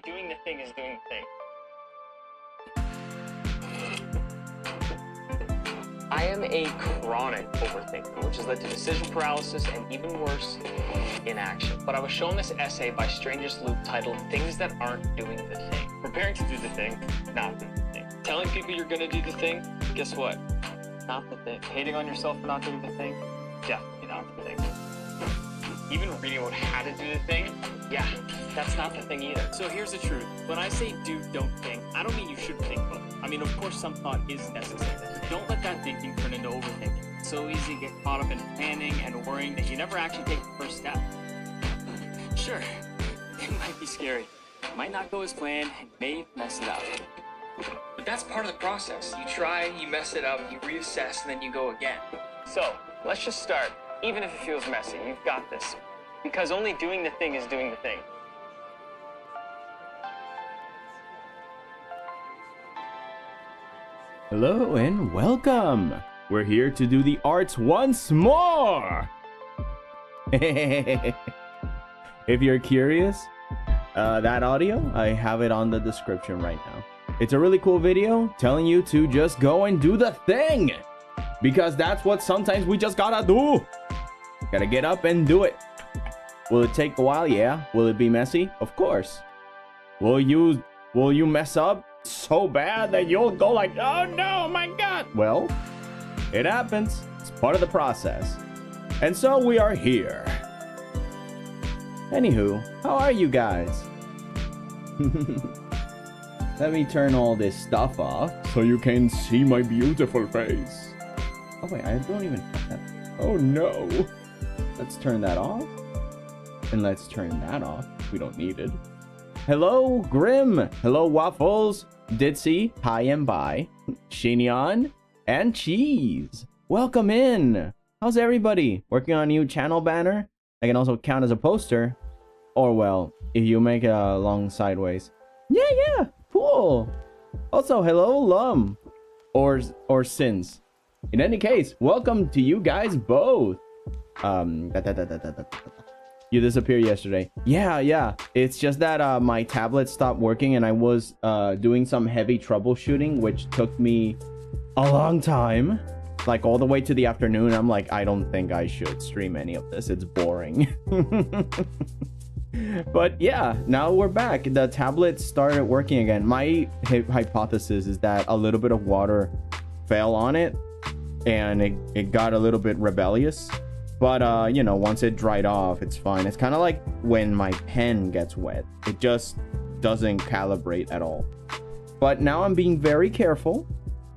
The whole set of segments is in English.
Doing the thing is doing the thing. I am a chronic overthinker, which has led to decision paralysis and even worse, inaction. But I was shown this essay by Strangest Loop titled Things That Aren't Doing the Thing. Preparing to do the thing, not the thing. Telling people you're gonna do the thing, guess what? Not the thing. Hating on yourself for not doing the thing, definitely not the thing. Even reading about how to do the thing, yeah, that's not the thing either. So here's the truth. When I say do, don't think, I don't mean you should think both. I mean, of course, some thought is necessary. Don't let that thinking turn into overthinking. It's so easy to get caught up in planning and worrying that you never actually take the first step. Sure, it might be scary. It might not go as planned, and you may mess it up. But that's part of the process. You try, you mess it up, you reassess, and then you go again. So, let's just start. Even if it feels messy, you've got this. Because only doing the thing is doing the thing. Hello and welcome. We're here to do the arts once more. If you're curious, that audio, I have it on the description right now. It's a really cool video telling you to just go and do the thing. Because that's what sometimes we just gotta do. Gotta get up and do it. Will it take a while? Yeah. Will it be messy? Of course. Will you mess up so bad that you'll go like, oh no, my God. Well, it happens. It's part of the process. And so we are here. Anywho, how are you guys? Let me turn all this stuff off so you can see my beautiful face. Oh wait, I don't even have that. Oh no. Let's turn that off. And let's turn that off. We don't need it. Hello, Grim. Hello, Waffles. Ditzy, hi and bye. Shinyan and Cheese. Welcome in. How's everybody? Working on a new channel banner? I can also count as a poster. Or well, if you make it long sideways. Yeah, cool. Also, hello, Lum. Or Sins. In any case, welcome to you guys both. You disappeared yesterday. Yeah. It's just that my tablet stopped working and I was doing some heavy troubleshooting, which took me a long time. Like all the way to the afternoon. I'm like, I don't think I should stream any of this. It's boring. But yeah, now we're back. The tablet started working again. My hypothesis is that a little bit of water fell on it and it got a little bit rebellious. But you know, once it dried off, it's fine. It's kind of like when my pen gets wet. It just doesn't calibrate at all. But now I'm being very careful.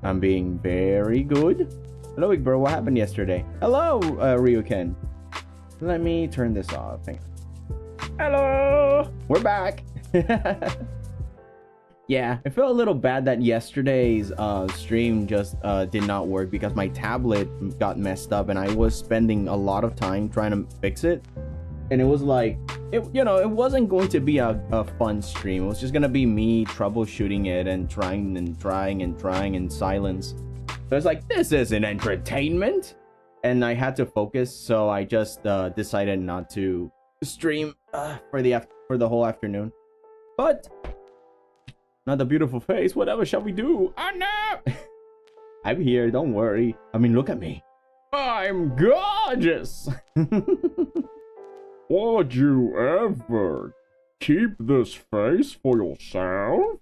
I'm being very good. Hello, Igbro. What happened yesterday? Hello, Ryuken. Let me turn this off. Hang on. Hello. We're back. Yeah, I felt a little bad that yesterday's stream just did not work because my tablet got messed up and I was spending a lot of time trying to fix it. And it was like, it wasn't going to be a fun stream. It was just going to be me troubleshooting it and trying in silence. So it's like, this isn't entertainment. And I had to focus, so I just decided not to stream for the whole afternoon. But not the beautiful face. Whatever shall we do? Oh no! I'm here. Don't worry. I mean, look at me. I'm gorgeous. Would you ever keep this face for yourself?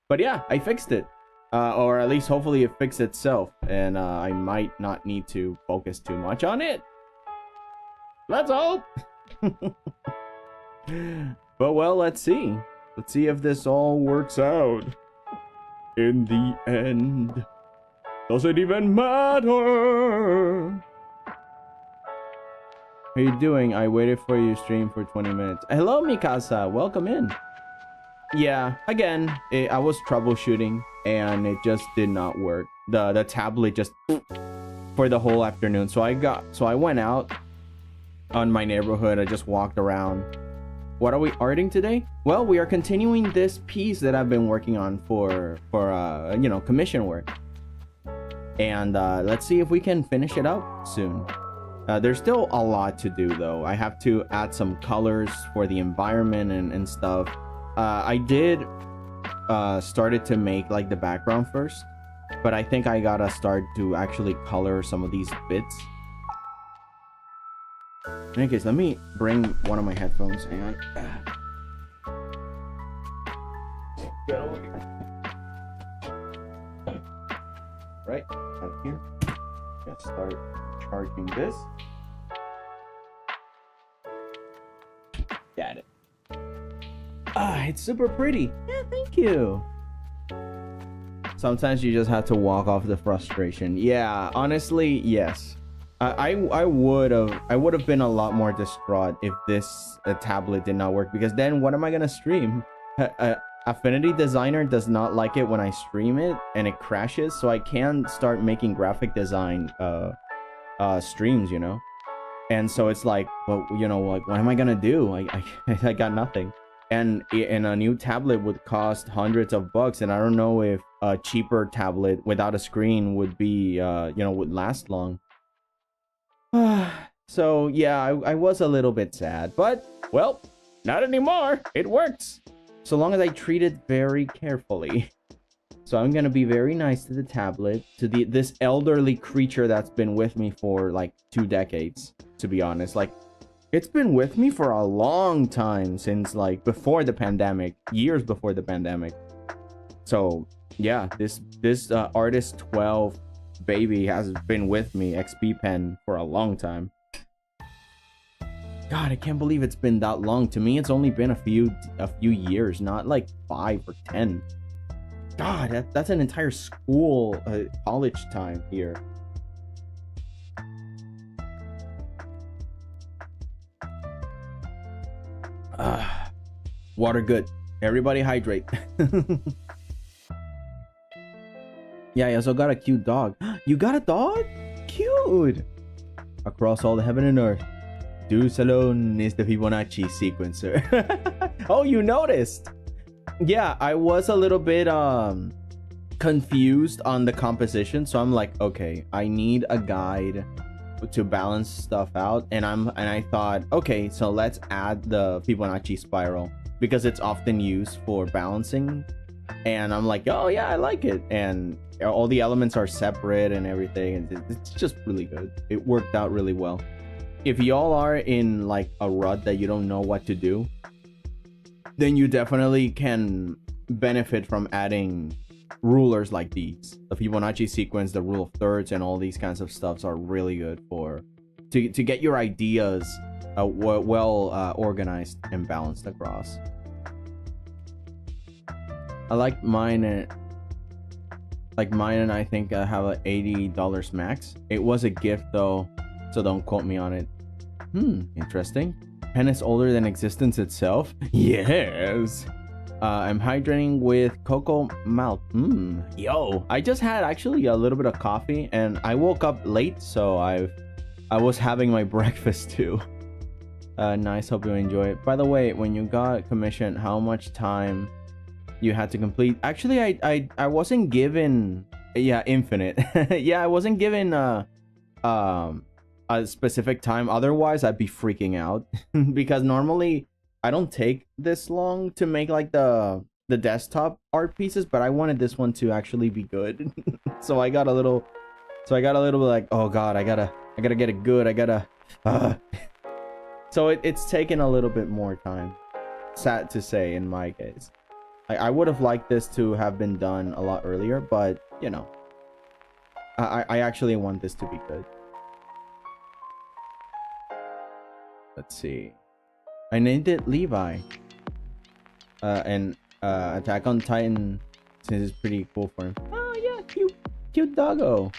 But yeah, I fixed it. Or at least hopefully it fixed itself. And I might not need to focus too much on it. Let's hope. But well, let's see. Let's see if this all works out. In the end, does it even matter? How you doing? I waited for your stream for 20 minutes. Hello, Mikasa. Welcome in. Yeah, again, I was troubleshooting and it just did not work. The tablet just for the whole afternoon. So I went out on my neighborhood. I just walked around. What are we arting today? Well, we are continuing this piece that I've been working on for commission work. And let's see if we can finish it up soon. There's still a lot to do though. I have to add some colors for the environment and stuff. I did started to make like the background first, but I think I gotta start to actually color some of these bits. In any case, let me bring one of my headphones. Hang on. Right, out here. Let's start charging this. Got it. It's super pretty. Yeah, thank you. Sometimes you just have to walk off the frustration. Yeah, honestly, yes. I would have been a lot more distraught if this tablet did not work, because then what am I gonna stream? Affinity Designer does not like it when I stream it and it crashes, so I can't start making graphic design streams, you know. And so it's like, well, you know, like, what am I gonna do? I got nothing. And a new tablet would cost hundreds of bucks, and I don't know if a cheaper tablet without a screen would be would last long. So yeah, I was a little bit sad, but well, not anymore. It works so long as I treat it very carefully. So I'm gonna be very nice to the tablet, to this elderly creature that's been with me for like 2 decades, to be honest. Like, it's been with me for a long time, since like before the pandemic, years before the pandemic. So yeah, this Artist 12 baby has been with me, XP Pen, for a long time. God, I can't believe it's been that long. To me, it's only been a few years, not like 5 or 10. God, that's an entire school, college time here. Water good. Everybody hydrate. Yeah, I also got a cute dog. You got a dog? Cute! Across all the heaven and earth, Zeus alone is the Fibonacci sequencer. Oh, you noticed? Yeah, I was a little bit confused on the composition, so I'm like, okay, I need a guide to balance stuff out, and I thought, okay, so let's add the Fibonacci spiral because it's often used for balancing. And I'm like, oh yeah, I like it, and all the elements are separate and everything, and it's just really good. It worked out really well. If y'all are in like a rut that you don't know what to do, then you definitely can benefit from adding rulers like these. The Fibonacci sequence, the rule of thirds, and all these kinds of stuffs are really good to get your ideas well organized and balanced across. I like mine, and I think I have a $80 max. It was a gift though, so don't quote me on it. Interesting. Pen is older than existence itself. Yes. I'm hydrating with 𝐂𝐨𝐬𝐬𝐢𝐬𝐬𝐢𝐬𝐬. Yo, I just had actually a little bit of coffee and I woke up late, so I was having my breakfast too. Nice, hope you enjoy it. By the way, when you got commissioned, how much time you had to complete? Actually, I wasn't given, yeah, infinite. Yeah, I wasn't given a specific time. Otherwise, I'd be freaking out because normally I don't take this long to make like the desktop art pieces, but I wanted this one to actually be good. So I got a little bit like, oh god, I gotta get it good. I gotta so it's taken a little bit more time, sad to say, in my case. I would have liked this to have been done a lot earlier, but you know, I actually want this to be good. Let's see. I named it Levi. And Attack on Titan, since it's pretty cool for him. Oh yeah, cute doggo.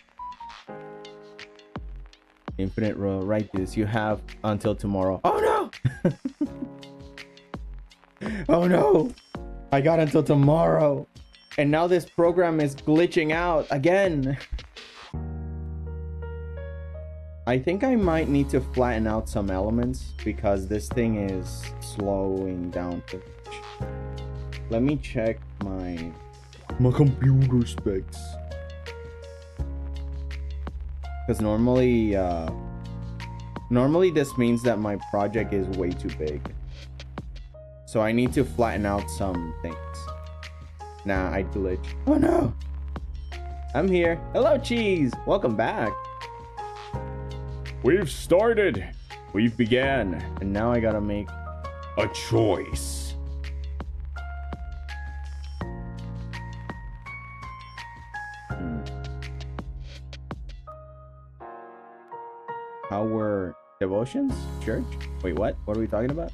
Infinite row, write this. You have until tomorrow. Oh no! Oh no! I got until tomorrow. And now this program is glitching out again. I think I might need to flatten out some elements because this thing is slowing down too much. Let me check my computer specs. Because normally this means that my project is way too big. So I need to flatten out some things. Nah, I glitch. Oh no! I'm here. Hello, Cheese! Welcome back. We've started. We've began. And now I gotta make a choice. How were devotions? Church? Wait, what? What are we talking about?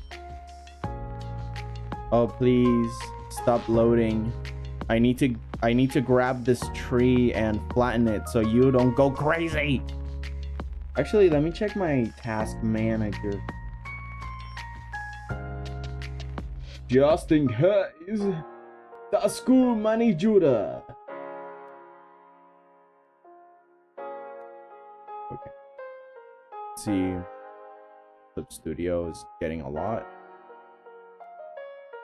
Oh, please stop loading. I need to grab this tree and flatten it so you don't go crazy. Actually, let me check my task manager. Just in case. Task manager. Okay. Let's see. Clip Studio is getting a lot.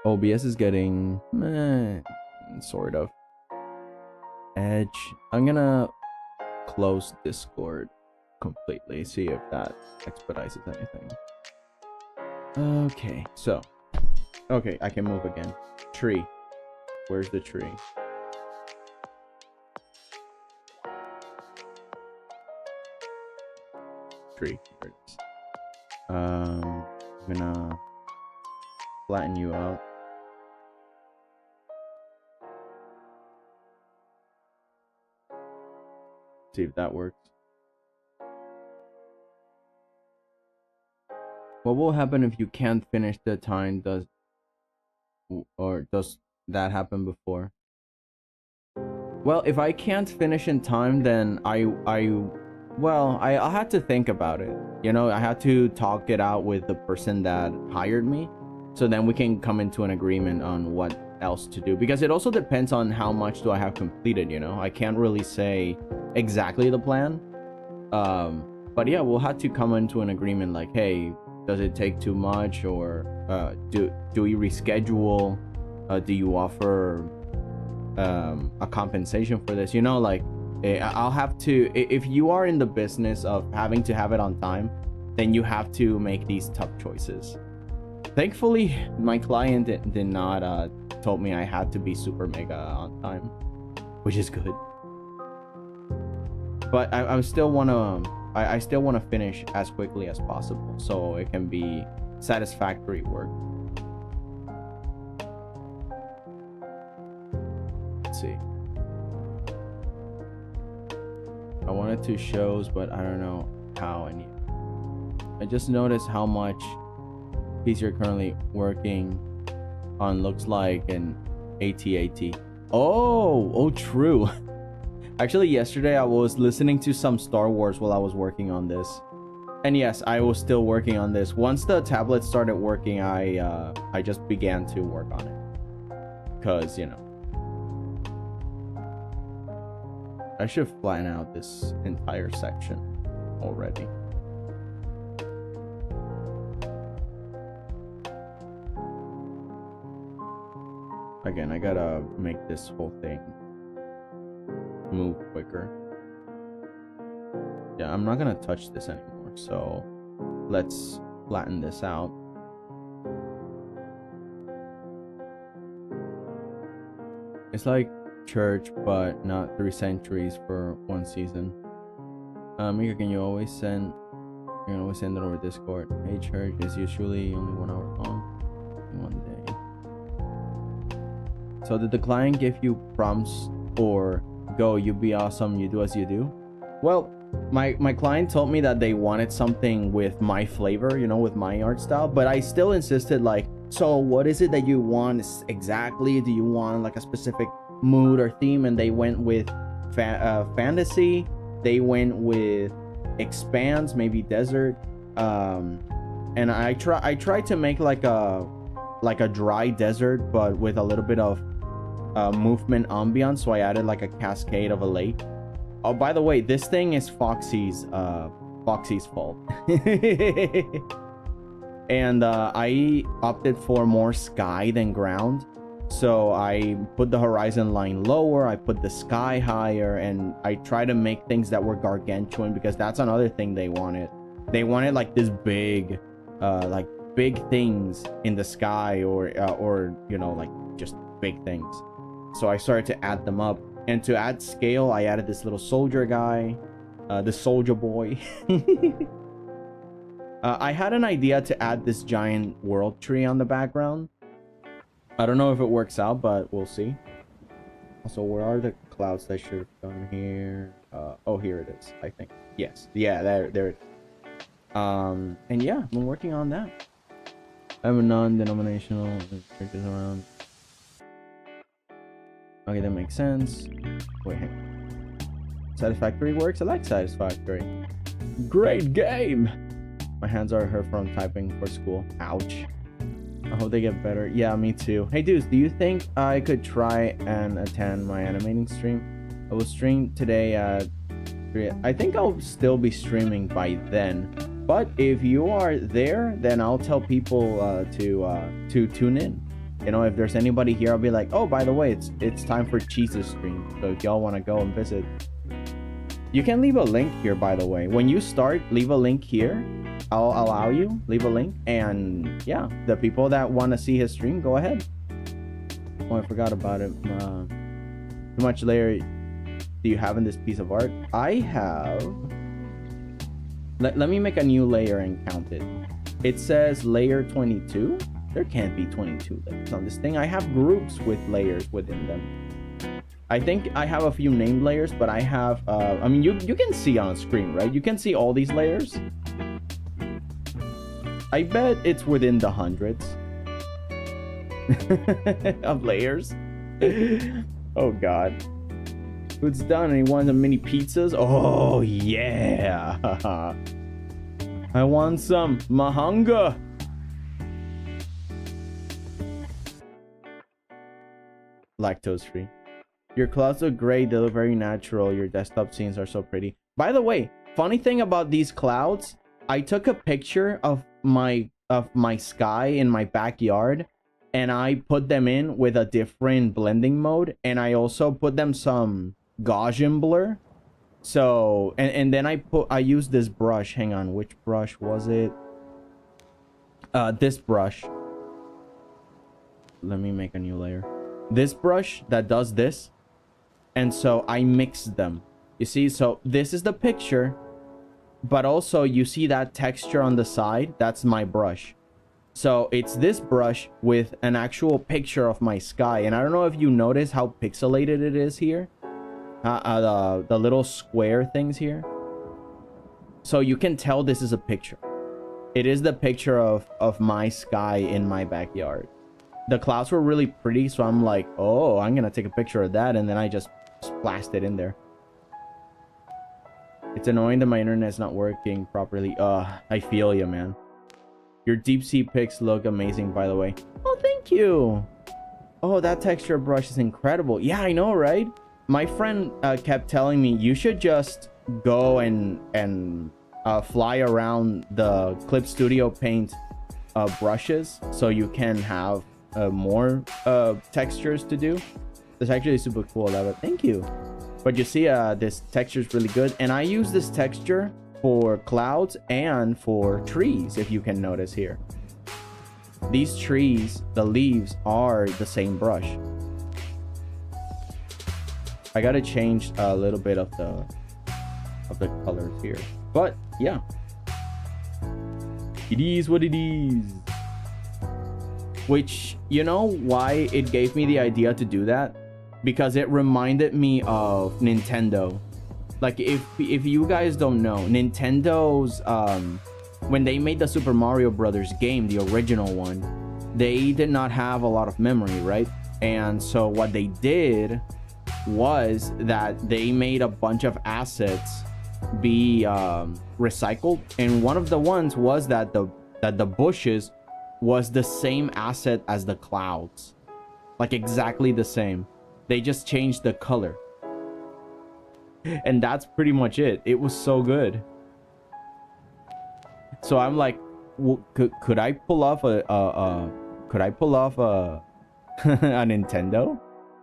OBS is getting sort of. Edge. I'm gonna close Discord completely, see if that expedites anything. Okay, so okay, I can move again. Tree. Where's the tree? Tree. There it is. I'm gonna flatten you out. See if that works. What will happen if you can't finish the time? Does that happen before? Well, if I can't finish in time, then I'll have to think about it. You know, I have to talk it out with the person that hired me, so then we can come into an agreement on what else to do, because it also depends on how much do I have completed. You know, I can't really say exactly the plan, but yeah, we'll have to come into an agreement like, hey, does it take too much, or do we reschedule? Do you offer a compensation for this? You know, like I'll have to, if you are in the business of having to have it on time, then you have to make these tough choices. Thankfully, my client did not told me I had to be super mega on time, which is good. But I still wanna finish as quickly as possible so it can be satisfactory work. Let's see. I wanted to shows, but I don't know how I need. I just noticed how much piece you're currently working on looks like an AT-AT. Oh, true. Actually, yesterday I was listening to some Star Wars while I was working on this. And yes, I was still working on this. Once the tablet started working, I just began to work on it. Because, you know, I should flatten out this entire section already. Again, I gotta make this whole thing move quicker. Yeah, I'm not gonna touch this anymore, so let's flatten this out. It's like church, but not 3 centuries for 1 season. Mika, can you always send it over Discord? Hey, church is usually only 1 hour long in 1 day. So did the client give you prompts or go, you be awesome, you do as you do? Well, my client told me that they wanted something with my flavor, you know, with my art style, but I still insisted, like, so what is it that you want exactly? Do you want like a specific mood or theme? And they went with fantasy. They went with expanse, maybe desert. And I tried to make like a dry desert, but with a little bit of movement ambiance. So I added like a cascade of a lake. Oh, by the way, this thing is Foxy's fault. And I opted for more sky than ground. So I put the horizon line lower, I put the sky higher, and I try to make things that were gargantuan, because that's another thing they wanted. They wanted like this big things in the sky, or you know, like just big things. So I started to add them up, and to add scale, I added this little soldier guy, the soldier boy. I had an idea to add this giant world tree on the background. I don't know if it works out, but we'll see. Also, where are the clouds that should have gone here? Oh, here it is, I think. Yes. Yeah, there it is. And yeah, I've been working on that. I have a non-denominational churches around. Okay, that makes sense. Wait, hang on. Satisfactory works? I like Satisfactory. Great game! My hands are hurt from typing for school. Ouch. I hope they get better. Yeah, me too. Hey dudes, do you think I could try and attend my animating stream? I will stream today at 3. I think I'll still be streaming by then. But if you are there, then I'll tell people to tune in. You know, if there's anybody here, I'll be like, oh, by the way, it's time for Cheese's stream. So if y'all want to go and visit, you can leave a link here, by the way. When you start, leave a link here. I'll allow you, leave a link, and yeah, the people that want to see his stream, go ahead. Oh, I forgot about it. How much layer do you have in this piece of art? I have... Let me make a new layer and count it. It says layer 22. There can't be 22 layers on this thing. I have groups with layers within them. I think I have a few named layers, but I have... I mean, you can see on screen, right? You can see all these layers. I bet it's within the hundreds of layers. Oh god. Food's done and he wants some mini pizzas. Oh yeah. I want some mahanga. Lactose free. Your clouds look great. They look very natural. Your desktop scenes are so pretty. By the way, funny thing about these clouds, I took a picture of my sky in my backyard, and I put them in with a different blending mode, and I also put them some Gaussian blur. So and then I used this brush. Hang on, which brush was it? This brush. Let me make a new layer. This brush that does this, and so I mixed them. You see, so this is the picture. But also, you see that texture on the side? That's my brush. So, it's this brush with an actual picture of my sky. And I don't know if you notice how pixelated it is here. The little square things here. So, you can tell this is a picture. It is the picture of my sky in my backyard. The clouds were really pretty, so I'm like, oh, I'm gonna take a picture of that. And then I just splashed it in there. It's annoying that my internet's not working properly. I feel you, man. Your deep sea pics look amazing, by the way. Oh, thank you. Oh, that texture brush is incredible. Yeah, I know, right? My friend kept telling me you should just go and fly around the Clip Studio Paint brushes so you can have more textures to do. It's actually super cool, Lava. Thank you. But you see, this texture is really good, and I use this texture for clouds and for trees, if you can notice here. These trees, the leaves are the same brush. I gotta change a little bit of the colors here, but yeah, it is what it is. Which, you know why it gave me the idea to do that? Because it reminded me of Nintendo. Like, if you guys don't know, Nintendo's when they made the Super Mario Brothers game, the original one, they did not have a lot of memory, right? And so what they did was that they made a bunch of assets be recycled, and one of the ones was that the bushes was the same asset as the clouds, like exactly the same. They just changed the color, and that's pretty much it. It was so good. So I'm like, well, could I pull off a a Nintendo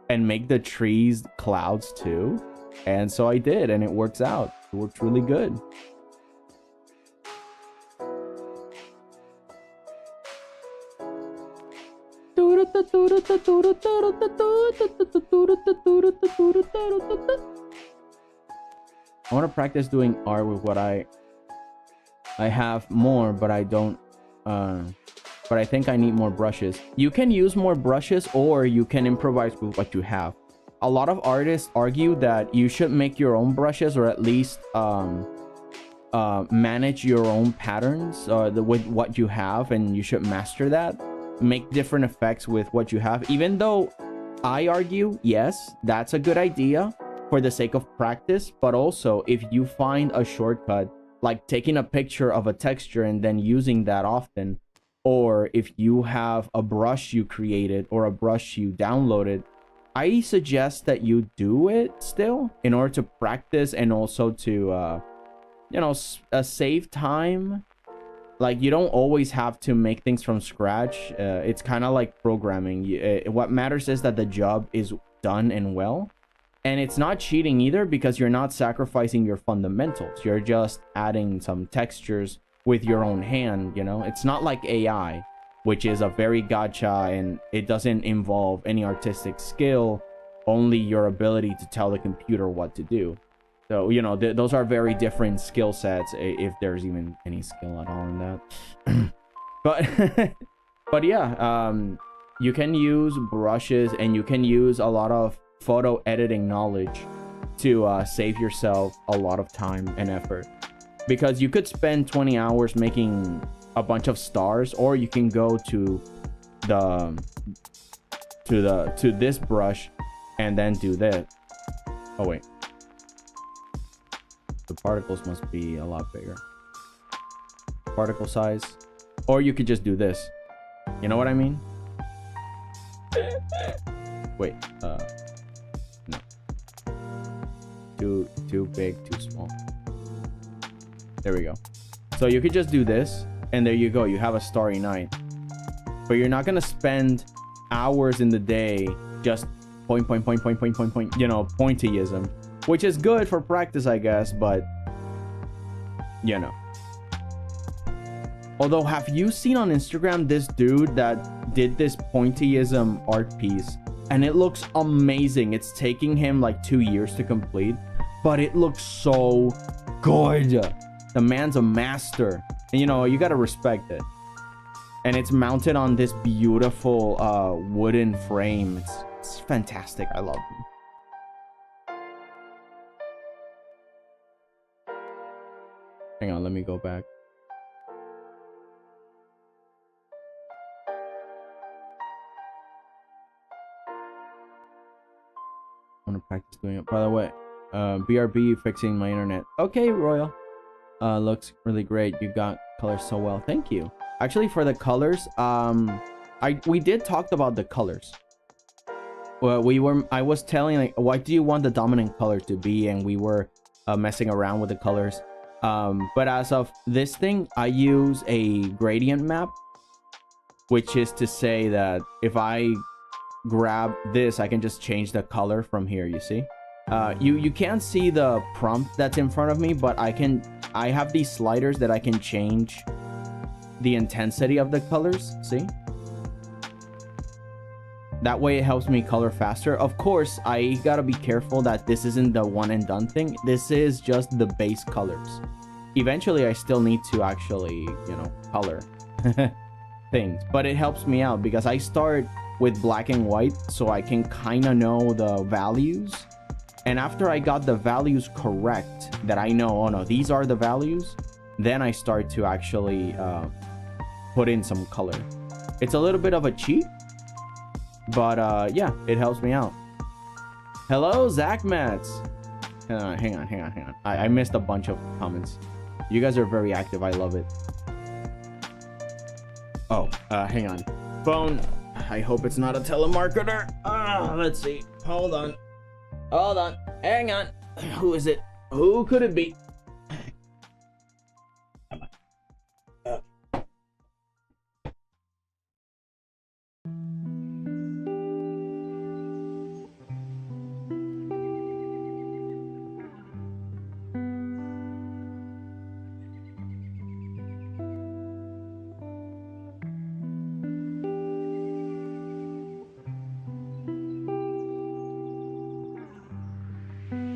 and make the trees clouds too? And so I did, and it works out. It works really good. I want to practice doing art with what I have more, but I don't but I think I need more brushes. You can use more brushes, or you can improvise with what you have. A lot of artists argue that you should make your own brushes, or at least manage your own patterns with what you have, and you should master that. Make different effects with what you have. Even though I argue, yes, that's a good idea for the sake of practice, but also if you find a shortcut, like taking a picture of a texture and then using that often, or if you have a brush you created or a brush you downloaded, I suggest that you do it still in order to practice, and also to you know, save time. Like, you don't always have to make things from scratch. It's kind of like programming. What matters is that the job is done and well. And it's not cheating either, because you're not sacrificing your fundamentals. You're just adding some textures with your own hand, you know? It's not like AI, which is a very gacha, and it doesn't involve any artistic skill, only your ability to tell the computer what to do. So, you know, those are very different skill sets, if there's even any skill at all in that. But yeah, you can use brushes, and you can use a lot of photo editing knowledge to save yourself a lot of time and effort. Because you could spend 20 hours making a bunch of stars, or you can go to this brush and then do that. Oh wait. The particles must be a lot bigger. Particle size. Or you could just do this. You know what I mean? Wait, no. Too big, too small. There we go. So you could just do this, and there you go. You have a starry night. But you're not gonna spend hours in the day just point, you know, pointillism. Which is good for practice, I guess, but you know. Although, have you seen on Instagram this dude that did this pointillism art piece? And it looks amazing. It's taking him like 2 years to complete, but it looks so good. The man's a master. And, you know, you gotta respect it. And it's mounted on this beautiful wooden frame. It's fantastic. I love it. Hang on, let me go back. I want to practice doing it. By the way, BRB fixing my internet. Okay, Royal. Looks really great. You got colors so well. Thank you. Actually, for the colors, we did talk about the colors. Well, I was telling, like, what do you want the dominant color to be, and we were messing around with the colors. But as of this thing, I use a gradient map, which is to say that if I grab this, I can just change the color from here. You see, you can't see the prompt that's in front of me, but I have these sliders that I can change the intensity of the colors. See, that way it helps me color faster. Of course, I gotta be careful that this isn't the one and done thing. This is just the base colors. Eventually I still need to actually, you know, color things, but it helps me out because I start with black and white so I can kind of know the values, and after I got the values correct, that I know, oh no, these are the values, then I start to actually put in some color. It's a little bit of a cheat, but yeah, it helps me out. Hello, Zach Mats. Hang on. I missed a bunch of comments. You guys are very active. I love it. Oh, hang on. Phone. I hope it's not a telemarketer. Let's see. Hold on. Hang on. Who is it? Who could it be?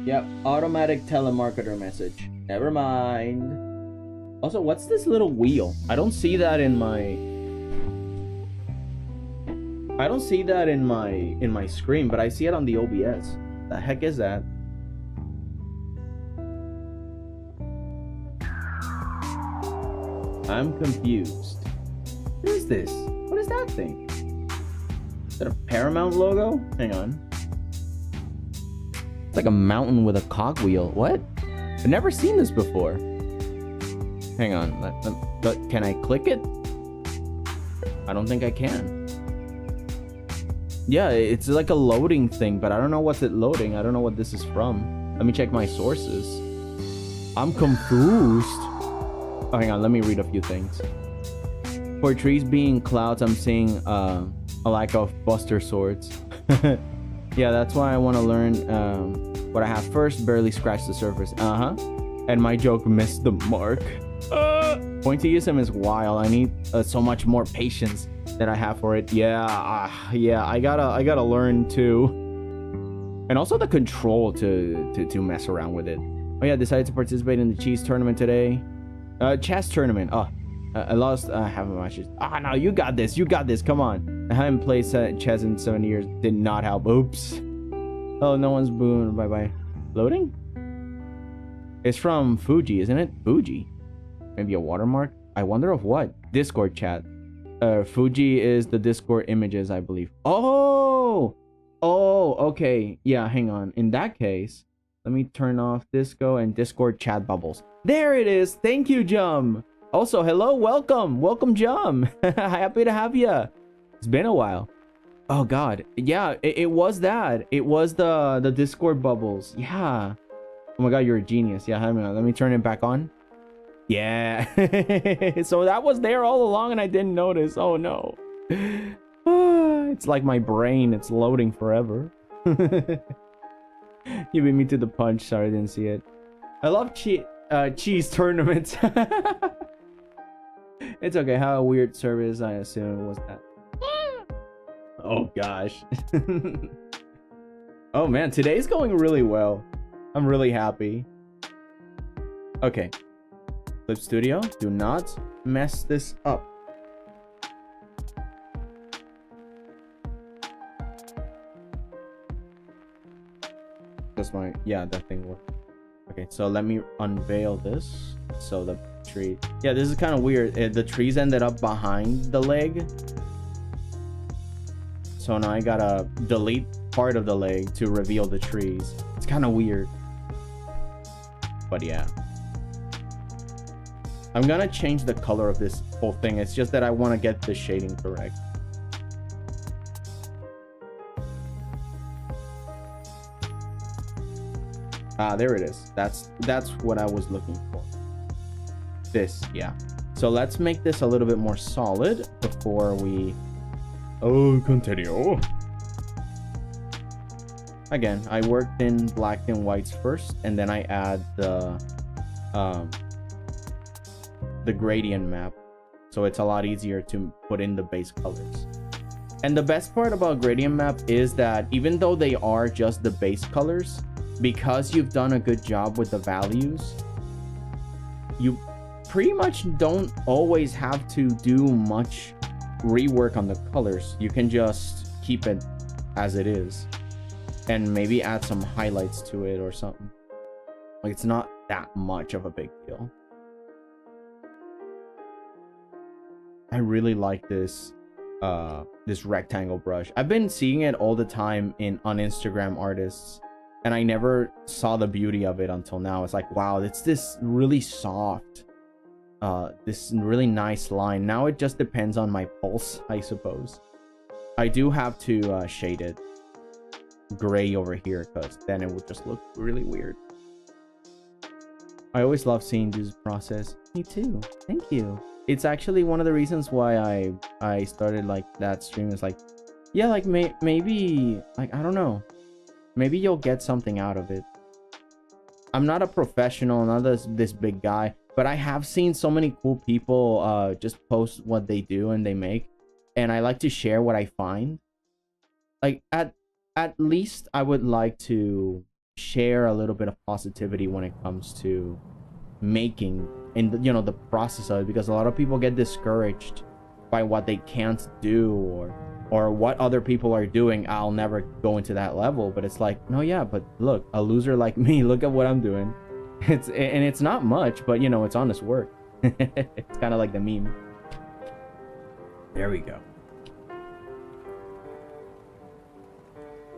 Yep, automatic telemarketer message. Never mind. Also, what's this little wheel? I don't see that in my screen, but I see it on the OBS. The heck is that? I'm confused. What is this? What is that thing? Is that a Paramount logo? Hang on. It's like a mountain with a cogwheel. What? I've never seen this before. Hang on. Can I click it? I don't think I can. Yeah, it's like a loading thing, but I don't know what's it loading. I don't know what this is from. Let me check my sources. I'm confused. Oh, hang on. Let me read a few things. For trees being clouds, I'm seeing a lack of buster swords. Yeah, that's why I want to learn what I have first. Barely scratched the surface. And my joke missed the mark. Pointillism is wild. I need so much more patience than I have for it. Yeah, I gotta learn to, and also the control to mess around with it. Oh yeah, decided to participate in the cheese tournament today. Chess tournament. Oh, I lost half of my matches. No, you got this. Come on. I haven't played chess in 7 years. Did not help. Oops. Oh, no one's booing. Bye. Loading? It's from Fuji, isn't it? Fuji. Maybe a watermark? I wonder of what? Discord chat. Fuji is the Discord images, I believe. Oh, okay. Yeah, hang on. In that case, let me turn off Disco and Discord chat bubbles. There it is. Thank you, Jum. Also, hello, welcome, Jum. Happy to have you. It's been a while. Oh God, yeah, it was that. It was the Discord bubbles. Yeah. Oh my God, you're a genius. Yeah, hang on. Let me turn it back on. Yeah. So that was there all along, and I didn't notice. Oh no. It's like my brain. It's loading forever. You beat me to the punch. Sorry, I didn't see it. I love cheese tournaments. It's okay. How weird service, I assume, was that? Oh gosh. Oh man, today's going really well. I'm really happy. Okay. Clip Studio, do not mess this up. That's my, yeah, that thing worked. Okay, so let me unveil this. So the tree, yeah, this is kind of weird. The trees ended up behind the leg. So now I gotta delete part of the leg to reveal the trees. It's kind of weird. But yeah. I'm gonna change the color of this whole thing. It's just that I want to get the shading correct. Ah, there it is. That's what I was looking for. This, yeah. So let's make this a little bit more solid before we continue. Again, I worked in black and whites first, and then I add the gradient map, so it's a lot easier to put in the base colors. And the best part about gradient map is that even though they are just the base colors, because you've done a good job with the values, you pretty much don't always have to do much rework on the colors. You can just keep it as it is and maybe add some highlights to it or something. Like, it's not that much of a big deal. I really like this this rectangle brush. I've been seeing it all the time on Instagram artists, and I never saw the beauty of it until now. It's like, wow, it's this really soft, this really nice line. Now it just depends on my pulse, I suppose. I do have to shade it gray over here, because then it would just look really weird. I always love seeing this process. Me too. Thank you. It's actually one of the reasons why I started like that stream. Is like, yeah, like maybe like, I don't know, maybe you'll get something out of it. I'm not a professional, not this big guy, but I have seen so many cool people just post what they do and they make, and I like to share what I find. Like at least I would like to share a little bit of positivity when it comes to making and, you know, the process of it, because a lot of people get discouraged by what they can't do or what other people are doing. I'll never go into that level, but it's like, no, yeah, but look, a loser like me, look at what I'm doing. It's not much, but you know, it's honest work. It's kind of like the meme. There we go.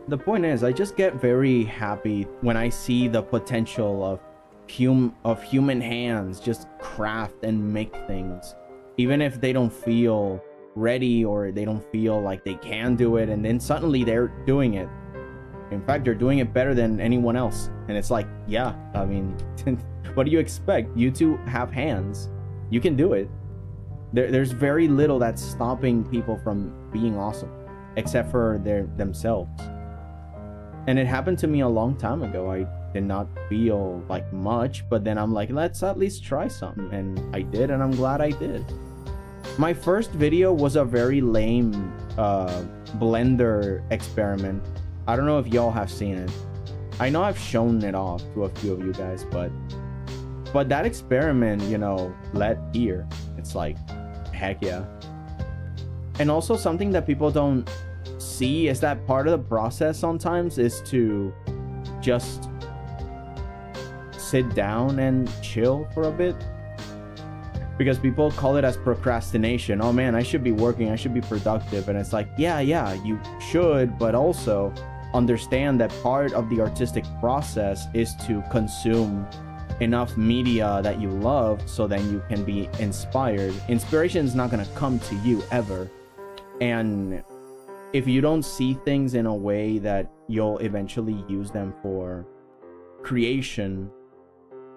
The point is, I just get very happy when I see the potential of human hands just craft and make things, even if they don't feel ready or they don't feel like they can do it, and then suddenly they're doing it. In fact, they're doing it better than anyone else, and it's like, yeah, I mean, what do you expect? You two have hands, you can do it. There's very little that's stopping people from being awesome, except for themselves. And it happened to me a long time ago. I did not feel like much, but then I'm like, let's at least try something, and I did, and I'm glad I did. My first video was a very lame blender experiment. I don't know if y'all have seen it. I know I've shown it off to a few of you guys, but that experiment, you know, led here. It's like, heck yeah. And also something that people don't see is that part of the process sometimes is to just sit down and chill for a bit, because people call it as procrastination. Oh man, I should be working, I should be productive. And it's like, yeah, you should, but also understand that part of the artistic process is to consume enough media that you love, so then you can be inspired. Inspiration is not going to come to you ever, and if you don't see things in a way that you'll eventually use them for creation,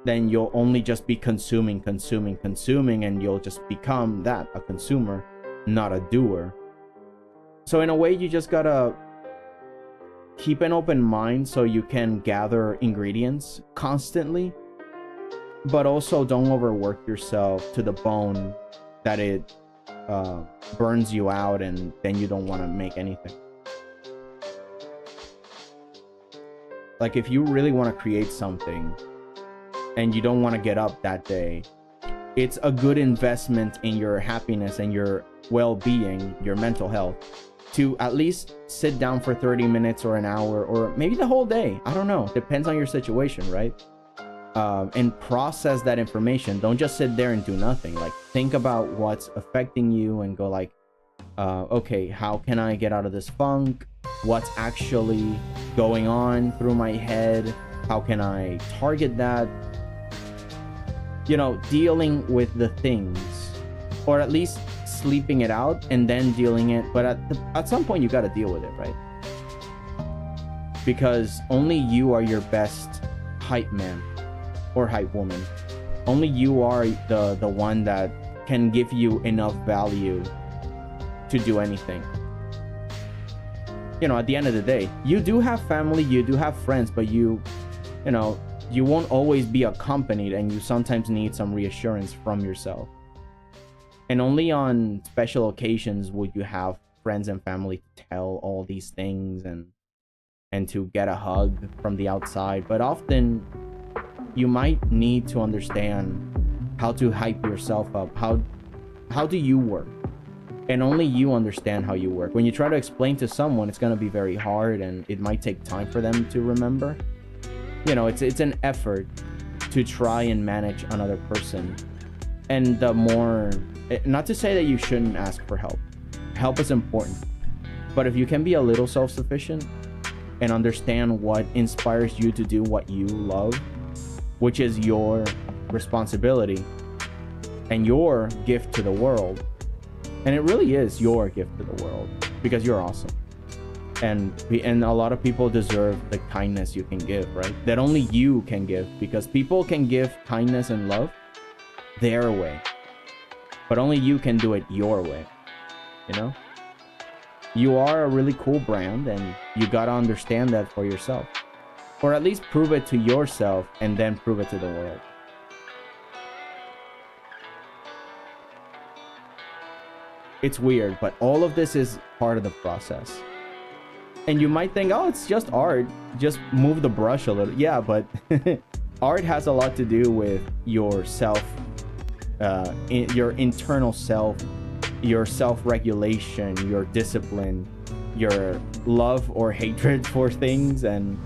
then you'll only just be consuming, and you'll just become that, a consumer, not a doer. So in a way, you just gotta keep an open mind so you can gather ingredients constantly, but also don't overwork yourself to the bone that it burns you out, and then you don't want to make anything. Like, if you really want to create something and you don't want to get up that day, it's a good investment in your happiness and your well-being, your mental health, to at least sit down for 30 minutes or an hour, or maybe the whole day. I don't know, depends on your situation, right? And process that information. Don't just sit there and do nothing. Like, think about what's affecting you and go like, okay, how can I get out of this funk? What's actually going on through my head? How can I target that? you know, dealing with the things, or at least sleeping it out and then dealing it. But at some point you got to deal with it, right? Because only you are your best hype man or hype woman. Only you are the one that can give you enough value to do anything. You know, at the end of the day, you do have family, you do have friends, but you know, you won't always be accompanied, and you sometimes need some reassurance from yourself. And only on special occasions would you have friends and family to tell all these things and to get a hug from the outside. But often you might need to understand how to hype yourself up. How do you work? And only you understand how you work. When you try to explain to someone, it's going to be very hard, and it might take time for them to remember. You know, it's an effort to try and manage another person. And the more, not to say that you shouldn't ask for help. Help is important. But if you can be a little self-sufficient and understand what inspires you to do what you love, which is your responsibility and your gift to the world. And it really is your gift to the world, because you're awesome. And a lot of people deserve the kindness you can give, right? That only you can give, because people can give kindness and love their way, but only you can do it your way. You know, you are a really cool brand, and you gotta understand that for yourself, or at least prove it to yourself and then prove it to the world. It's weird, but all of this is part of the process. And you might think, oh, it's just art, just move the brush a little. Yeah, but art has a lot to do with your self, your internal self, your self-regulation, your discipline, your love or hatred for things. And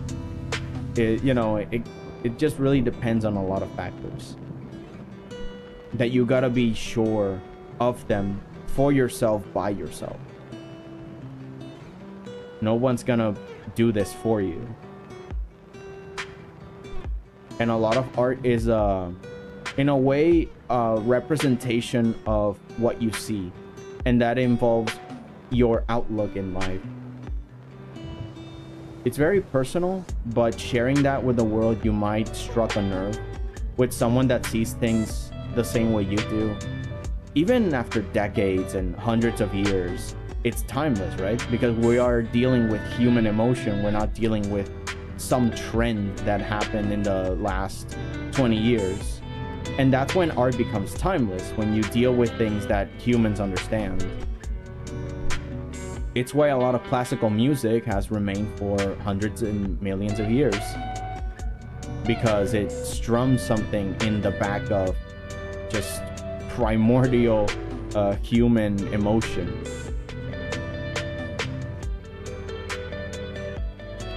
you know, it just really depends on a lot of factors that you gotta be sure of them for yourself, by yourself. No one's gonna do this for you. And a lot of art is in a way a representation of what you see, and that involves your outlook in life. It's very personal, but sharing that with the world, you might struck a nerve with someone that sees things the same way you do. Even after decades and hundreds of years, it's timeless, right? Because we are dealing with human emotion. We're not dealing with some trend that happened in the last 20 years. And that's when art becomes timeless, when you deal with things that humans understand. It's why a lot of classical music has remained for hundreds and millions of years, because it strums something in the back of just primordial human emotion.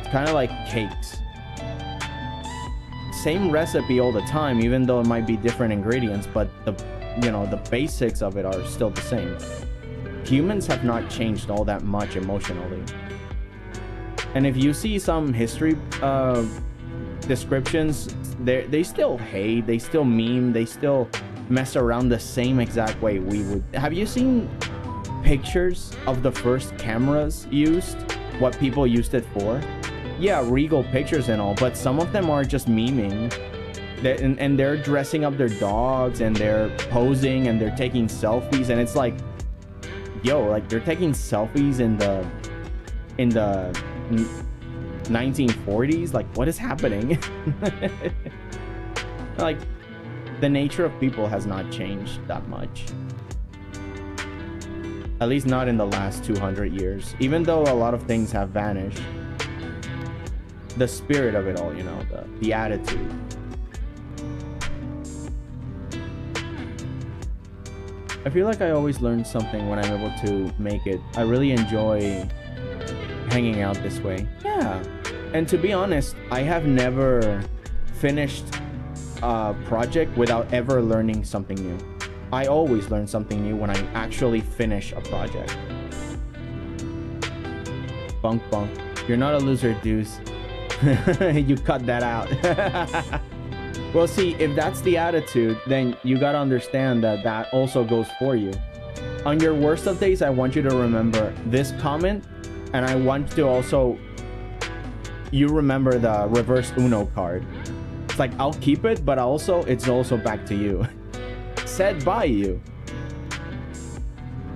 It's kind of like cakes. Same recipe all the time, even though it might be different ingredients, but the basics of it are still the same. Humans have not changed all that much emotionally. And if you see some history descriptions, they still hate, they still meme, they still mess around the same exact way we would. Have you seen pictures of the first cameras used? What people used it for? Yeah, regal pictures and all, but some of them are just memeing. And they're dressing up their dogs, and they're posing, and they're taking selfies, and it's like, yo, like, you're taking selfies in the 1940s? Like, what is happening? Like, the nature of people has not changed that much. At least not in the last 200 years. Even though a lot of things have vanished, the spirit of it all, you know, the attitude. I feel like I always learn something when I'm able to make it. I really enjoy hanging out this way. Yeah. And to be honest, I have never finished a project without ever learning something new. I always learn something new when I actually finish a project. Bunk bunk. You're not a loser, Deuce. You cut that out. Well, see, if that's the attitude, then you gotta understand that that also goes for you. On your worst of days, I want you to remember this comment, and I want to also you remember the reverse Uno card. It's like, I'll keep it, but also it's also back to you. Said by you.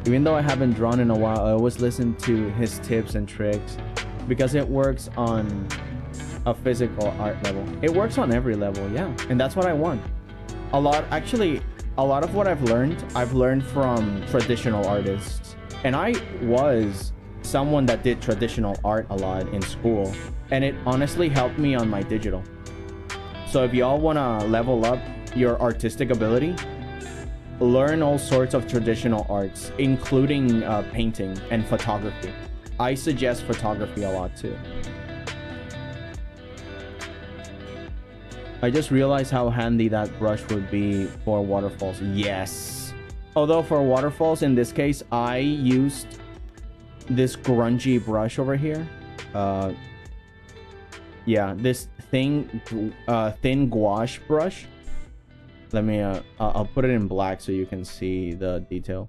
Even though I haven't drawn in a while, I always listen to his tips and tricks because it works on a physical art level. It works on every level, yeah. And that's what I want. A lot of what I've learned from traditional artists. And I was someone that did traditional art a lot in school. And it honestly helped me on my digital. So if y'all want to level up your artistic ability, learn all sorts of traditional arts, including painting and photography. I suggest photography a lot too. I just realized how handy that brush would be for waterfalls. Yes. Although for waterfalls, in this case, I used this grungy brush over here. Yeah, this thin gouache brush. Let me I'll put it in black so you can see the detail.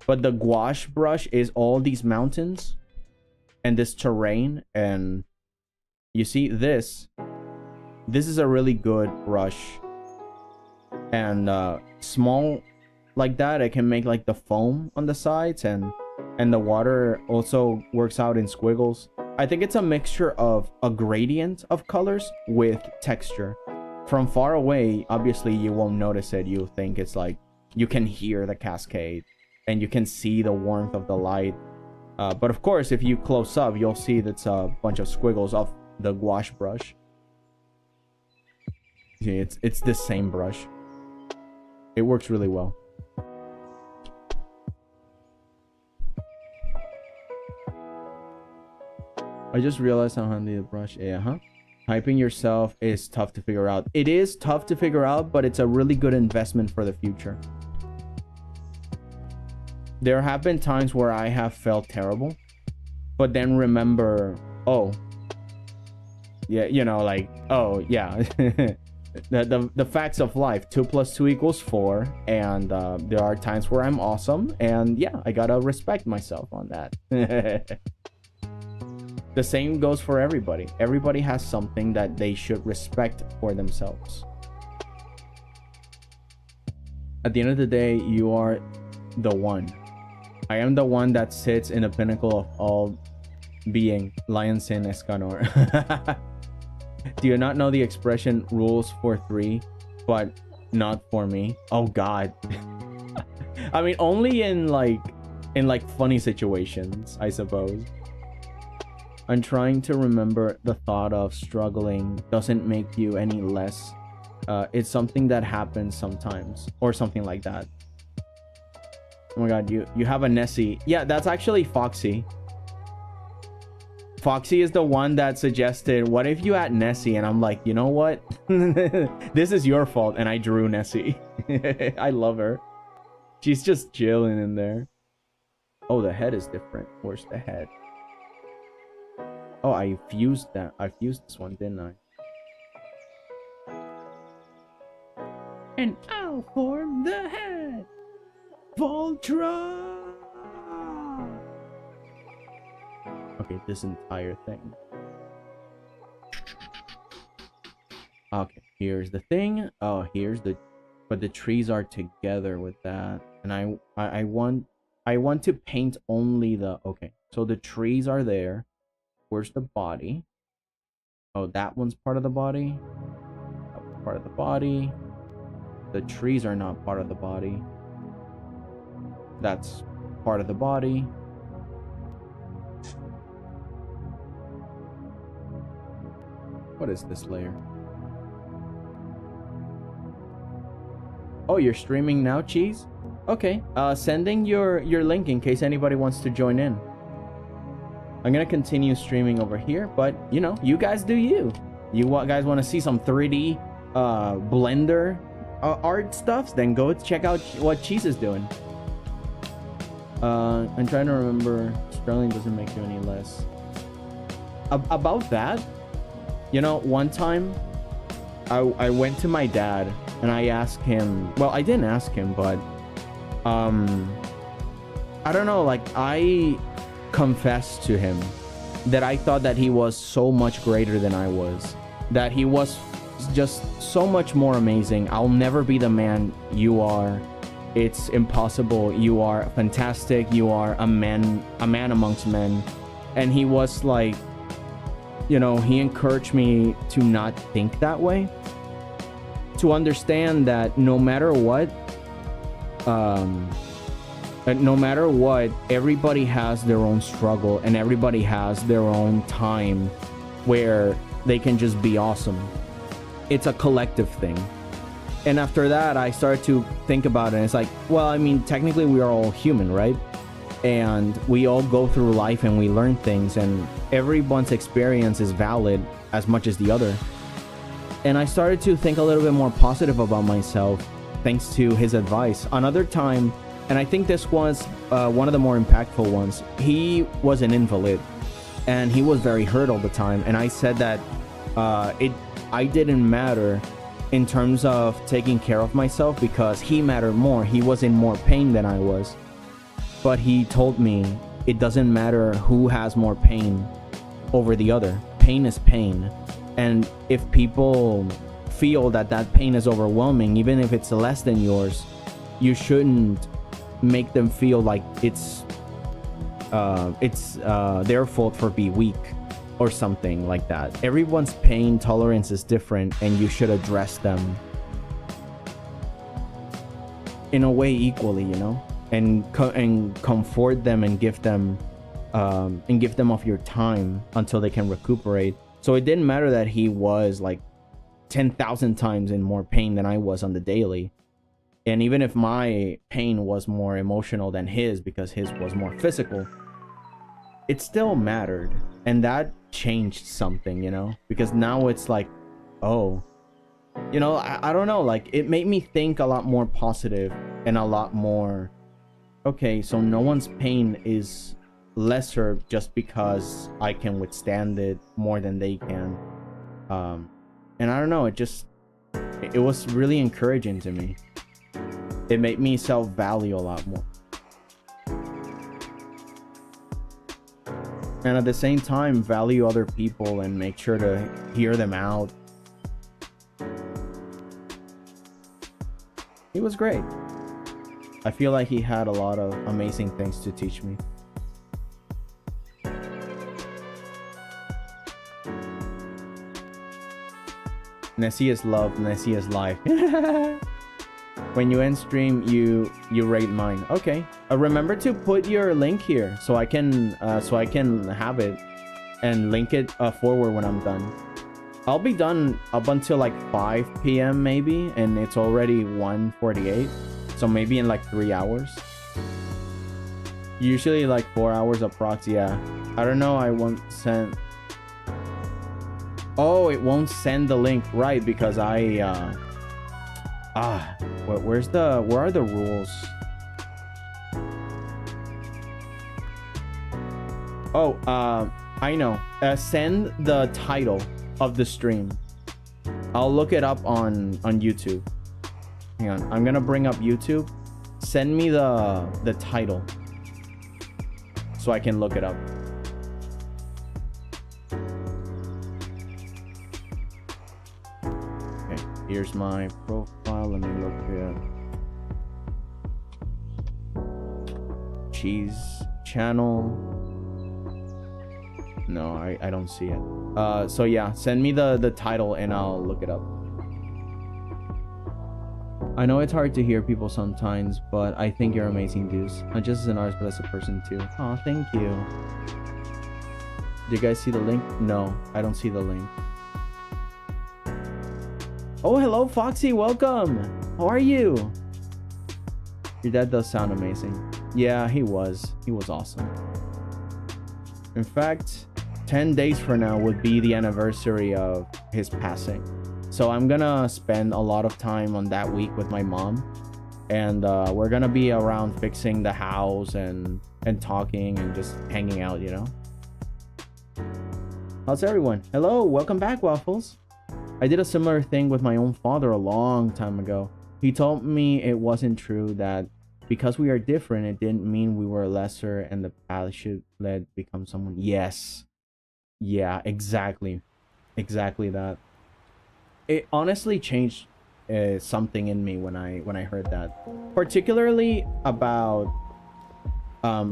But the gouache brush is all these mountains and this terrain, and you see this is a really good brush. And small like that, it can make like the foam on the sides, and the water also works out in squiggles. I think it's a mixture of a gradient of colors with texture. From far away, obviously you won't notice it. You'll think it's like you can hear the cascade and you can see the warmth of the light. But of course, if you close up, you'll see that's a bunch of squiggles of the gouache brush. See, it's the same brush. It works really well. I just realized how handy the brush is. Hyping yourself is tough to figure out. It is tough to figure out, but it's a really good investment for the future. There have been times where I have felt terrible, but then remember, oh, yeah, you know, like, oh, yeah. the facts of life. 2 + 2 = 4, and there are times where I'm awesome, and yeah, I gotta respect myself on that. The same goes for everybody. Everybody has something that they should respect for themselves. At the end of the day, you are the one. I am the one that sits in the pinnacle of all being. Lion Sin Escanor. Do you not know the expression rules for 3, but not for me? Oh God. I mean, only in like funny situations, I suppose. I'm trying to remember the thought of struggling doesn't make you any less. It's something that happens sometimes, or something like that. Oh my God, you have a Nessie. Yeah, that's actually Foxy. Foxy is the one that suggested, what if you add Nessie? And I'm like, you know what? This is your fault. And I drew Nessie. I love her. She's just chilling in there. Oh, the head is different. Where's the head? Oh, I fused that. I fused this one, didn't I? And I'll form the head. Voltron. Okay, this entire thing. Okay, here's the thing. Oh, here's the... But the trees are together with that. And I want to paint only the... Okay, so the trees are there. Where's the body? Oh, that one's part of the body. That one's part of the body. The trees are not part of the body. That's part of the body. What is this layer? Oh, you're streaming now, Cheese? Okay. Sending your link in case anybody wants to join in. I'm gonna continue streaming over here, but you know, you guys do you. Guys want to see some 3D Blender art stuff? Then go check out what Cheese is doing. I'm trying to remember. Sterling doesn't make you any less. About that, you know, one time I went to my dad and I asked him, well, I didn't ask him, but I don't know, like I confessed to him that I thought that he was so much greater than I was, that he was just so much more amazing. I'll never be the man you are. It's impossible. You are fantastic. You are a man amongst men. And he was like, you know, he encouraged me to not think that way, to understand that no matter what, everybody has their own struggle and everybody has their own time where they can just be awesome. It's a collective thing. And after that, I started to think about it. And it's like, well, I mean, technically we are all human, right? And we all go through life and we learn things, and everyone's experience is valid as much as the other. And I started to think a little bit more positive about myself thanks to his advice. Another time, and I think this was one of the more impactful ones, he was an invalid and he was very hurt all the time. And I said that I didn't matter in terms of taking care of myself because he mattered more. He was in more pain than I was. But he told me it doesn't matter who has more pain over the other. Pain is pain. And if people feel that that pain is overwhelming, even if it's less than yours, you shouldn't make them feel like it's their fault for being weak or something like that. Everyone's pain tolerance is different, and you should address them in a way equally, you know, and comfort them and give them of your time until they can recuperate. So it didn't matter that he was like 10,000 times in more pain than I was on the daily. And even if my pain was more emotional than his because his was more physical, it still mattered. And that changed something, you know, because now it's like, oh, you know, I don't know, like it made me think a lot more positive and a lot more, okay, so no one's pain is lesser just because I can withstand it more than they can. And I don't know, it was really encouraging to me. It made me self-value a lot more. And at the same time, value other people and make sure to hear them out. He was great. I feel like he had a lot of amazing things to teach me. Nessie is love, Nessie is life. When you end stream, you rate mine. Okay. Remember to put your link here so I can have it and link it forward when I'm done. I'll be done up until like 5 p.m. maybe, and it's already 1:48, so maybe in like 3 hours. Usually like 4 hours approx. Yeah. I don't know. I won't send. Oh, it won't send the link, right? Because I where are the rules? Oh, I know. Send the title of the stream. I'll look it up on YouTube. Hang on, I'm gonna bring up YouTube. Send me the title so I can look it up. Okay, here's my profile. Let me look at cheese channel. No, I don't see it. So yeah, send me the title and I'll look it up. I know it's hard to hear people sometimes, but I think you're amazing, dudes. Not just as an artist, but as a person too. Oh, thank you. Do you guys see the link? No, I don't see the link. Oh, hello, Foxy. Welcome. How are you? Your dad does sound amazing. Yeah, he was. He was awesome. In fact, 10 days from now would be the anniversary of his passing. So I'm gonna spend a lot of time on that week with my mom. And we're gonna be around fixing the house and talking and just hanging out, you know? How's everyone? Hello, welcome back, Waffles. I did a similar thing with my own father a long time ago. He told me it wasn't true, that because we are different, it didn't mean we were lesser and the path should let become someone. Yes. Yeah, exactly. Exactly that. It honestly changed something in me when I heard that. Particularly about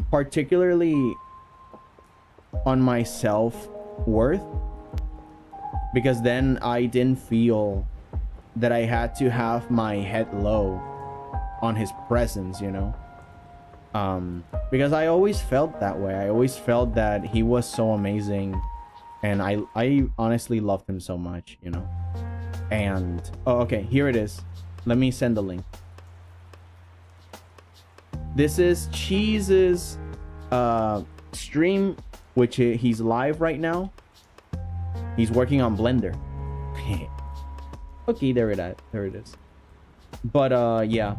particularly on my self-worth, because then I didn't feel that I had to have my head low on his presence, you know. Because I always felt that way. I always felt that he was so amazing, and I honestly loved him so much, you know. And oh, okay, here it is. Let me send the link. This is Cheese's stream, which he's live right now. He's working on Blender. Okay, there it is. But yeah,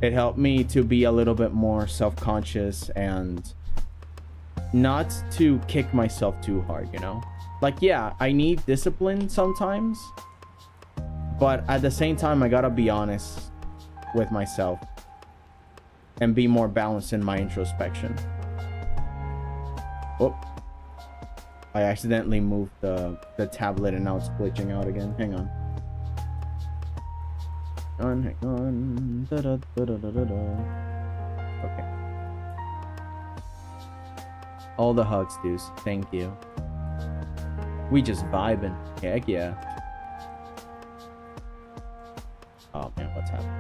it helped me to be a little bit more self-conscious and not to kick myself too hard, you know. Like, yeah, I need discipline sometimes, but at the same time I gotta be honest with myself and be more balanced in my introspection. Oh, I accidentally moved the tablet and now it's glitching out again. Hang on. Hang on. Okay. All the hugs, dudes. Thank you. We just vibing. Heck yeah. Oh man, what's happening?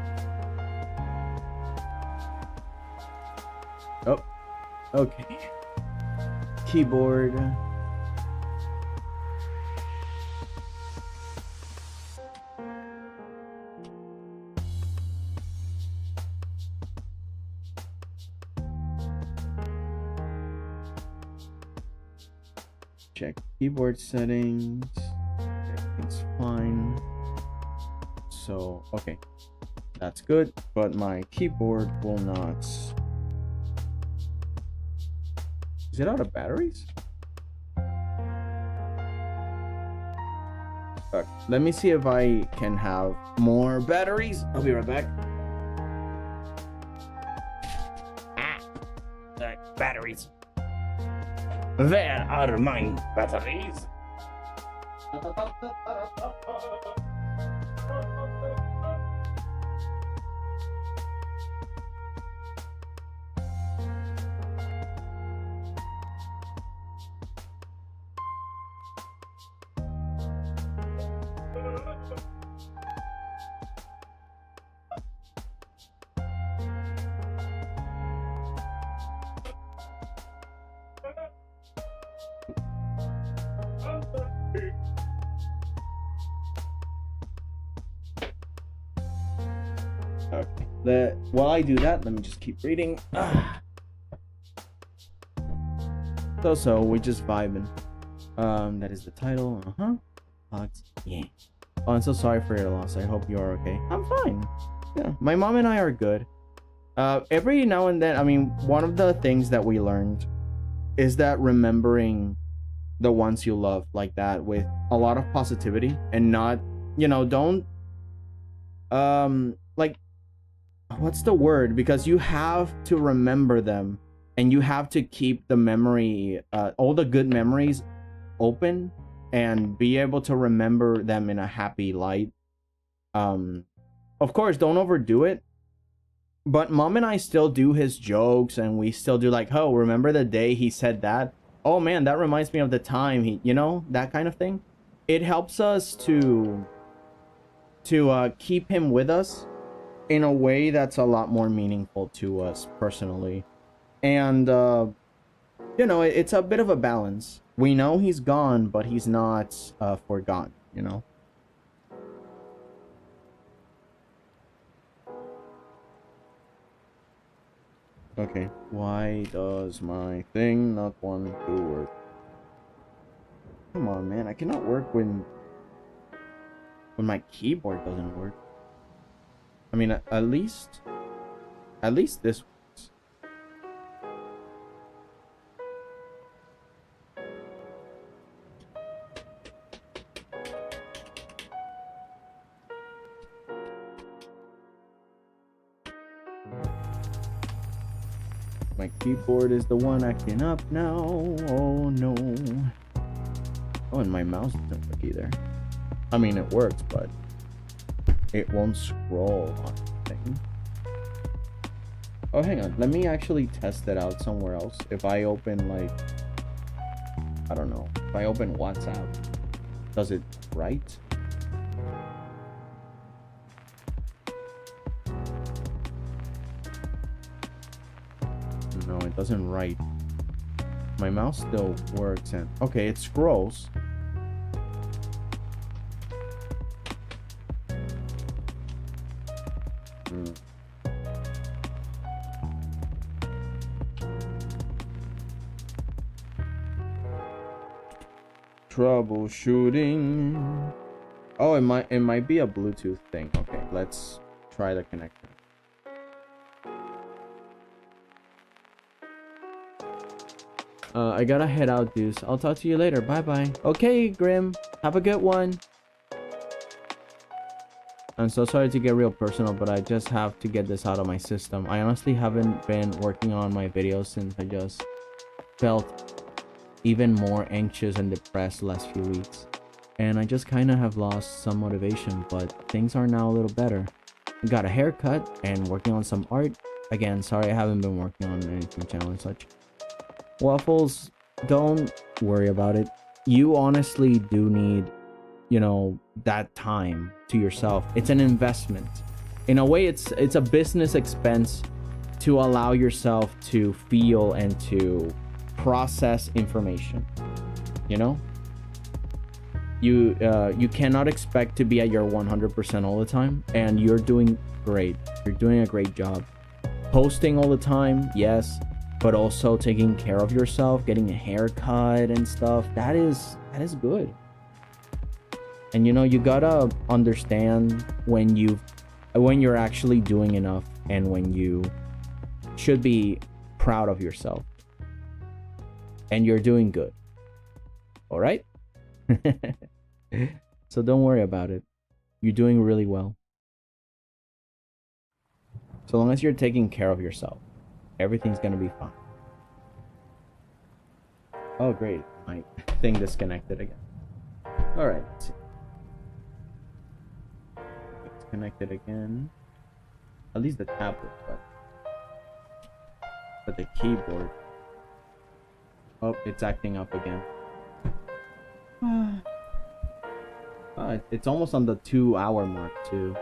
Oh, okay. Keyboard. Check keyboard settings. Everything's fine. So, okay. That's good, but my keyboard will not. Is it out of batteries? Let me see if I can have more batteries. I'll be right back. Batteries. Where are my batteries? Okay. While I do that, let me just keep reading. So we just vibing. That is the title. Yeah. Oh, I'm so sorry for your loss. I hope you are okay. I'm fine. Yeah, my mom and I are good. Every now and then, I mean, one of the things that we learned is that remembering the ones you love like that with a lot of positivity and not, you know, don't like, what's the word? Because you have to remember them and you have to keep the memory, all the good memories open and be able to remember them in a happy light. Of course, don't overdo it. But mom and I still do his jokes and we still do like, oh, remember the day he said that? Oh man, that reminds me of the time he, you know, that kind of thing. It helps us to keep him with us in a way that's a lot more meaningful to us personally. And, you know, it's a bit of a balance. We know he's gone, but he's not forgotten, you know? Okay, why does my thing not want to work? Come on, man, I cannot work when my keyboard doesn't work. I mean, at least this works. My keyboard is the one acting up now. Oh no. Oh, and my mouse doesn't work either. I mean, it works, but it won't scroll on the thing. Oh, hang on. Let me actually test it out somewhere else. If I open, like, I don't know. If I open WhatsApp, does it write? No, it doesn't write. My mouse still works, and okay, it scrolls. Troubleshooting. Oh, it might be a Bluetooth thing. Okay, let's try the connector. I gotta head out, dudes. I'll talk to you later. Bye bye. Okay, Grim. Have a good one. I'm so sorry to get real personal, but I just have to get this out of my system. I honestly haven't been working on my videos since I just felt even more anxious and depressed the last few weeks. And I just kind of have lost some motivation, but things are now a little better. I got a haircut and working on some art. Again, sorry I haven't been working on anything channel and such. Waffles, don't worry about it. You honestly do need, you know, that time to yourself. It's an investment. In a way, it's a business expense to allow yourself to feel and to process information. You know? You cannot expect to be at your 100% all the time, and you're doing great. You're doing a great job. Posting all the time, yes, but also taking care of yourself, getting a haircut and stuff. That is good. And you know, you gotta understand when you're actually doing enough and when you should be proud of yourself. And you're doing good. All right? So don't worry about it. You're doing really well. So long as you're taking care of yourself, everything's gonna be fine. Oh great, my thing disconnected again. Alright, let's see. It's connected again. At least the tablet, but the keyboard. Oh, it's acting up again. It's almost on the 2-hour mark too.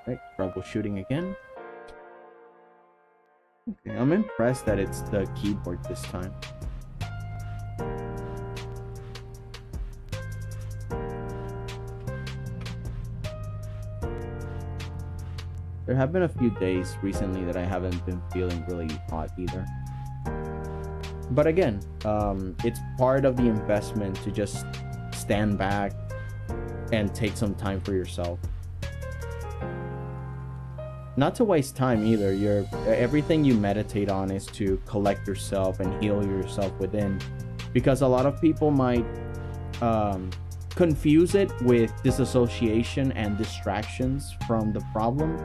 Right, troubleshooting again. Okay, I'm impressed that it's the keyboard this time. There have been a few days recently that I haven't been feeling really hot either. But again, it's part of the investment to just stand back and take some time for yourself. Not to waste time either. Everything you meditate on is to collect yourself and heal yourself within, because a lot of people might confuse it with disassociation and distractions from the problem.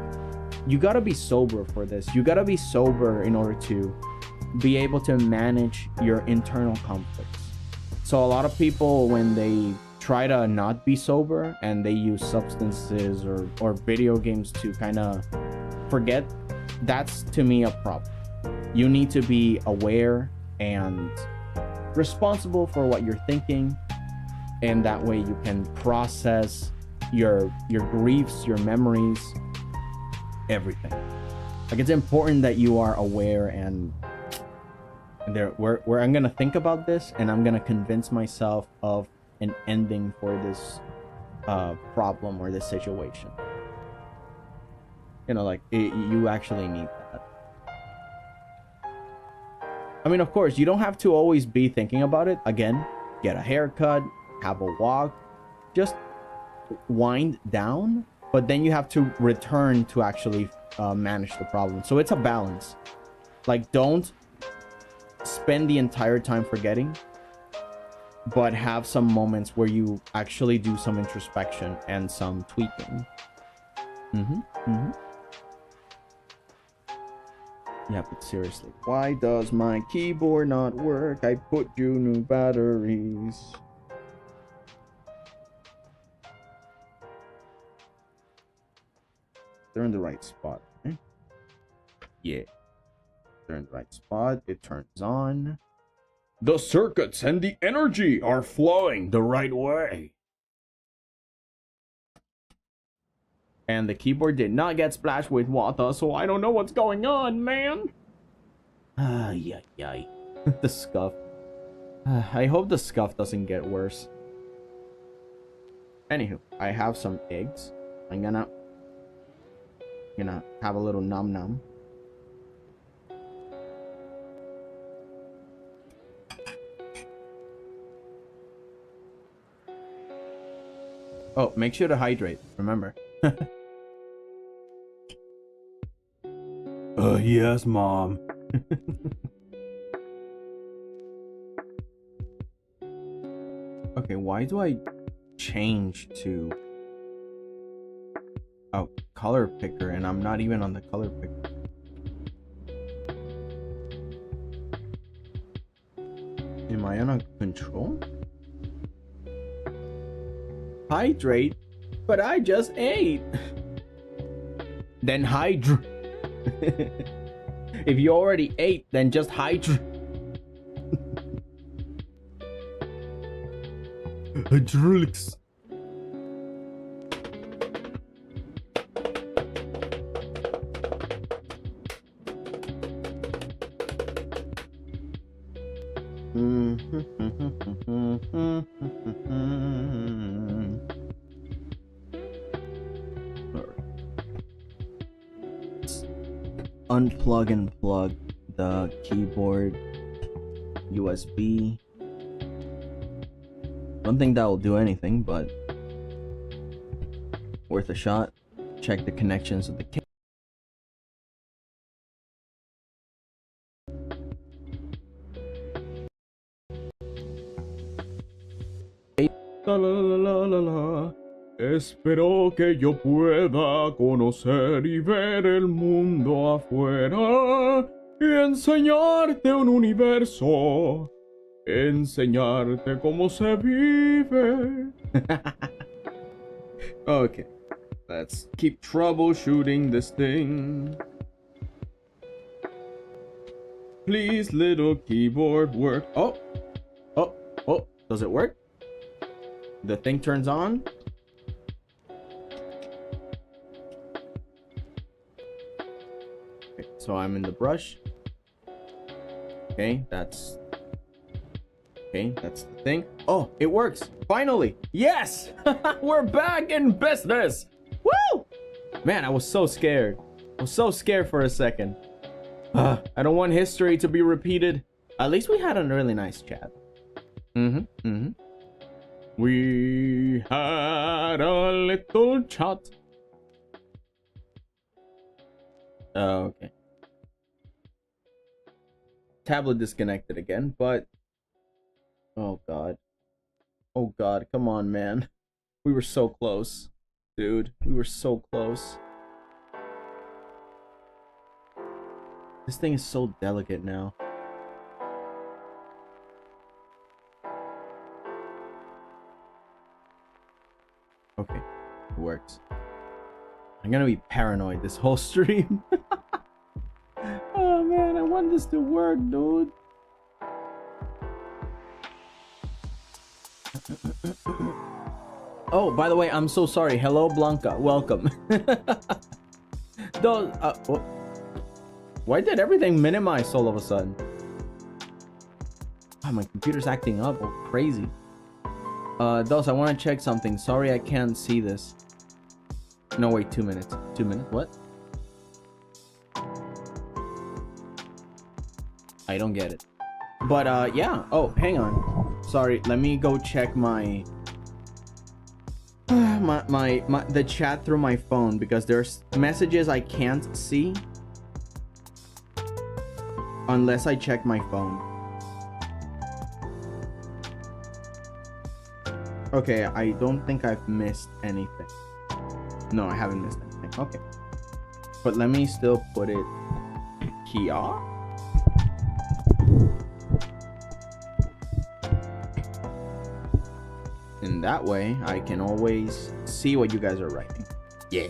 You gotta be sober for this. You gotta be sober in order to be able to manage your internal conflicts. So a lot of people, when they try to not be sober and they use substances or video games to kind of forget, that's to me a problem. You need to be aware and responsible for what you're thinking, and that way you can process your griefs, your memories, everything. Like, it's important that you are aware, and where I'm gonna think about this and I'm gonna convince myself of an ending for this problem or this situation. You know, like, you actually need that. I mean, of course, you don't have to always be thinking about it. Again, get a haircut, have a walk, just wind down, but then you have to return to actually manage the problem. So it's a balance. Like, don't spend the entire time forgetting, but have some moments where you actually do some introspection and some tweaking. Yeah, but seriously, why does my keyboard not work? I put you new batteries. They're in the right spot. Okay? Yeah. They're in the right spot. It turns on. The circuits and the energy are flowing the right way. And the keyboard did not get splashed with water, so I don't know what's going on, man. Yeah. The scuff. I hope the scuff doesn't get worse. Anywho, I have some eggs. I'm gonna have a little num. Oh, make sure to hydrate. Remember. Yes, Mom. Okay, why do I change to a color picker and I'm not even on the color picker? Am I on a control? Hydrate? But I just ate. Then hydrate. If you already ate, then just hydrate. Hydraulics. Unplug and plug the keyboard USB. Don't think that will do anything, but worth a shot. Check the connections of the cable. La la la la la. Espero que yo pueda conocer y ver el mundo afuera y enseñarte un universo, enseñarte cómo se vive. Okay, let's keep troubleshooting this thing. Please, little keyboard, work. Oh, does it work? The thing turns on. So I'm in the brush. Okay, that's the thing. Oh, it works. Finally. Yes. We're back in business. Woo! Man, I was so scared. I was so scared for a second. I don't want history to be repeated. At least we had a really nice chat. We had a little chat. Okay. Tablet disconnected again, but oh god, come on, man. We were so close, dude. We were so close. This thing is so delicate now. Okay, it works. I'm gonna be paranoid this whole stream. Oh man, I want this to work, dude. Oh, by the way, I'm so sorry. Hello, Blanca. Welcome. Those, why did everything minimize all of a sudden? Oh, my computer's acting up crazy. Those, I want to check something. Sorry, I can't see this. No, wait, 2 minutes. 2 minutes? What? I don't get it. But, yeah. Oh, hang on. Sorry, let me go check my... the chat through my phone, because there's messages I can't see unless I check my phone. Okay, I don't think I've missed anything. No, I haven't missed anything. Okay. But let me still put it here. And that way, I can always see what you guys are writing. Yeah.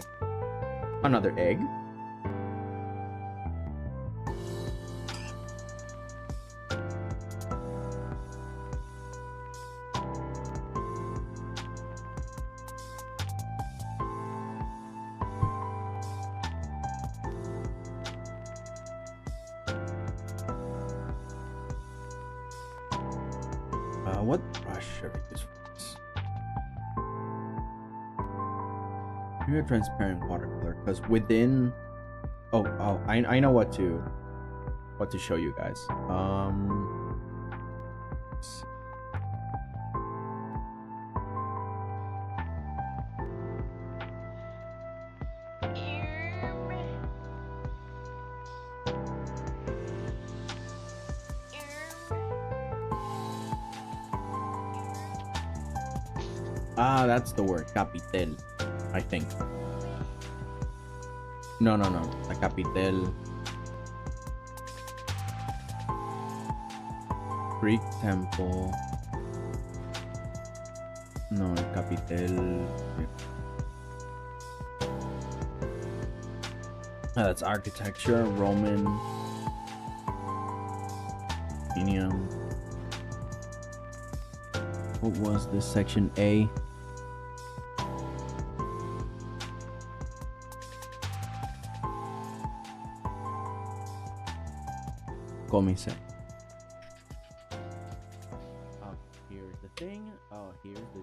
Another egg. What brush should I use for this? Maybe a transparent watercolor, because within I know what to show you guys. Let's see. Ah, that's the word, capitel, I think. No, la capitel. Greek temple. No, el capitel. Ah, that's architecture, Roman. Medium. What was this section A? 𝐂𝐨𝐬𝐬𝐢𝐴. Oh, here's the thing. Oh, here's the.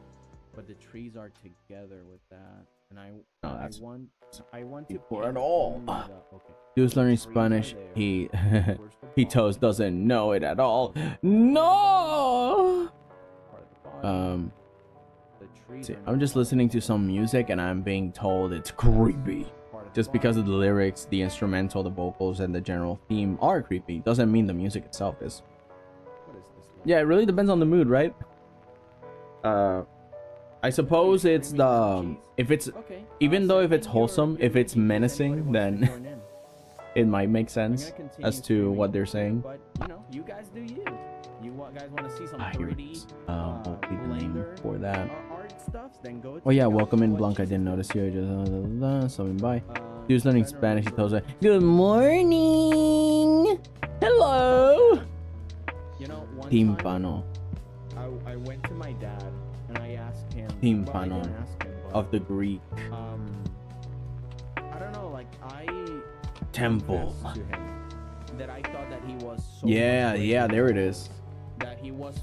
But the trees are together with that, and I want to for it all. Okay. He was learning Spanish. He toes doesn't know it at all. No. See, I'm just listening to some music and I'm being told it's creepy. Just because of the lyrics, the instrumental, the vocals, and the general theme are creepy doesn't mean the music itself is. Yeah, it really depends on the mood, right? I suppose it's the if it's even though if it's wholesome, if it's menacing, then it might make sense as to what they're saying. But you know, you guys do you. You guys want to see some pretty what would be the name for that? Oh yeah, welcome in, Blanca. I didn't notice you. Just something by. He was learning Spanish. He tells her, "Good morning, hello." You know, timpano. I went to my dad and I asked him. Timpano of the Greek. I don't know, like temple. To him that I thought that he was. So yeah, there it is. That he was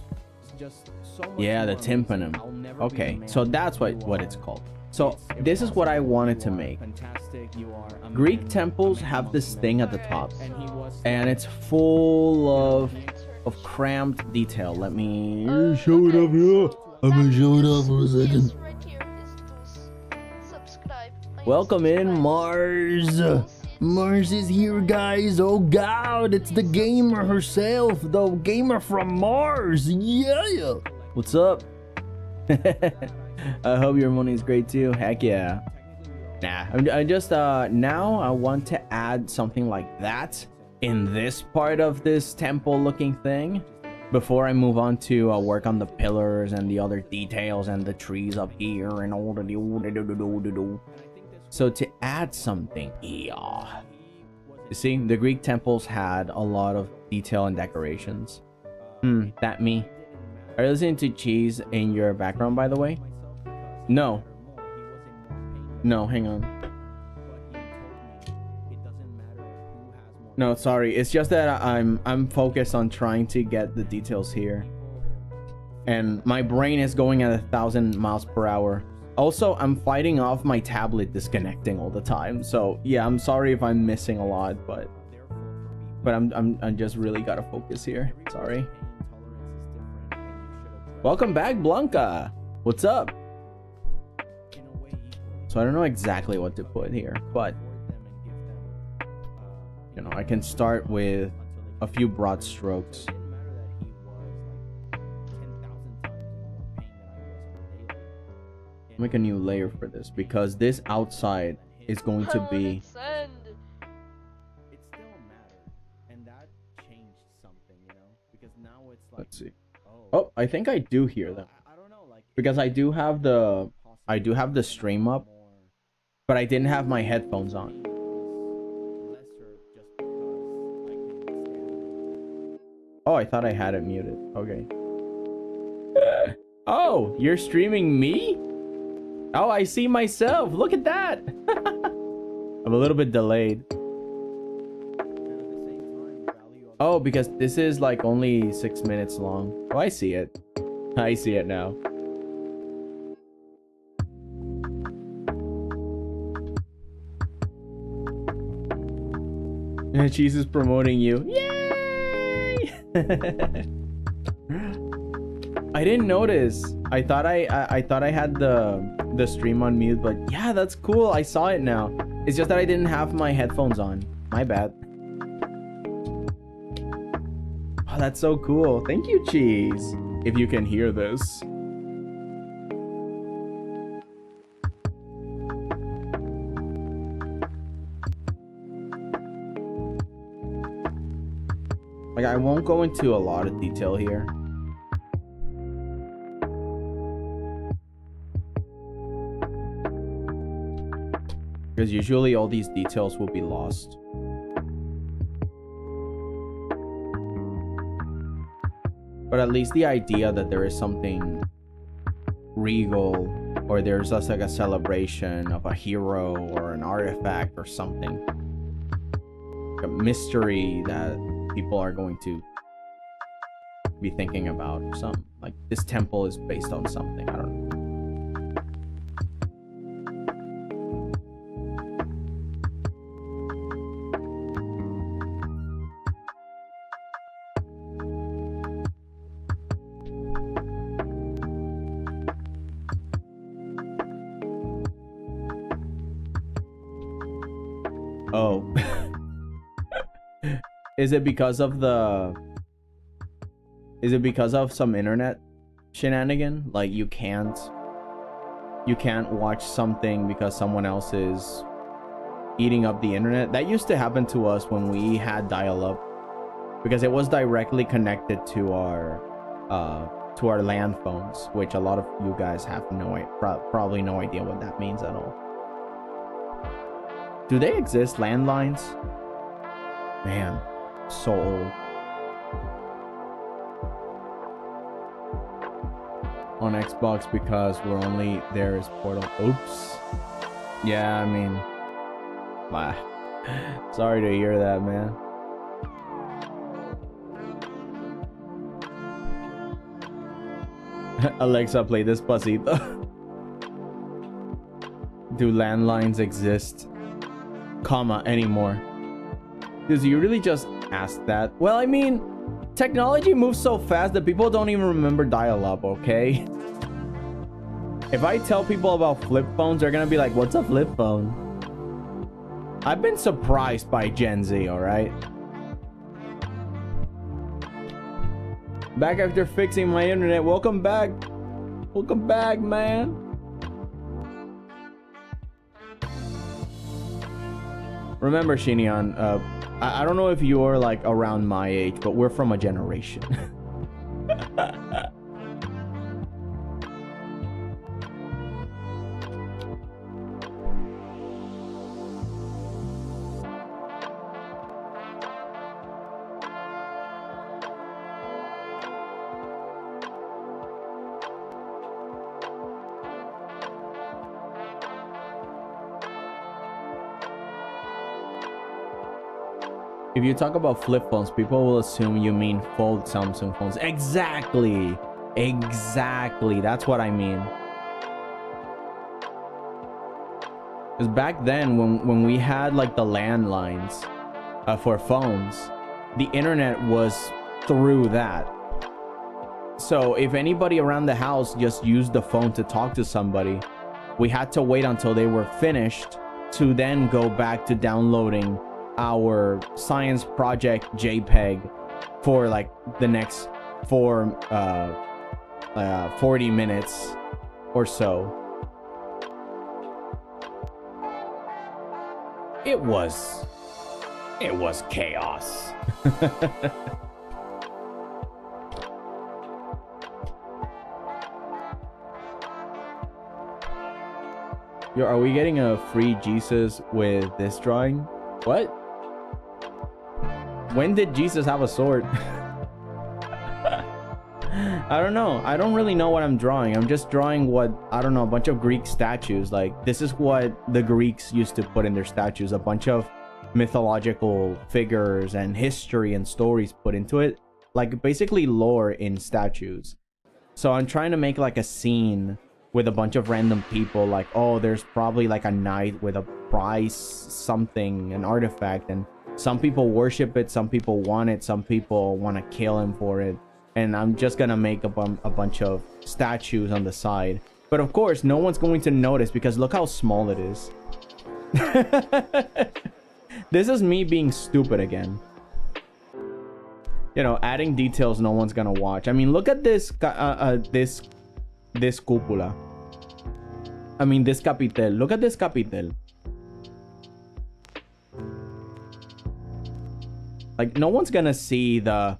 just so much. Yeah, the tympanum. Okay, so that's what it's called. So this is what I wanted to make. Greek temples have this thing at the top, and it's full of cramped detail. Let me show it up here. I'm gonna show it up for a second. Welcome in, Mars. Mars is here, guys. Oh god, it's the gamer herself, the gamer from Mars. Yeah. What's up? I hope your morning is great too. Heck yeah. Nah, I just now I want to add something like that in this part of this temple looking thing before I move on to work on the pillars and the other details and the trees up here and all the. So to add something here, you see, the Greek temples had a lot of detail and decorations. That me. Are you listening to cheese in your background, by the way? No, hang on. No, sorry. It's just that I'm focused on trying to get the details here, and my brain is going at 1,000 miles per hour. Also, I'm fighting off my tablet disconnecting all the time. So yeah, I'm sorry if I'm missing a lot, but I'm just really gotta focus here. Sorry. Welcome back, Blanca. What's up? So I don't know exactly what to put here, but you know, I can start with a few broad strokes. make a new layer for this because this outside is going to be. It still mattered, and that changed something, you know, because now it's like. Let's see. Oh, I think I do hear them. I don't know, like because I do have the stream up, but I didn't have my headphones on. Oh, I thought I had it muted. Okay. Oh, you're streaming me? Oh, I see myself. Look at that. I'm a little bit delayed. Oh, because this is like only 6 minutes long. Oh, I see it. I see it now. Cheese is promoting you. Yay! I didn't notice. I thought I had the stream on mute, but yeah, that's cool. I saw it now. It's just that I didn't have my headphones on. My bad. Oh, that's so cool. Thank you, Cheese. If you can hear this. Like, I won't go into a lot of detail here. Because usually all these details will be lost. But at least the idea that there is something regal, or there's just like a celebration of a hero or an artifact or something. Like a mystery that people are going to be thinking about. Some like this temple is based on something. I don't know. Oh. Is it because of some internet shenanigan? Like you can't watch something because someone else is eating up the internet? That used to happen to us when we had dial-up, because it was directly connected to our land phones, which a lot of you guys have probably no idea what that means at all. Do they exist, landlines? Man, so old. On Xbox because we're only there as Portal. Oops. Yeah, I mean, sorry to hear that, man. Alexa, play Despacito. Do landlines exist, comma, anymore? Because you really just asked that. Well, I mean, technology moves so fast that people don't even remember dial-up, okay? If I tell people about flip phones, they're gonna be like, what's a flip phone? I've been surprised by Gen Z, alright? Back after fixing my internet. Welcome back. Welcome back, man. Remember, Shinian, I don't know if you're like around my age, but we're from a generation. If you talk about flip phones, people will assume you mean fold Samsung phones. Exactly. Exactly. That's what I mean. Because back then, when we had like the landlines for phones, the internet was through that. So if anybody around the house just used the phone to talk to somebody, we had to wait until they were finished to then go back to downloading our science project JPEG for like the next 40 minutes or so. It was chaos. Yo, are we getting a free Jesus with this drawing? What? When did Jesus have a sword? I don't know. I don't really know what I'm drawing. I'm just drawing what, I don't know, a bunch of Greek statues. Like, this is what the Greeks used to put in their statues. A bunch of mythological figures and history and stories put into it. Like, basically lore in statues. So I'm trying to make like a scene with a bunch of random people. Like, oh, there's probably like a knight with a prize, something, an artifact. And some people worship it. Some people want it. Some people want to kill him for it. And I'm just gonna make a bunch of statues on the side. But of course, no one's going to notice because look how small it is. This is me being stupid again. You know, adding details no one's gonna watch. I mean, look at this this cúpula. I mean, this capitel. Look at this capitel. Like, no one's gonna see the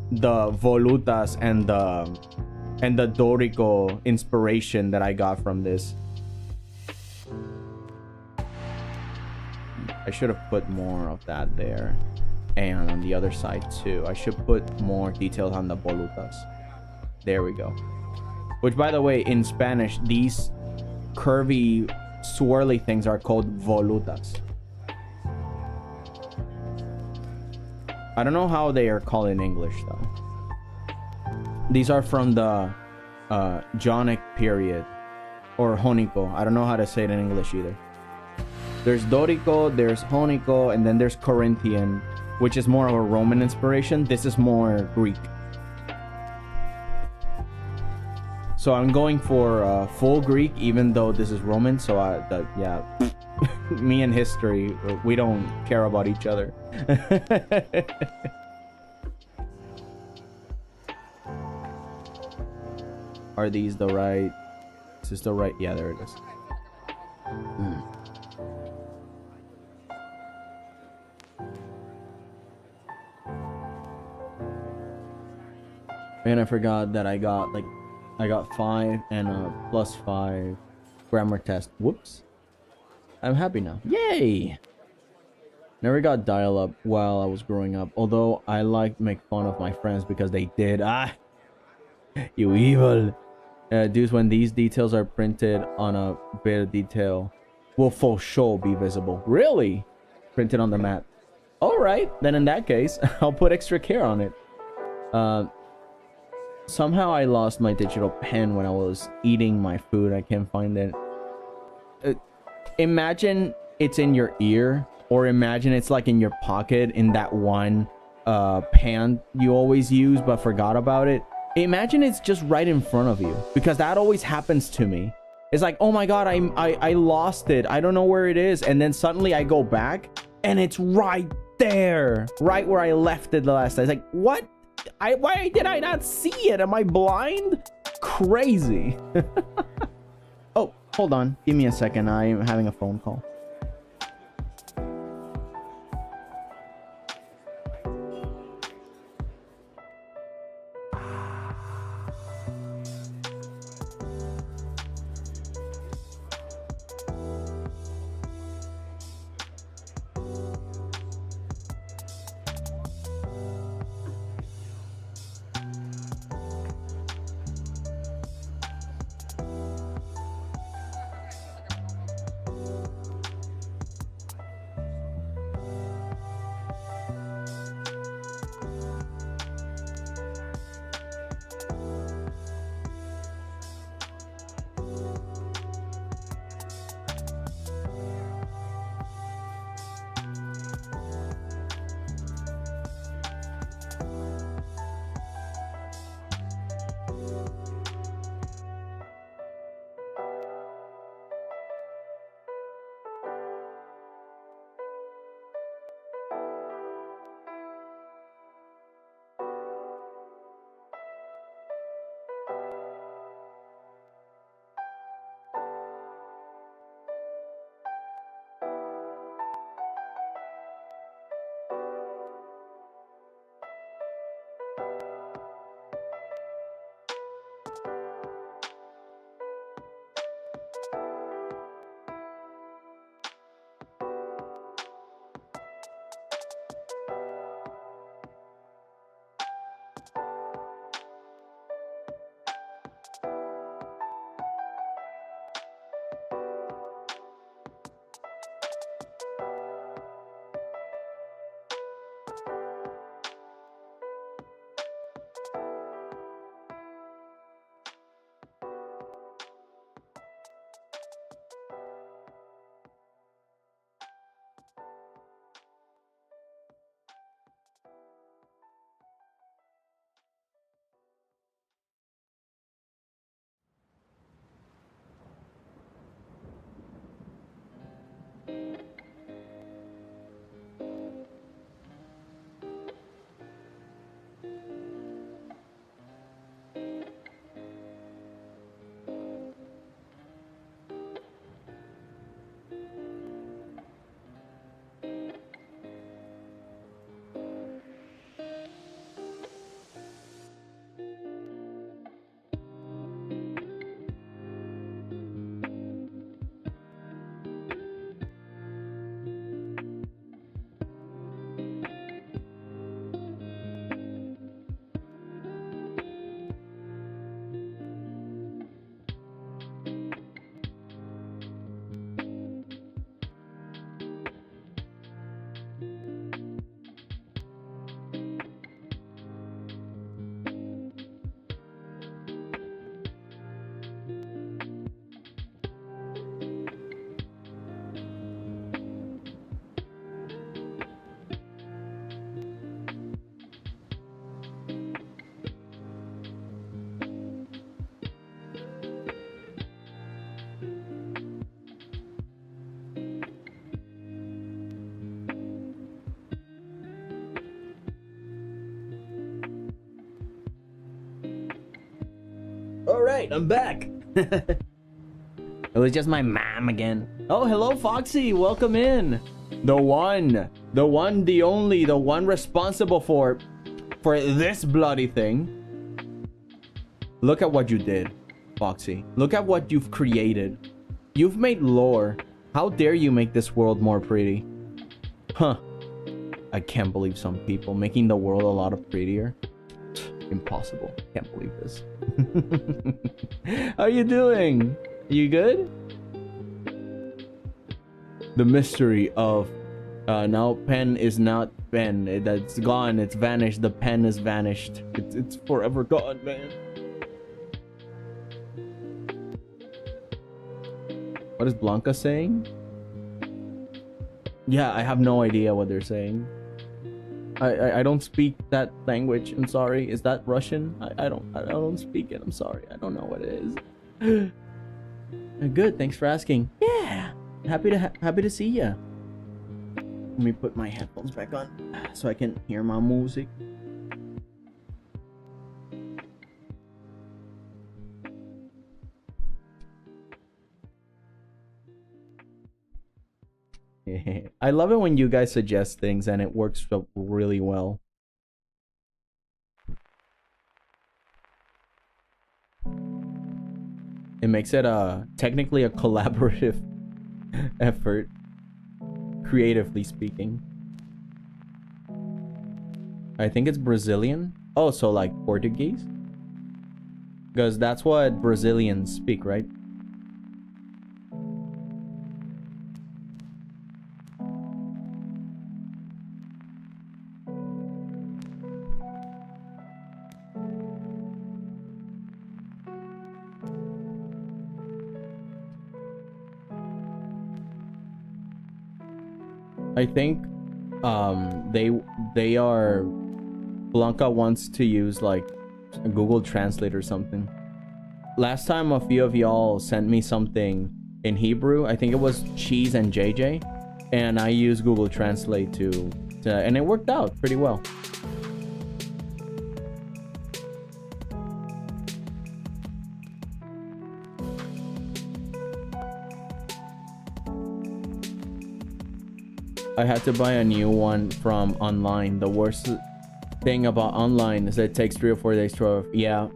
volutas and the Dorico inspiration that I got from this. I should have put more of that there, and on the other side too. I should put more details on the volutas. There we go. Which, by the way, in Spanish, these curvy swirly things are called volutas. I don't know how they are called in English though. These are from the Jonic period, or Jónico. I don't know how to say it in English either. There's Dorico, there's Jónico, and then there's Corinthian, which is more of a Roman inspiration. This is more Greek. So I'm going for full Greek, even though this is Roman. So yeah, me and history, we don't care about each other. Are these the right? Is this the right? Yeah, there it is. And I forgot that I got 5 and a +5 grammar test. Whoops. I'm happy now. Yay! Never got dial-up while I was growing up, although I like to make fun of my friends because they did. Ah! You evil! Dudes, when these details are printed on a bit of detail, will for sure be visible. Really? Printed on the mat. Alright, then in that case, I'll put extra care on it. Somehow I lost my digital pen when I was eating my food. I can't find it. Imagine it's in your ear, or imagine it's like in your pocket in that one pan you always use but forgot about it. Imagine it's just right in front of you, because that always happens to me. It's like, oh my god, I lost it. I don't know where it is. And then suddenly I go back and it's right there, right where I left it the last time. It's like, what? Why did I not see it? Am I blind? Crazy. Oh, hold on. Give me a second. I'm having a phone call. right, I'm back. It was just my mom again. Oh, hello, Foxy. Welcome in. The one, the only, the one responsible for this bloody thing. Look at what you did, Foxy. Look at what you've created. You've made lore. How dare you make this world more pretty? Huh. I can't believe some people making the world a lot prettier. Impossible. Can't believe this. How you doing? You good? The mystery of now pen is not pen. It's gone. It's vanished. The pen is vanished. It's forever gone, man. What is Blanca saying? Yeah, I have no idea what they're saying. I don't speak that language. I'm sorry. Is that Russian? I don't speak it. I'm sorry. I don't know what it is. Good. Thanks for asking. Yeah. Happy to see ya. Let me put my headphones back on so I can hear my music. I love it when you guys suggest things and it works really well. It makes it technically a collaborative effort, creatively speaking. I think it's Brazilian. Oh, so like Portuguese? Because that's what Brazilians speak, right? I think they are, Blanca wants to use like Google Translate or something. Last time a few of y'all sent me something in Hebrew. I think it was Cheese and JJ, and I used Google Translate to and it worked out pretty well. I had to buy a new one from online. The worst thing about online is it takes 3 or 4 days to arrive. Yeah.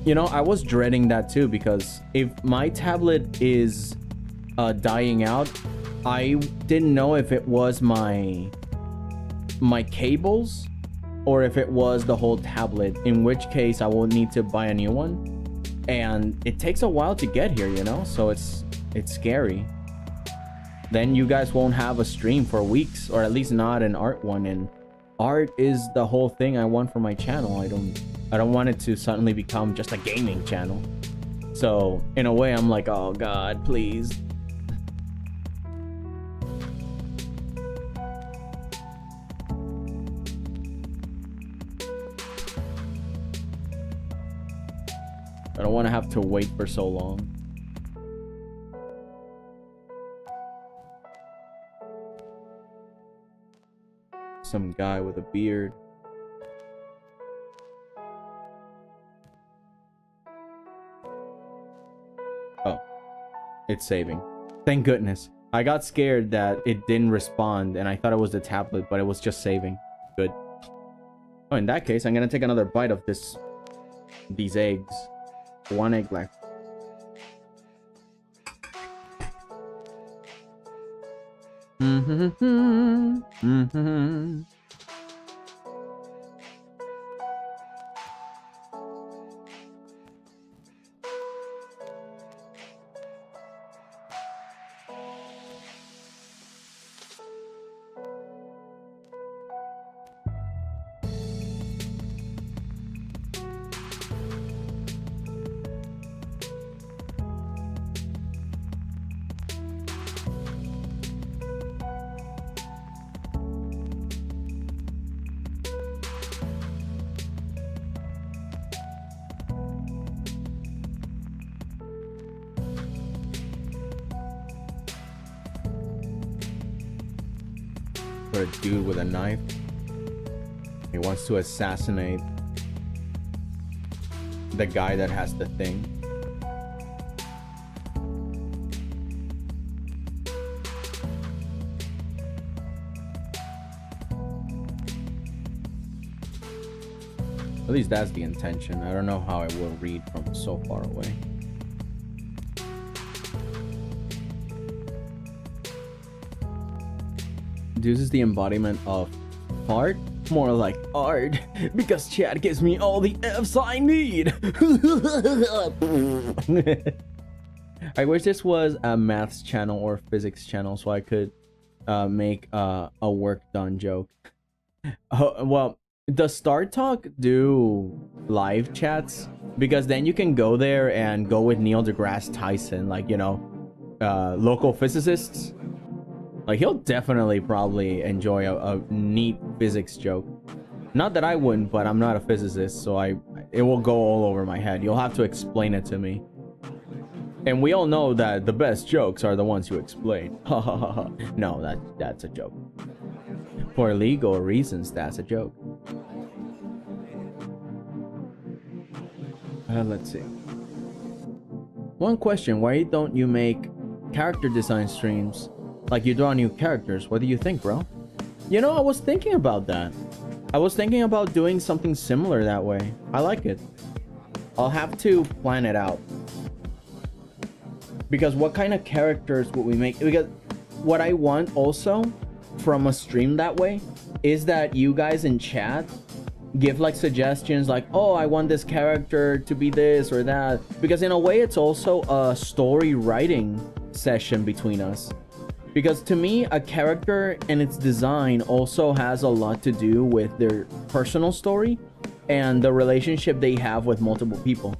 You know, I was dreading that too, because if my tablet is dying out, I didn't know if it was my cables or if it was the whole tablet, in which case I will need to buy a new one. And it takes a while to get here, you know? So it's scary. Then you guys won't have a stream for weeks, or at least not an art one, and art is the whole thing I want for my channel. I don't want it to suddenly become just a gaming channel. So in a way I'm like, oh god, please. I don't want to have to wait for so long. Some guy with a beard. Oh, it's saving. Thank goodness. I got scared that it didn't respond and I thought it was the tablet, but it was just saving. Good. Oh, in that case, I'm gonna take another bite of these eggs. 1 egg left. A dude with a knife. He wants to assassinate the guy that has the thing. At least that's the intention. I don't know how I will read from so far away. This is the embodiment of art. More like art, because chat gives me all the F's I need. I wish this was a maths channel or physics channel so I could make a work done joke. Well, does Star Talk do live chats? Because then you can go there and go with Neil deGrasse Tyson, like, you know, local physicists. Like, he'll definitely probably enjoy a neat physics joke. Not that I wouldn't, but I'm not a physicist, so it will go all over my head. You'll have to explain it to me. And we all know that the best jokes are the ones you explain. No, that's a joke. For legal reasons, that's a joke. Let's see. One question, why don't you make character design streams? Like you draw new characters. What do you think, bro? You know, I was thinking about that. I was thinking about doing something similar that way. I like it. I'll have to plan it out. Because what kind of characters would we make? Because what I want also from a stream that way is that you guys in chat give like suggestions like, oh, I want this character to be this or that. Because in a way, it's also a story writing session between us. Because to me, a character and its design also has a lot to do with their personal story and the relationship they have with multiple people.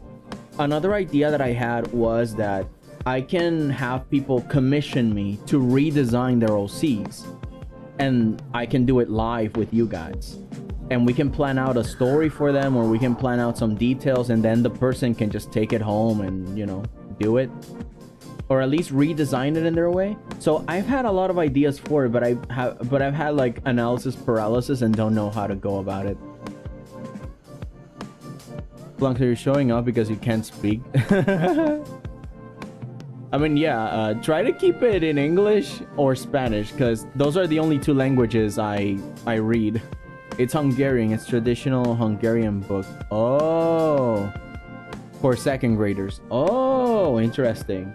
Another idea that I had was that I can have people commission me to redesign their OCs. And I can do it live with you guys. And we can plan out a story for them, or we can plan out some details, and then the person can just take it home and, you know, do it. Or at least redesign it in their way. So I've had a lot of ideas for it, but I've had like analysis paralysis and don't know how to go about it. Blanca, you're showing up because you can't speak. I mean, yeah, try to keep it in English or Spanish, because those are the only two languages I read. It's Hungarian. It's traditional Hungarian book. Oh, for second graders. Oh, interesting.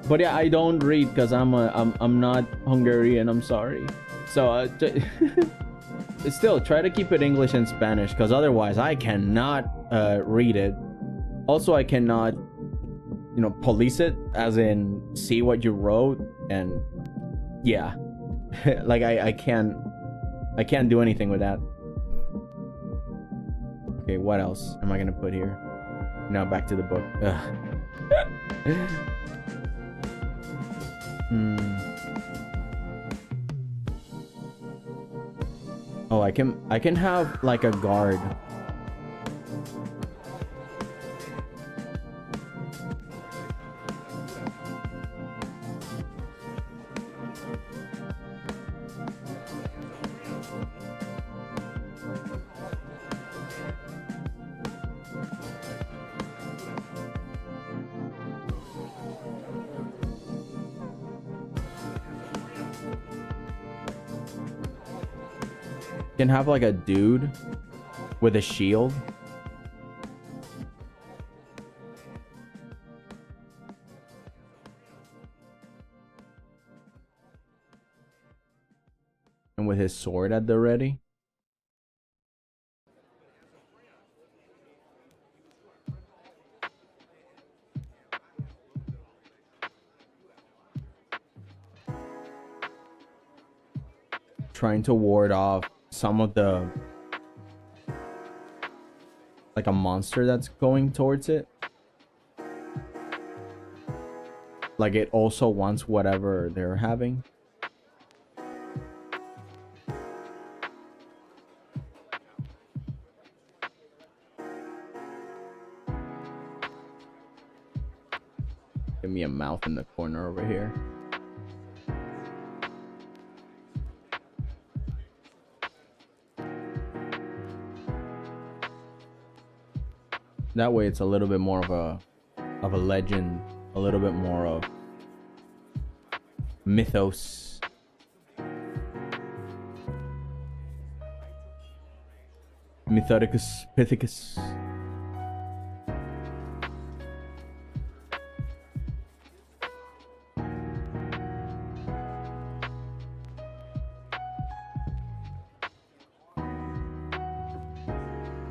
But yeah, I don't read because I'm not Hungarian. I'm sorry. So still try to keep it English and Spanish, because otherwise I cannot read it. Also, I cannot, you know, police it, as in see what you wrote, and yeah, like I can't do anything with that. Okay, what else am I gonna put here? Now back to the book. Oh, I can have like a guard. Can have like a dude with a shield. And with his sword at the ready. Trying to ward off some of the, like a monster that's going towards it. Like it also wants whatever they're having. Give me a mouth in the corner over here. That way it's a little bit more of a legend, a little bit more of mythos. Methodicus Pithecus.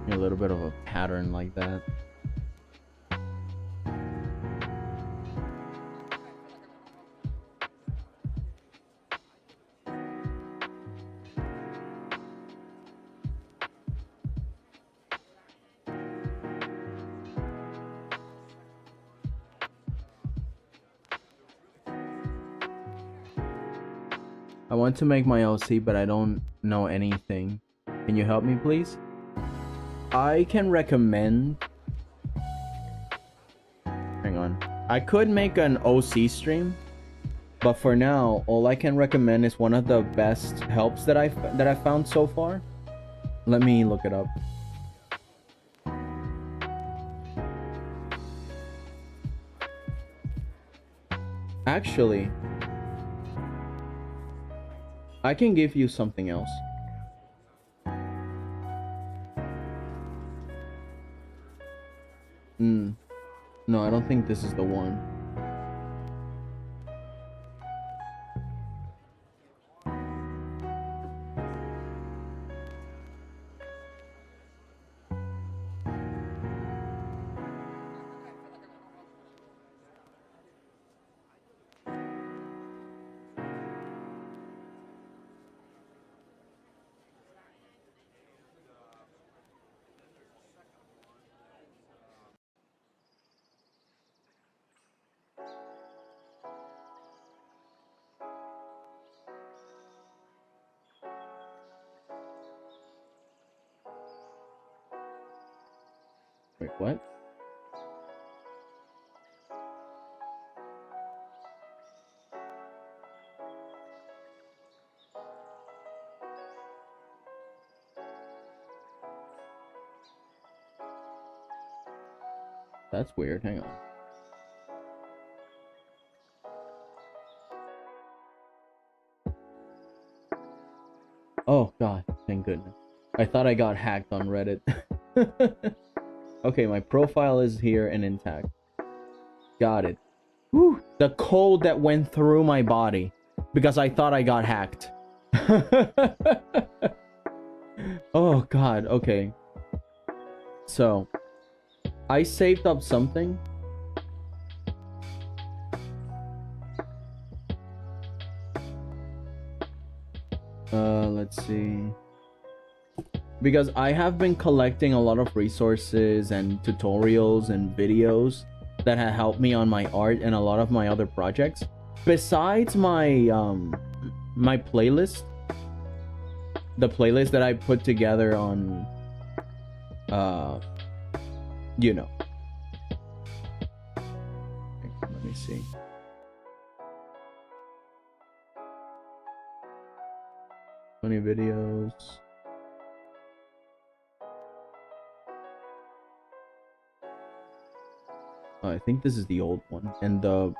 A little bit of a pattern like that. I want to make my LC, but I don't know anything. Can you help me, please? I can recommend... Hang on. I could make an OC stream, but for now, all I can recommend is one of the best helps that I found so far. Let me look it up. Actually, I can give you something else. No, I don't think this is the one. Wait, what? That's weird. Hang on. Oh god, thank goodness. I thought I got hacked on Reddit. Okay, my profile is here and intact. Got it. Whew, the code that went through my body because I thought I got hacked. Oh god, okay. So, I saved up something. Let's see. Because I have been collecting a lot of resources and tutorials and videos that have helped me on my art and a lot of my other projects. Besides my my playlist, the playlist that I put together on you know. Let me see. Funny videos. Oh, I think this is the old one, and the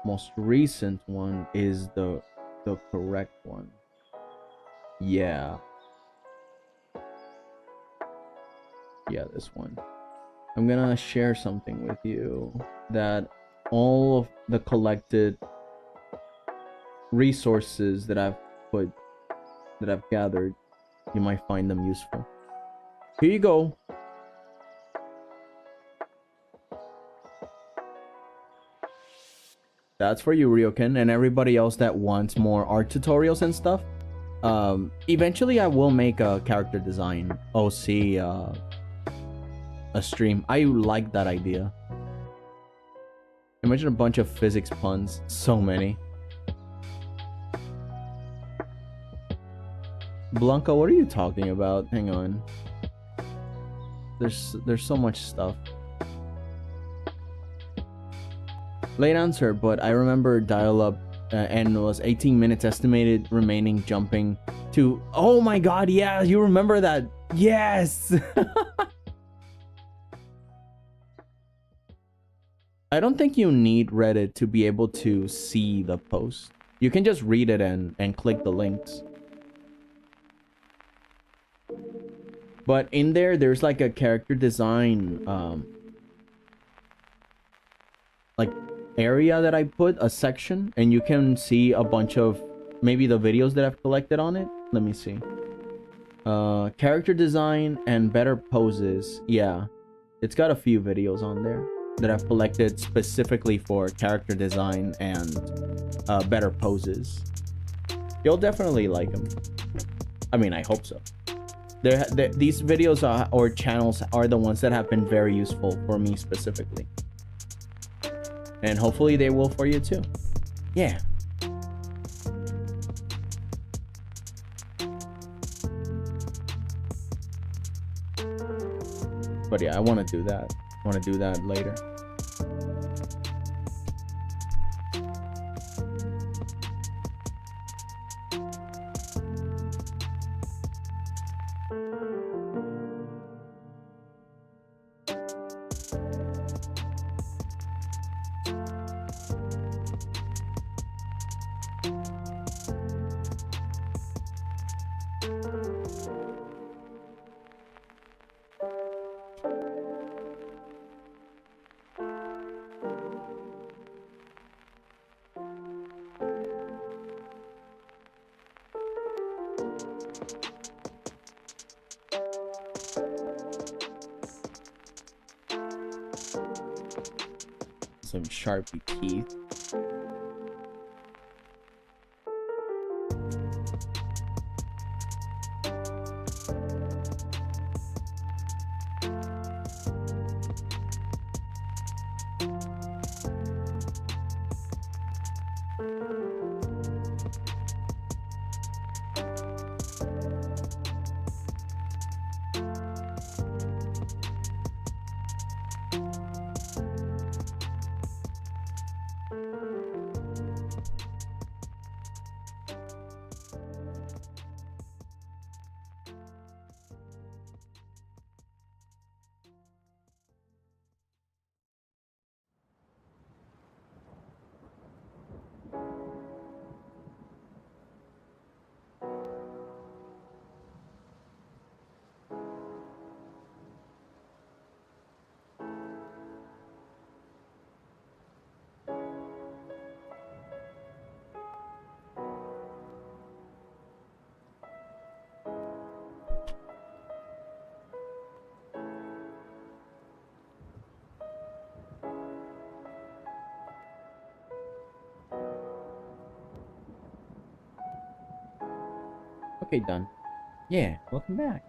most recent one is the correct one. Yeah. Yeah, this one. I'm gonna share something with you that all of the collected resources that I've gathered, you might find them useful. Here you go. That's for you, Ryoken, and everybody else that wants more art tutorials and stuff. Eventually I will make a character design OC a stream. I like that idea. Imagine a bunch of physics puns. So many. Blanca, what are you talking about? Hang on. There's so much stuff. Late answer, but I remember dial-up and was 18 minutes estimated remaining jumping to... Oh my god, yeah, you remember that? Yes! I don't think you need Reddit to be able to see the post. You can just read it and click the links. But in there, there's like a character design, like area that I put, a section, and you can see a bunch of maybe the videos that I've collected on it. Let me see. Character design and better poses. Yeah, it's got a few videos on there that I've collected specifically for character design and better poses. You'll definitely like them. I mean, I hope so. These videos or channels are the ones that have been very useful for me specifically. And hopefully they will for you too. Yeah. But yeah, I want to do that. I want to do that later. Some Sharpie teeth. Okay, done. Yeah, welcome back.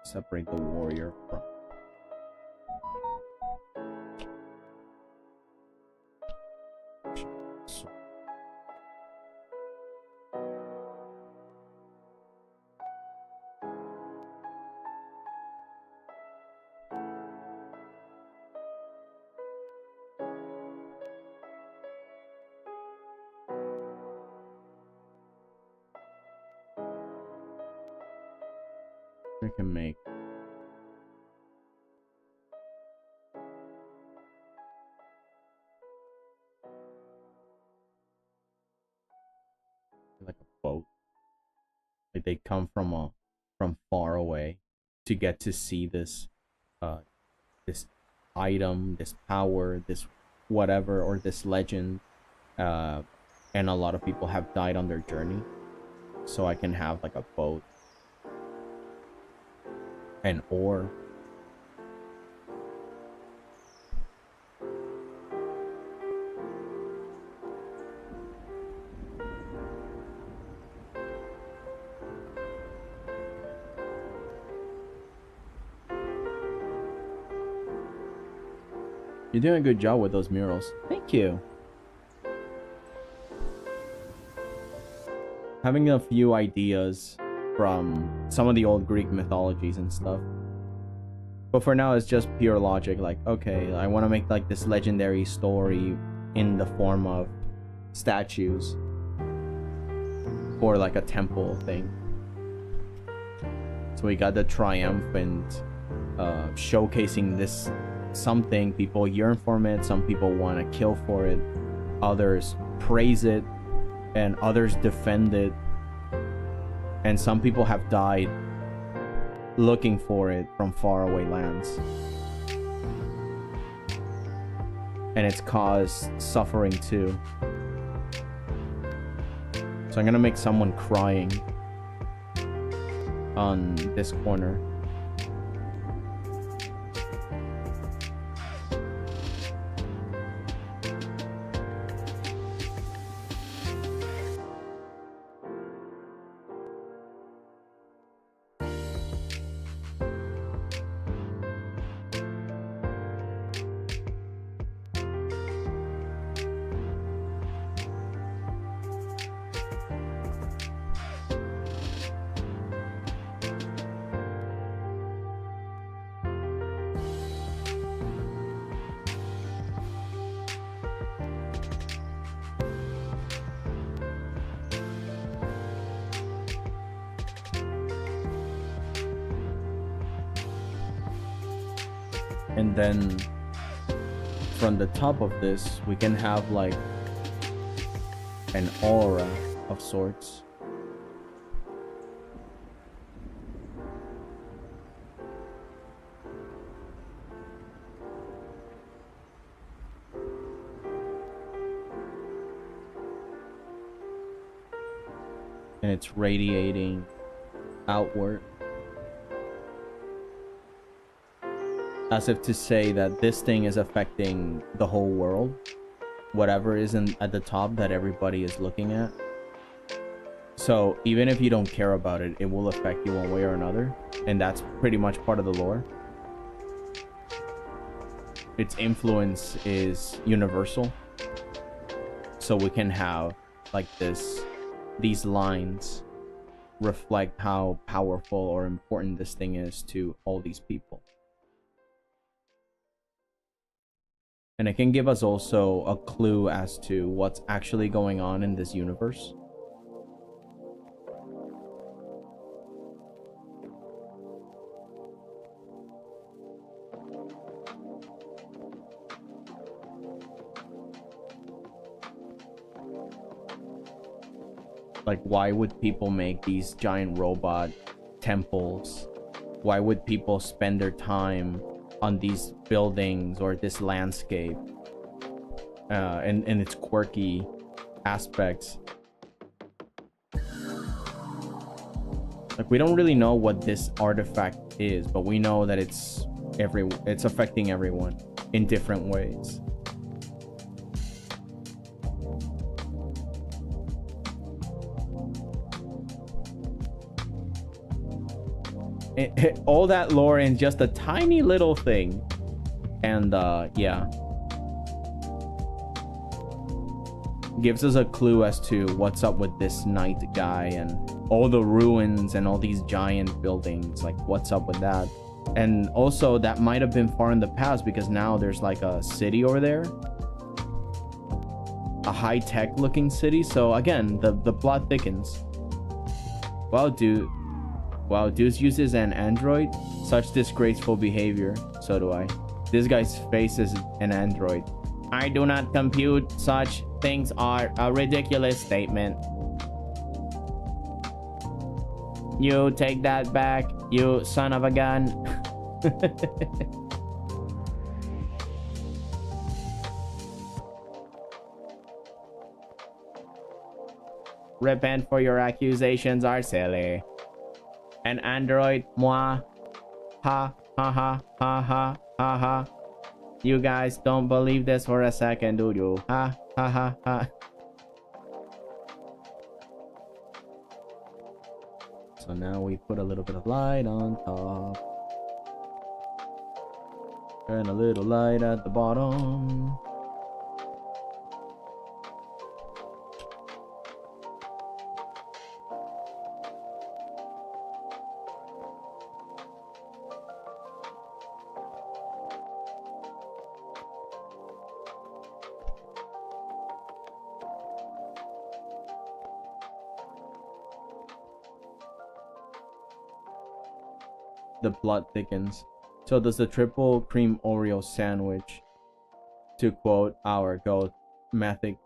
Separate the warrior from. I can make they come from far away to get to see this this item, this power, this whatever, or this legend, and a lot of people have died on their journey, so I can have like a boat, an oar. You're doing a good job with those murals. Thank you. Having a few ideas from some of the old Greek mythologies and stuff. But for now, it's just pure logic. Like, okay, I want to make like this legendary story in the form of statues for like a temple thing. So we got the triumphant showcasing this something. People yearn for it, some people want to kill for it, others praise it, and others defend it, and some people have died looking for it from faraway lands, and it's caused suffering too. So I'm gonna make someone crying on this corner. And then from the top of this, we can have like an aura of sorts. And it's radiating outward, as if to say that this thing is affecting the whole world, whatever isn't at the top that everybody is looking at. So even if you don't care about it, it will affect you one way or another, and that's pretty much part of the lore. Its influence is universal, so we can have like these lines reflect how powerful or important this thing is to all these people. And it can give us also a clue as to what's actually going on in this universe. Like, why would people make these giant robot temples? Why would people spend their time on these buildings or this landscape and its quirky aspects? Like, we don't really know what this artifact is, but we know that it's affecting everyone in different ways. All that lore in just a tiny little thing. And yeah, gives us a clue as to what's up with this knight guy and all the ruins and all these giant buildings. Like, what's up with that? And also, that might have been far in the past, because now there's like a city over there, a high-tech looking city. So again, the plot thickens. Wow, Deuce uses an android? Such disgraceful behavior. So do I. This guy's face is an android. I do not compute. Such things are a ridiculous statement. You take that back, you son of a gun. Repent for your accusations are silly. An android, moi. Ha ha ha ha ha ha ha. You guys don't believe this for a second, do you? Ha ha ha ha. So now we put a little bit of light on top. And a little light at the bottom. The plot thickens. So does the triple cream Oreo sandwich. To quote our GOAT, Matthew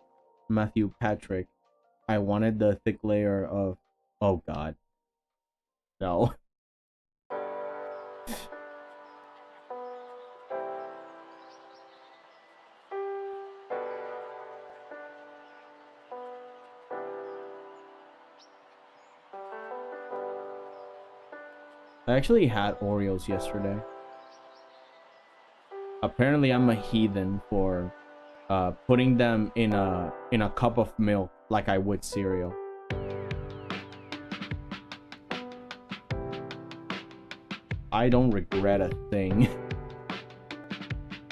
Patrick, I wanted the thick layer of... Oh god. No. I actually had Oreos yesterday. Apparently I'm a heathen for putting them in a cup of milk like I would cereal. I don't regret a thing.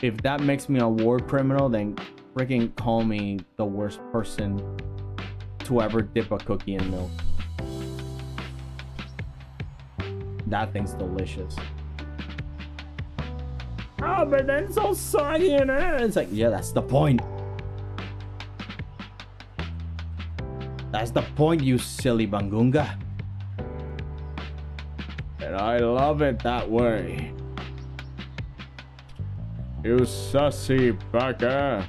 If that makes me a war criminal, then freaking call me the worst person to ever dip a cookie in milk. That thing's delicious. Oh, but then it's so soggy in it. It's like, yeah, that's the point. That's the point, you silly bangunga. And I love it that way. You sussy bugger.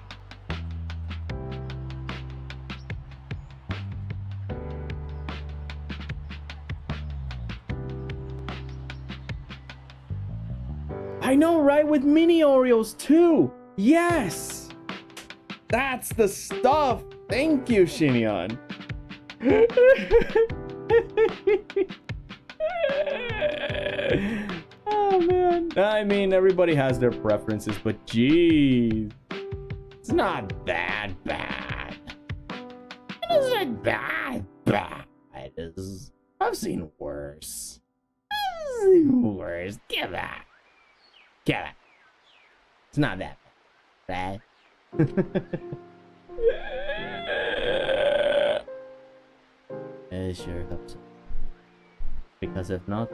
I know, right? With mini Oreos too. Yes, that's the stuff. Thank you, Shinyan. Oh man. I mean, everybody has their preferences, but geez, it's not that bad. It isn't bad. I've seen worse. Give that. Get it. It's not that bad. I sure hope so. Because if not,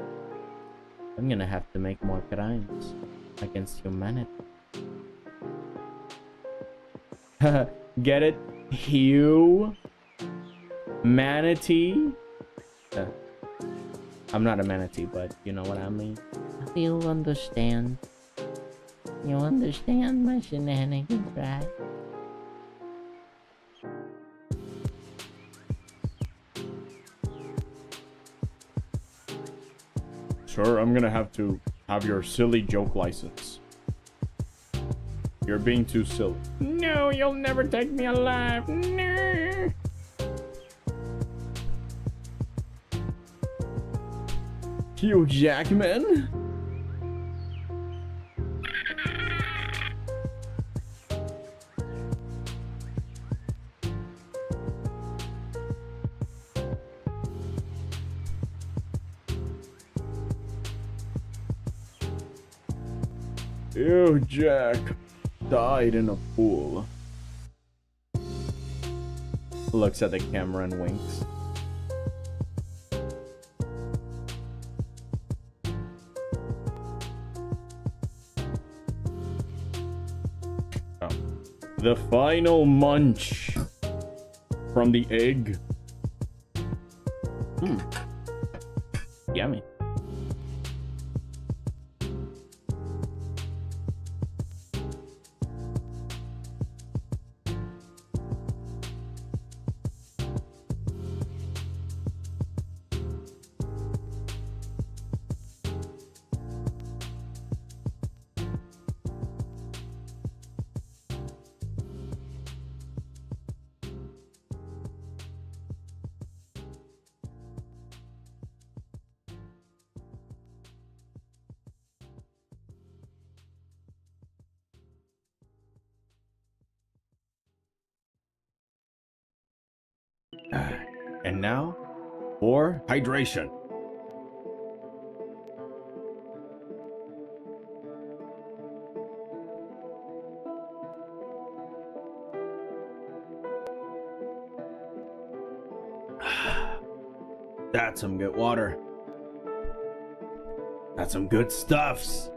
I'm gonna have to make more crimes against humanity. Get it? Manatee? I'm not a manatee, but you know what I mean. You understand. You understand my shenanigans, right? Sure, I'm gonna have to have your silly joke license. You're being too silly. No, you'll never take me alive. No. Hugh Jackman? Ew, Jack died in a pool. Looks at the camera and winks. Oh. The final munch from the egg. Yummy. And now for hydration. That's some good water. That's some good stuffs.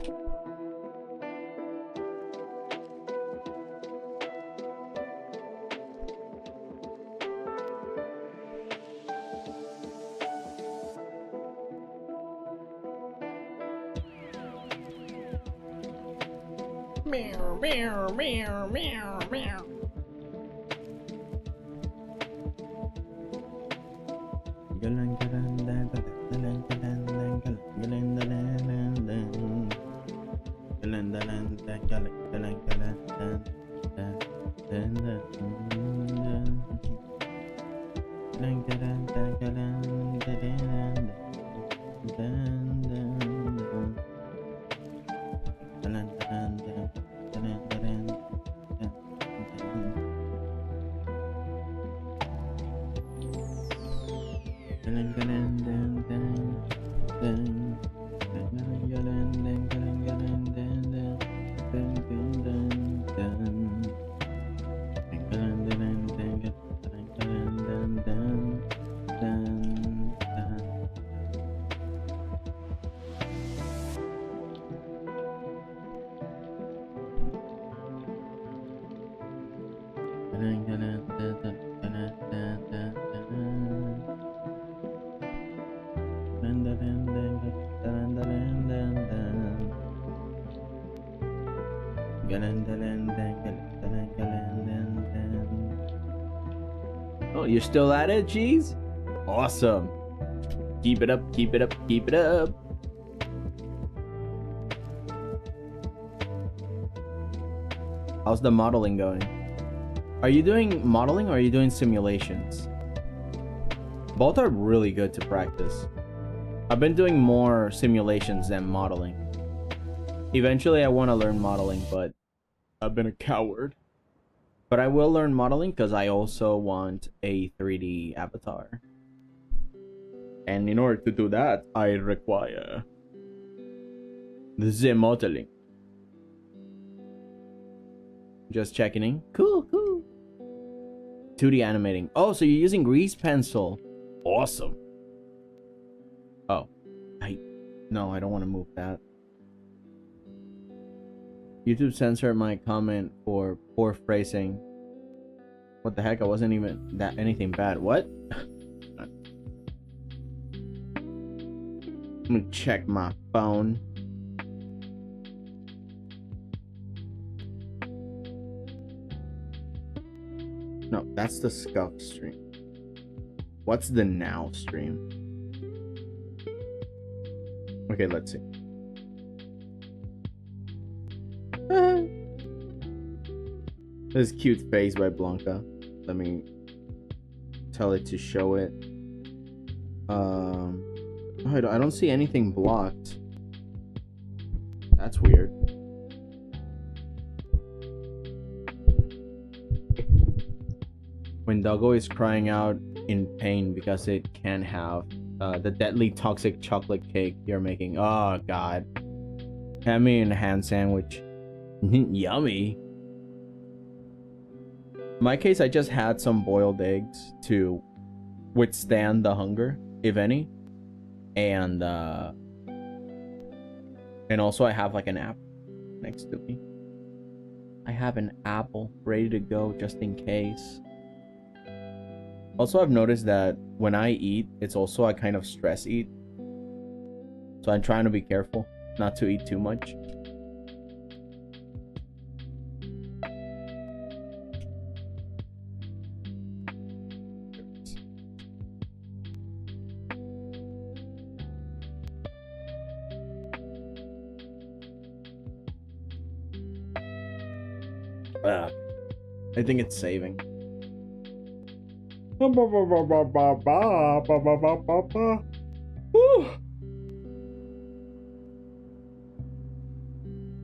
Meow, meow, meow, meow, meow. Oh, you're still at it, G's? Awesome. Keep it up, keep it up, keep it up. How's the modeling going? Are you doing modeling or are you doing simulations? Both are really good to practice. I've been doing more simulations than modeling. Eventually I want to learn modeling, but I've been a coward. But I will learn modeling because I also want a 3D avatar. And in order to do that, I require the modeling. Just checking in. Cool, cool. 2D animating. Oh, so you're using grease pencil. Awesome. Oh. No, I don't want to move that. YouTube censored my comment for poor phrasing. What the heck? I wasn't even that anything bad. What? I'm gonna check my phone. No, that's the scuff stream. What's the now stream? Okay, let's see. This cute face by Blanca. Let me tell it to show it. I don't see anything blocked. That's weird. When Doggo is crying out in pain because it can't have the deadly toxic chocolate cake you're making. Oh god. Have me in a ham sandwich. Yummy. In my case, I just had some boiled eggs to withstand the hunger, if any. And also I have like an apple next to me. I have an apple ready to go just in case. Also, I've noticed that when I eat, it's also a kind of stress eat. So I'm trying to be careful not to eat too much. I think it's saving. Woo.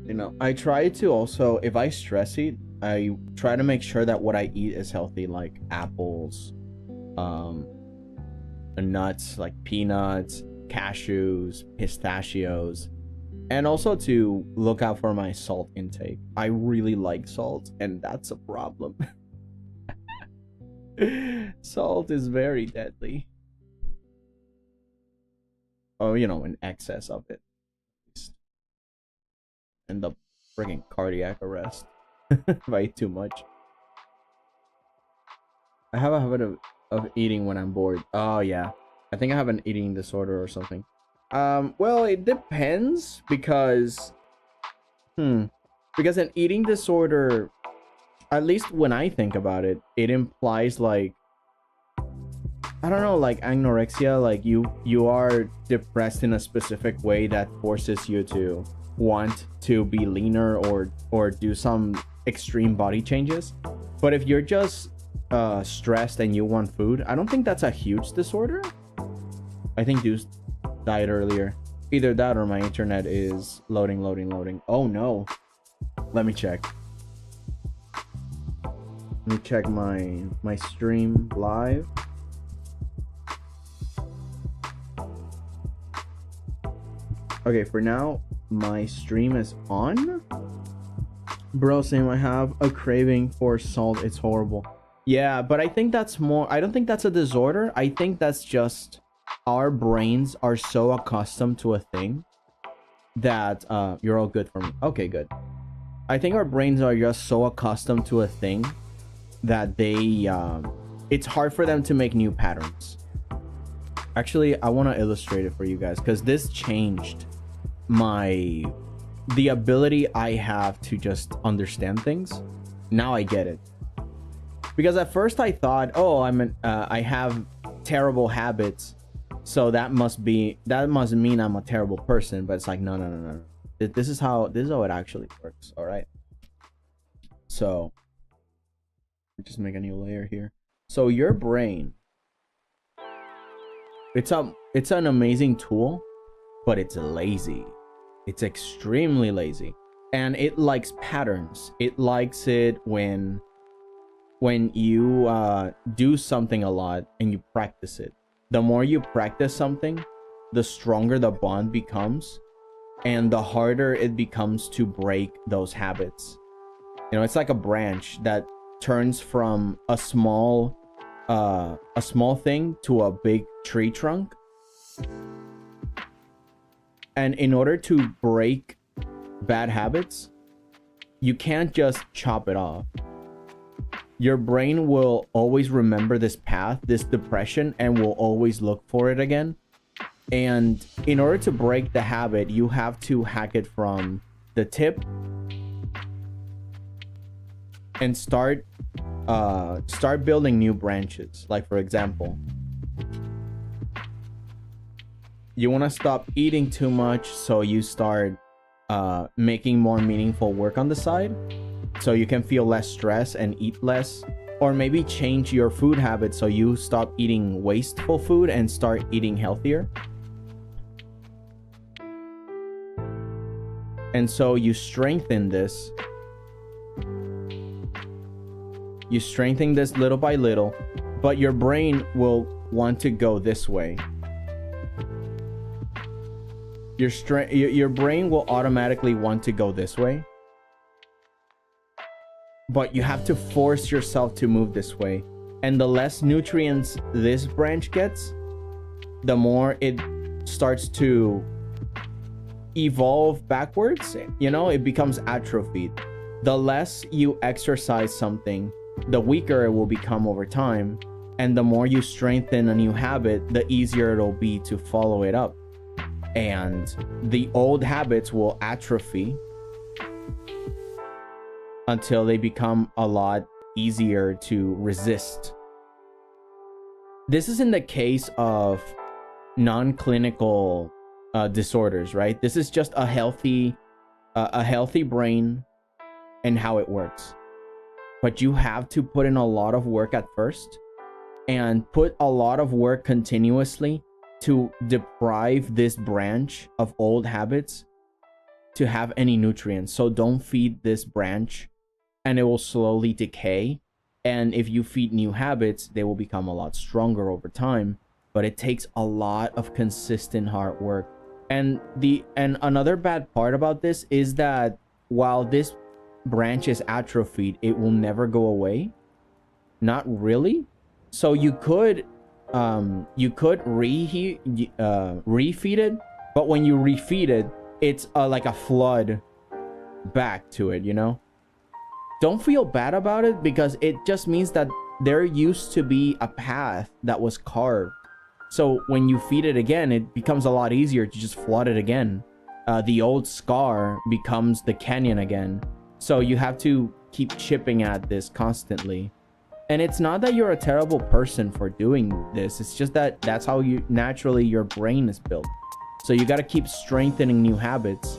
You know, I try to also, if I stress eat, I try to make sure that what I eat is healthy, like apples, nuts like peanuts, cashews, pistachios, and also to look out for my salt intake. I really like salt, and that's a problem. Salt is very deadly. Oh, you know, in excess of it. End up freaking cardiac arrest if I eat too much. I have a habit of eating when I'm bored. Oh yeah, I think I have an eating disorder or something. Well, it depends because because an eating disorder, at least when I think about it, it implies like, I don't know, like anorexia, like you are depressed in a specific way that forces you to want to be leaner or do some extreme body changes. But if you're just stressed and you want food, I don't think that's a huge disorder. I think Deuce died earlier. Either that or my internet is loading. Oh no. Let me check. Let me check my stream live. Okay, for now, my stream is on. Bro, same, I have a craving for salt. It's horrible. Yeah, but I think that's more... I don't think that's a disorder. I think that's just our brains are so accustomed to a thing that... you're all good for me. Okay, good. I think our brains are just so accustomed to a thing that they... it's hard for them to make new patterns. Actually, I want to illustrate it for you guys because this changed the ability I have to just understand things. Now I get it. Because at first I thought, oh, I have terrible habits, so that must mean I'm a terrible person. But it's like, no. This is how it actually works. All right. So just make a new layer here. So your brain, it's an amazing tool, but it's lazy. It's extremely lazy, and it likes patterns. It likes it when you do something a lot and you practice it. The more you practice something, the stronger the bond becomes, and the harder it becomes to break those habits. You know, it's like a branch that turns from a small thing to a big tree trunk. And in order to break bad habits, you can't just chop it off. Your brain will always remember this path, this depression, and will always look for it again. And in order to break the habit, you have to hack it from the tip and start building new branches. Like, for example, you want to stop eating too much, so you start making more meaningful work on the side so you can feel less stress and eat less. Or maybe change your food habits so you stop eating wasteful food and start eating healthier. And so you strengthen this. You strengthen this little by little, but your brain will want to go this way. Your brain will automatically want to go this way, but you have to force yourself to move this way. And the less nutrients this branch gets, the more it starts to evolve backwards. You know, it becomes atrophied. The less you exercise something, the weaker it will become over time. And the more you strengthen a new habit, the easier it'll be to follow it up. And the old habits will atrophy until they become a lot easier to resist. This is in the case of non-clinical disorders, right? This is just a healthy brain and how it works. But you have to put in a lot of work at first and put a lot of work continuously to deprive this branch of old habits to have any nutrients. So don't feed this branch and it will slowly decay. And if you feed new habits, they will become a lot stronger over time. but it takes a lot of consistent hard work. And another bad part about this is that while this branch is atrophied, it will never go away. Not really. So you could refeed it, but when you refeed it, it's like a flood back to it, you know? Don't feel bad about it, because it just means that there used to be a path that was carved. So when you feed it again, it becomes a lot easier to just flood it again. The old scar becomes the canyon again. So you have to keep chipping at this constantly. And it's not that you're a terrible person for doing this. It's just that that's how you naturally your brain is built. So you got to keep strengthening new habits,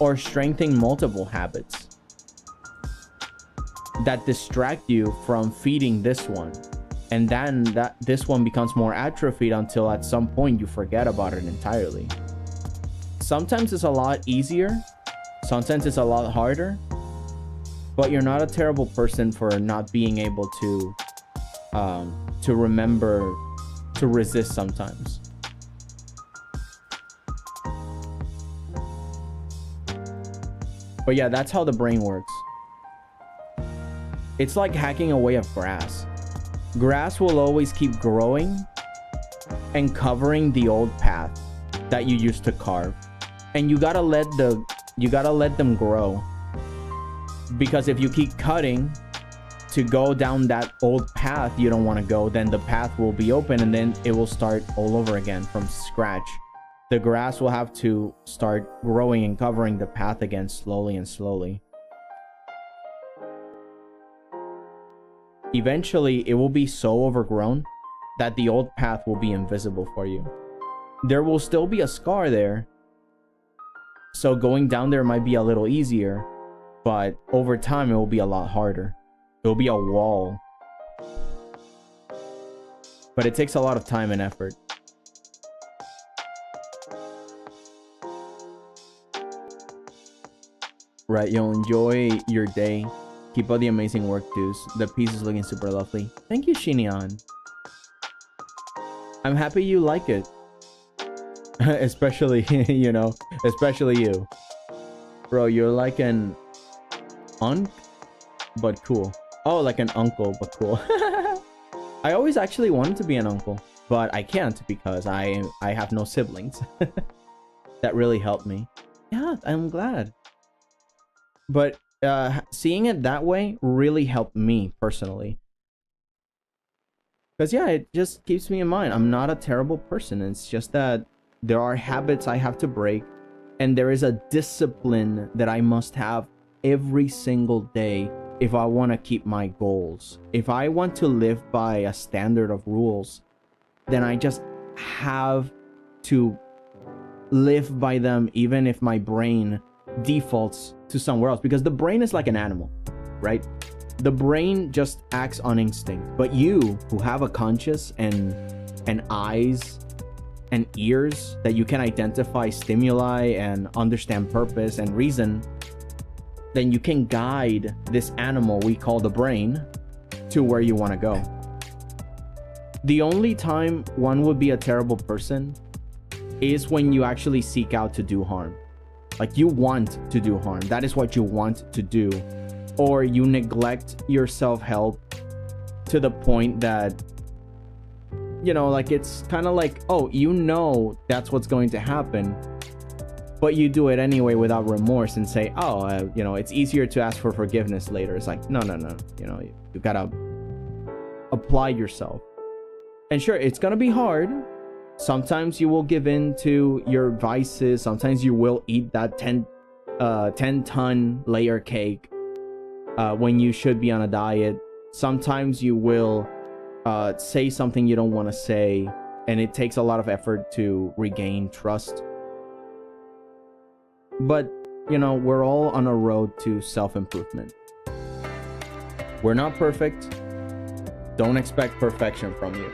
or strengthening multiple habits that distract you from feeding this one. And then this one becomes more atrophied until at some point you forget about it entirely. Sometimes it's a lot easier, sometimes it's a lot harder, but you're not a terrible person for not being able to remember to resist sometimes. But yeah, that's how the brain works. It's like hacking away at grass. Grass will always keep growing and covering the old path that you used to carve. And you gotta let them grow. Because if you keep cutting to go down that old path you don't want to go, then the path will be open and then it will start all over again from scratch. The grass will have to start growing and covering the path again slowly and slowly. Eventually, it will be so overgrown that the old path will be invisible for you. There will still be a scar there, so going down there might be a little easier, but over time it will be a lot harder. It will be a wall. But it takes a lot of time and effort. Right, yo, enjoy your day. Keep up the amazing work, dudes. The piece is looking super lovely. Thank you, Shinian. I'm happy you like it. Especially, you know, especially you. Bro, you're like an unk, but cool. Oh, like an uncle, but cool. I always actually wanted to be an uncle, but I can't because I have no siblings. That really helped me. Yeah, I'm glad. But seeing it that way really helped me personally. Because yeah, it just keeps me in mind. I'm not a terrible person. It's just that there are habits I have to break. And there is a discipline that I must have every single day if I want to keep my goals. If I want to live by a standard of rules, then I just have to live by them, even if my brain defaults to somewhere else. Because the brain is like an animal, right? The brain just acts on instinct. But you, who have a conscience and eyes and ears that you can identify stimuli and understand purpose and reason, then you can guide this animal we call the brain to where you want to go. The only time one would be a terrible person is when you actually seek out to do harm. Like, you want to do harm. That is what you want to do. Or you neglect your self-help to the point that, you know, like, it's kind of like, oh, you know that's what's going to happen, but you do it anyway without remorse and say, oh, you know, it's easier to ask for forgiveness later. It's like, no. You know, you gotta apply yourself. And sure, it's gonna be hard. Sometimes you will give in to your vices. Sometimes you will eat that 10-ton layer cake when you should be on a diet. Sometimes you will say something you don't want to say, and it takes a lot of effort to regain trust. But, you know, we're all on a road to self-improvement. We're not perfect. Don't expect perfection from you.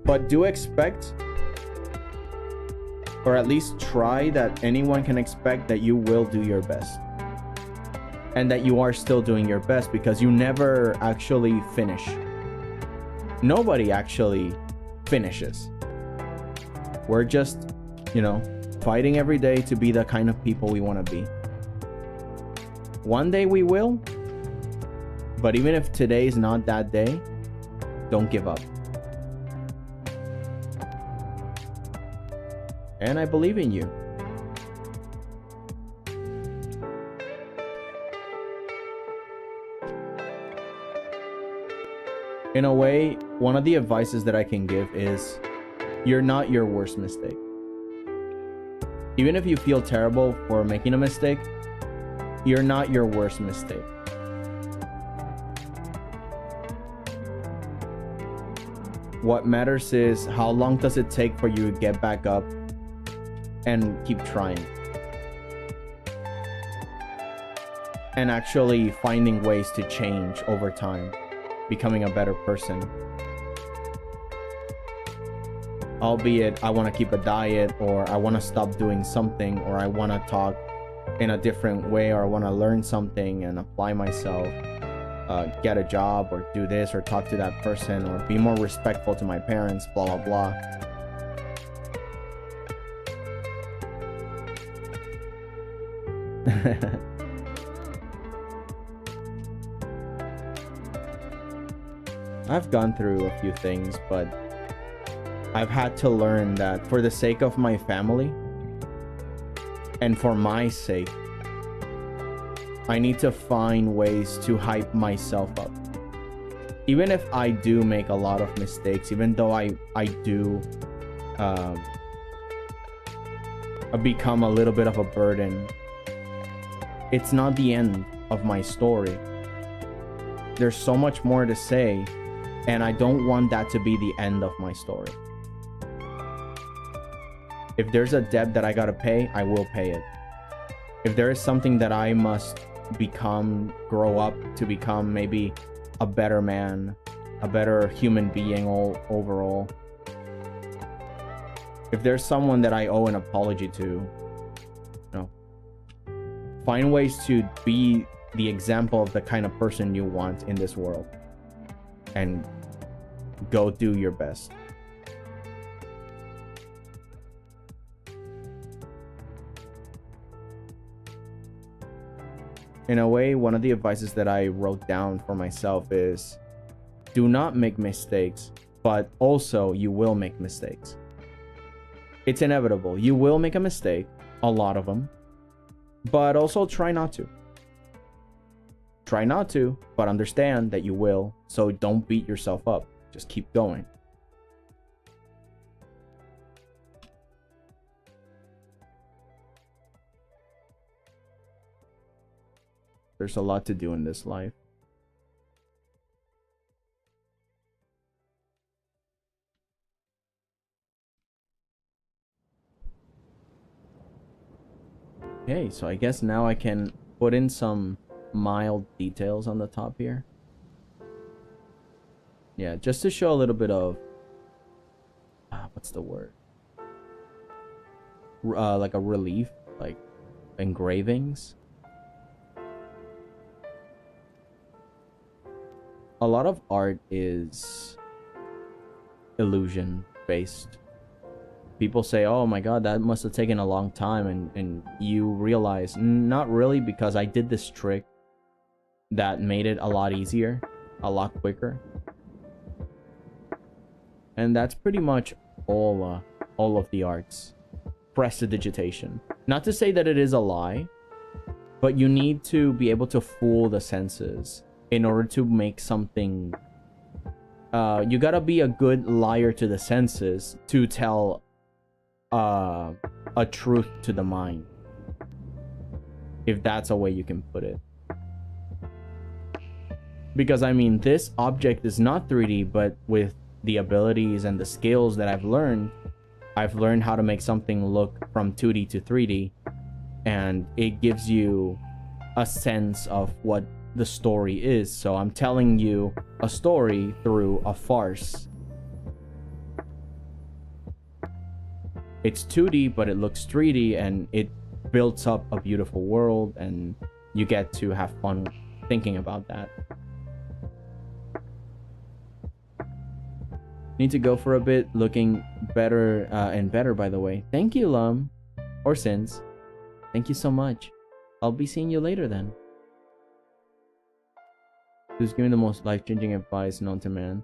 But do expect, or at least try that anyone can expect that you will do your best. And that you are still doing your best, because you never actually finish. Nobody actually finishes. We're just, you know, fighting every day to be the kind of people we want to be. One day we will, but even if today's not that day, don't give up. And I believe in you. In a way, one of the advices that I can give is, you're not your worst mistake. Even if you feel terrible for making a mistake, you're not your worst mistake. What matters is how long does it take for you to get back up and keep trying. And actually finding ways to change over time, becoming a better person. Albeit, I want to keep a diet, or I want to stop doing something, or I want to talk in a different way, or I want to learn something and apply myself, get a job, or do this, or talk to that person, or be more respectful to my parents, blah, blah, blah. I've gone through a few things, but I've had to learn that for the sake of my family and for my sake, I need to find ways to hype myself up. Even if I do make a lot of mistakes, even though I do become a little bit of a burden, it's not the end of my story. There's so much more to say, and I don't want that to be the end of my story. If there's a debt that I gotta pay, I will pay it. If there is something that I must become, grow up to become maybe a better man, a better human being overall. If there's someone that I owe an apology to, you know, find ways to be the example of the kind of person you want in this world. And go do your best. In a way, one of the advices that I wrote down for myself is, do not make mistakes, but also you will make mistakes. It's inevitable. You will make a mistake, a lot of them, but also try not to. Try not to, but understand that you will, so don't beat yourself up. Just keep going. There's a lot to do in this life. Okay, so I guess now I can put in some mild details on the top here. Yeah, just to show a little bit of what's the word? Like a relief, like engravings. A lot of art is illusion based. People say, oh my god, that must have taken a long time, and you realize, not really, because I did this trick that made it a lot easier, a lot quicker. And that's pretty much all of the arts. Prestidigitation. Not to say that it is a lie, but you need to be able to fool the senses in order to make something. You gotta be a good liar to the senses to tell a truth to the mind, if that's a way you can put it. Because I mean, this object is not 3D, but with the abilities and the skills that I've learned how to make something look from 2D to 3D, and it gives you a sense of what the story is. So I'm telling you a story through a farce. It's 2D, but it looks 3D, and it builds up a beautiful world, and you get to have fun thinking about that. Need to go for a bit. Looking better and better, by the way. Thank you, Lum. Or Sins. Thank you so much. I'll be seeing you later then. Who's giving the most life-changing advice known to man?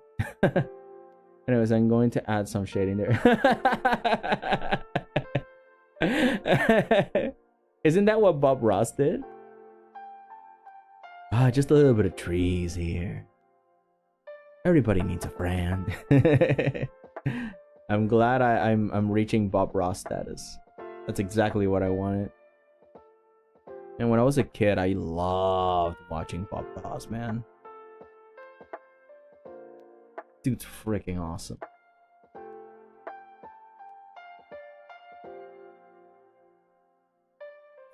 Anyways, I'm going to add some shading there. Isn't that what Bob Ross did? Ah, just a little bit of trees here. Everybody needs a friend. I'm glad I'm reaching Bob Ross status. That's exactly what I wanted. And when I was a kid, I loved watching Bob Ross, man. Dude's freaking awesome.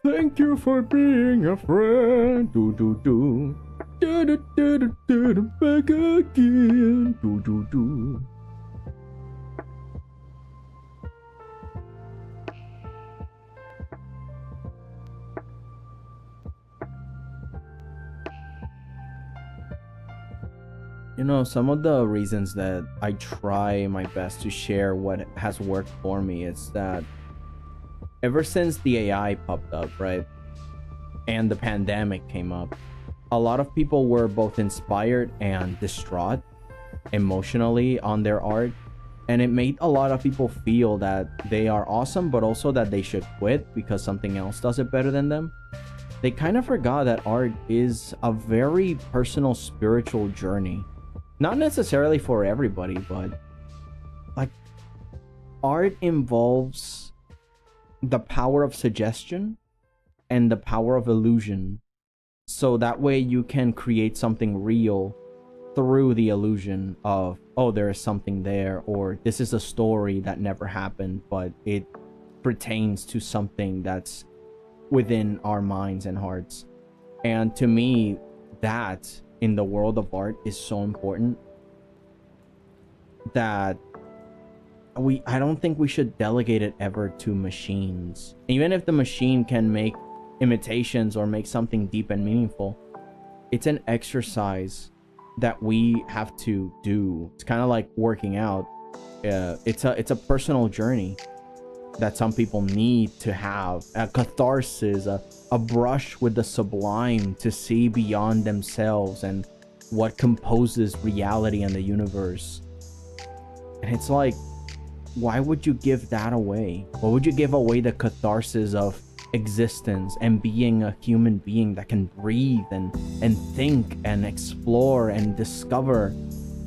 Thank you for being a friend. Do do do. Do do do do do do. Back again. Do do do. You know, some of the reasons that I try my best to share what has worked for me is that ever since the AI popped up, right, and the pandemic came up, a lot of people were both inspired and distraught emotionally on their art, and it made a lot of people feel that they are awesome, but also that they should quit because something else does it better than them. They kind of forgot that art is a very personal, spiritual journey. Not necessarily for everybody, but like art involves the power of suggestion and the power of illusion. So that way you can create something real through the illusion of, oh, there is something there, or this is a story that never happened, but it pertains to something that's within our minds and hearts. And to me, that in the world of art is so important that I don't think we should delegate it ever to machines. Even if the machine can make imitations or make something deep and meaningful, it's an exercise that we have to do. It's kind of like working out. It's a personal journey that some people need to have, a catharsis, a brush with the sublime to see beyond themselves and what composes reality and the universe. And it's like, why would you give that away? Why would you give away the catharsis of existence and being a human being that can breathe and think and explore and discover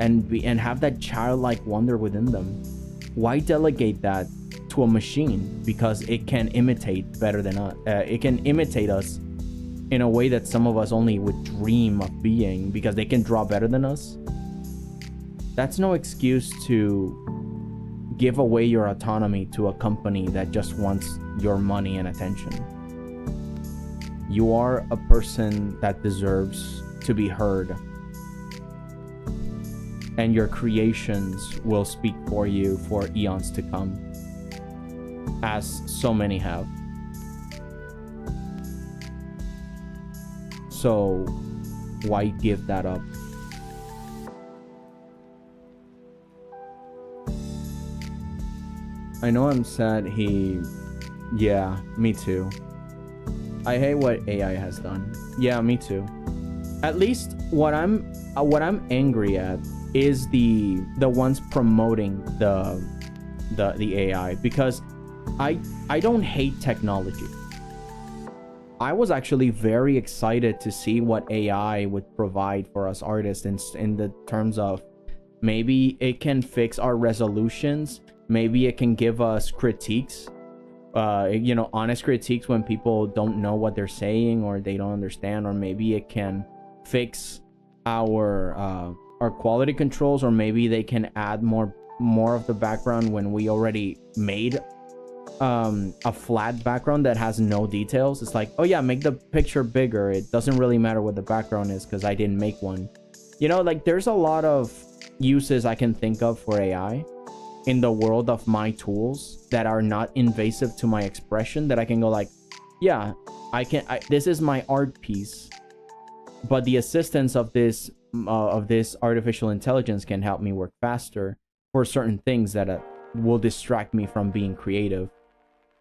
and have that childlike wonder within them? Why delegate that to a machine because it can imitate better than us? It can imitate us in a way that some of us only would dream of being because they can draw better than us. That's no excuse to give away your autonomy to a company that just wants your money and attention. You are a person that deserves to be heard, and your creations will speak for you for eons to come, as so many have. So why give that up? I know I'm sad yeah, me too. I hate what AI has done. Yeah, me too. At least what I'm angry at is the ones promoting the AI, because I don't hate technology. I was actually very excited to see what AI would provide for us artists in the terms of maybe it can fix our resolutions, maybe it can give us critiques, you know, honest critiques when people don't know what they're saying or they don't understand, or maybe it can fix our quality controls, or maybe they can add more of the background when we already made a flat background that has no details. It's like, oh yeah, make the picture bigger, it doesn't really matter what the background is because I didn't make one. You know, like there's a lot of uses I can think of for AI in the world of my tools that are not invasive to my expression, that I can go like, yeah, this is my art piece, but the assistance of this artificial intelligence can help me work faster. for certain things that will distract me from being creative.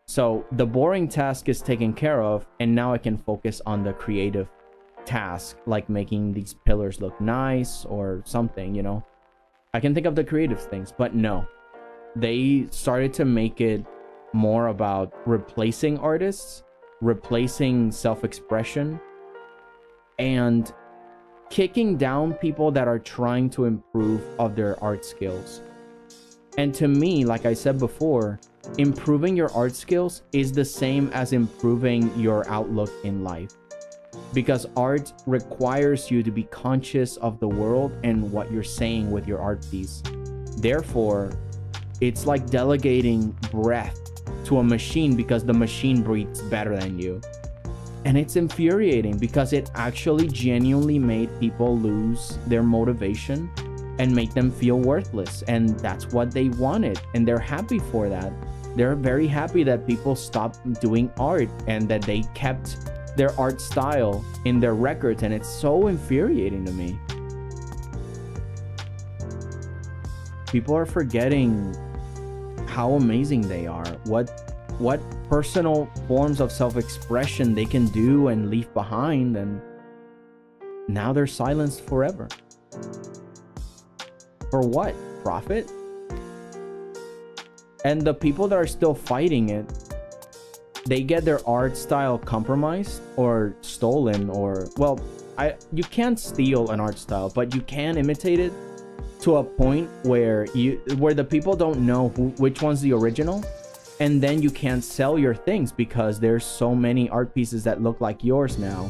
So the boring task is taken care of, and now I can focus on the creative task, like making these pillars look nice or something, you know. I can think of the creative things, but no. They started to make it more about replacing artists, replacing self-expression, and kicking down people that are trying to improve of their art skills. And to me, like I said before, improving your art skills is the same as improving your outlook in life, because art requires you to be conscious of the world and what you're saying with your art piece. Therefore, it's like delegating breath to a machine because the machine breathes better than you. And it's infuriating because it actually genuinely made people lose their motivation and make them feel worthless. And that's what they wanted. And they're happy for that. They're very happy that people stopped doing art and that they kept their art style in their records. And it's so infuriating to me. People are forgetting how amazing they are, what personal forms of self-expression they can do and leave behind, and now they're silenced forever. For what? Profit? And the people that are still fighting it, they get their art style compromised or stolen, or, well, you can't steal an art style, but you can imitate it to a point where the people don't know which one's the original, and then you can't sell your things because there's so many art pieces that look like yours now,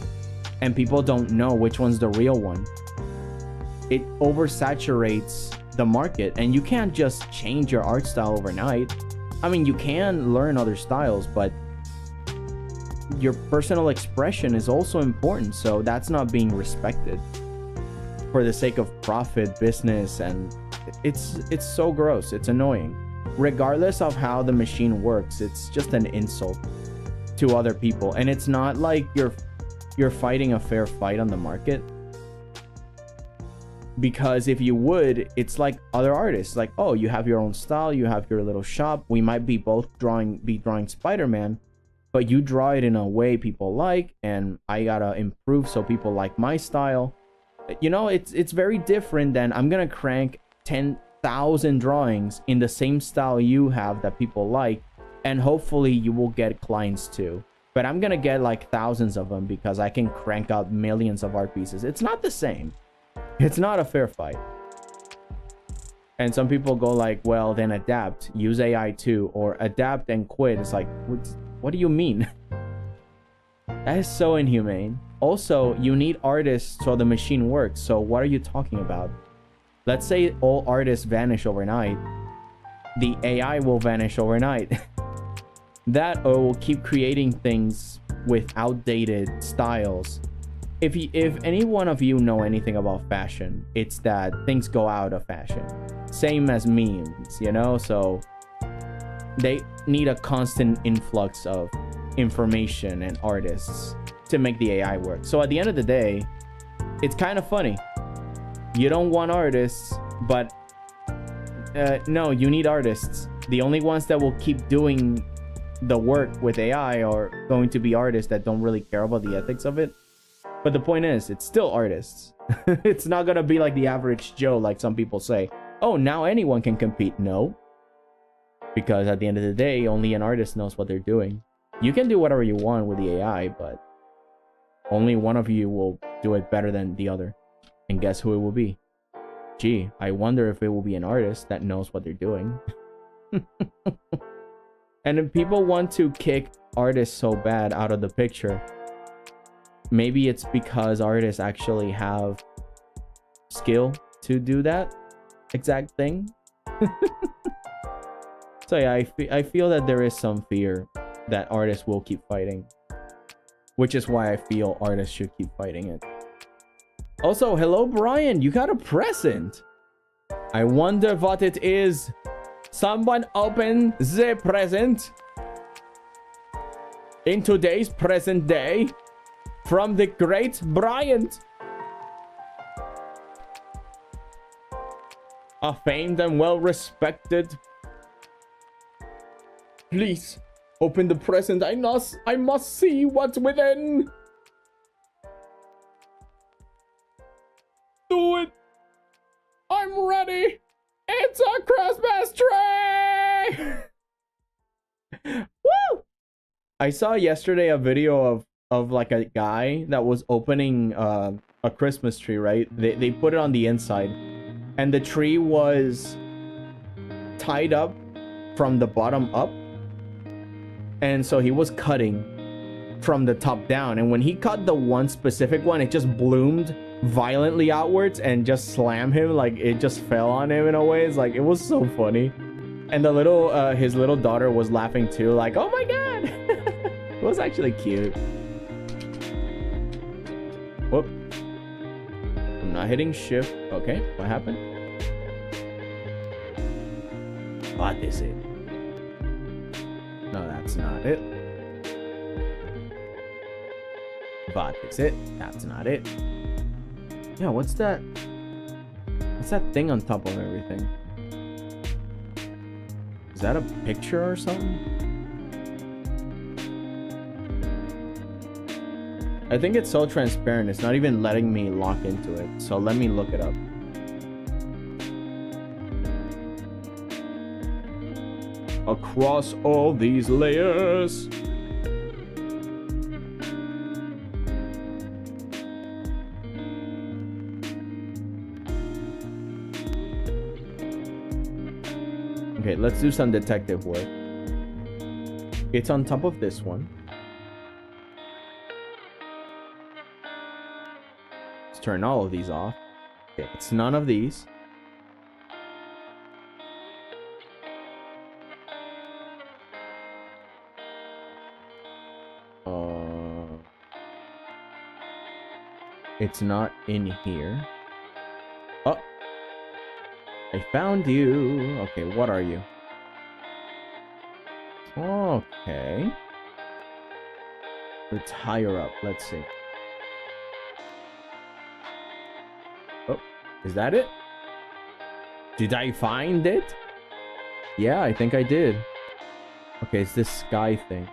and people don't know which one's the real one. It oversaturates the market, and you can't just change your art style overnight. I mean, you can learn other styles, but your personal expression is also important, so that's not being respected for the sake of profit, business, and it's so gross. It's annoying. Regardless of how the machine works, it's just an insult to other people, and it's not like you're fighting a fair fight on the market. Because if you would, it's like other artists, like, oh, you have your own style, you have your little shop, we might be both drawing Spider-Man, but you draw it in a way people like, and I gotta improve so people like my style. You know, it's very different than I'm gonna crank 10,000 drawings in the same style you have that people like, and hopefully you will get clients too. But I'm gonna get like thousands of them because I can crank out millions of art pieces. It's not the same. It's not a fair fight. And some people go like, well, then adapt, use AI too, or adapt and quit. It's like, what do you mean? That is so inhumane. Also, you need artists so the machine works. So what are you talking about? Let's say all artists vanish overnight. The AI will vanish overnight. That or will keep creating things with outdated styles. If any one of you know anything about fashion, it's that things go out of fashion. Same as memes, you know? So they need a constant influx of information and artists to make the AI work. So at the end of the day, it's kind of funny. You don't want artists, but no, you need artists. The only ones that will keep doing the work with AI are going to be artists that don't really care about the ethics of it. But the point is, it's still artists. It's not gonna be like the average Joe, like some people say. Oh, now anyone can compete. No. Because at the end of the day, only an artist knows what they're doing. You can do whatever you want with the AI, but only one of you will do it better than the other. And guess who it will be? Gee, I wonder if it will be an artist that knows what they're doing. And if people want to kick artists so bad out of the picture, maybe it's because artists actually have skill to do that exact thing. So yeah, I feel that there is some fear that artists will keep fighting, which is why I feel artists should keep fighting it. Also, hello Brian, you got a present. I wonder what it is. Someone open the present in today's present day from the great Bryant. a famed and well-respected. Please, open the present. I must see what's within. Do it. I'm ready. It's a Christmas tree. Woo! I saw yesterday a video of like a guy that was opening a Christmas tree, right? They put it on the inside, and the tree was tied up from the bottom up, and so he was cutting from the top down, and when he cut the one specific one, it just bloomed violently outwards and just slammed him. Like it just fell on him in a way. It's like, it was so funny. And the little his little daughter was laughing too, like, oh my god. It was actually cute. Whoop. I'm not hitting shift. Okay, what happened? What is it? No, that's not it. What is it? That's not it. Yeah, what's that? What's that thing on top of everything? Is that a picture or something? I think it's so transparent, it's not even letting me lock into it. So let me look it up. Across all these layers. Okay, let's do some detective work. It's on top of this one. Let's turn all of these off. Okay, it's none of these. It's not in here. Oh! I found you. Okay, what are you? Okay. It's higher up. Let's see. Oh, is that it? Did I find it? Yeah, I think I did. Okay, it's this sky thing.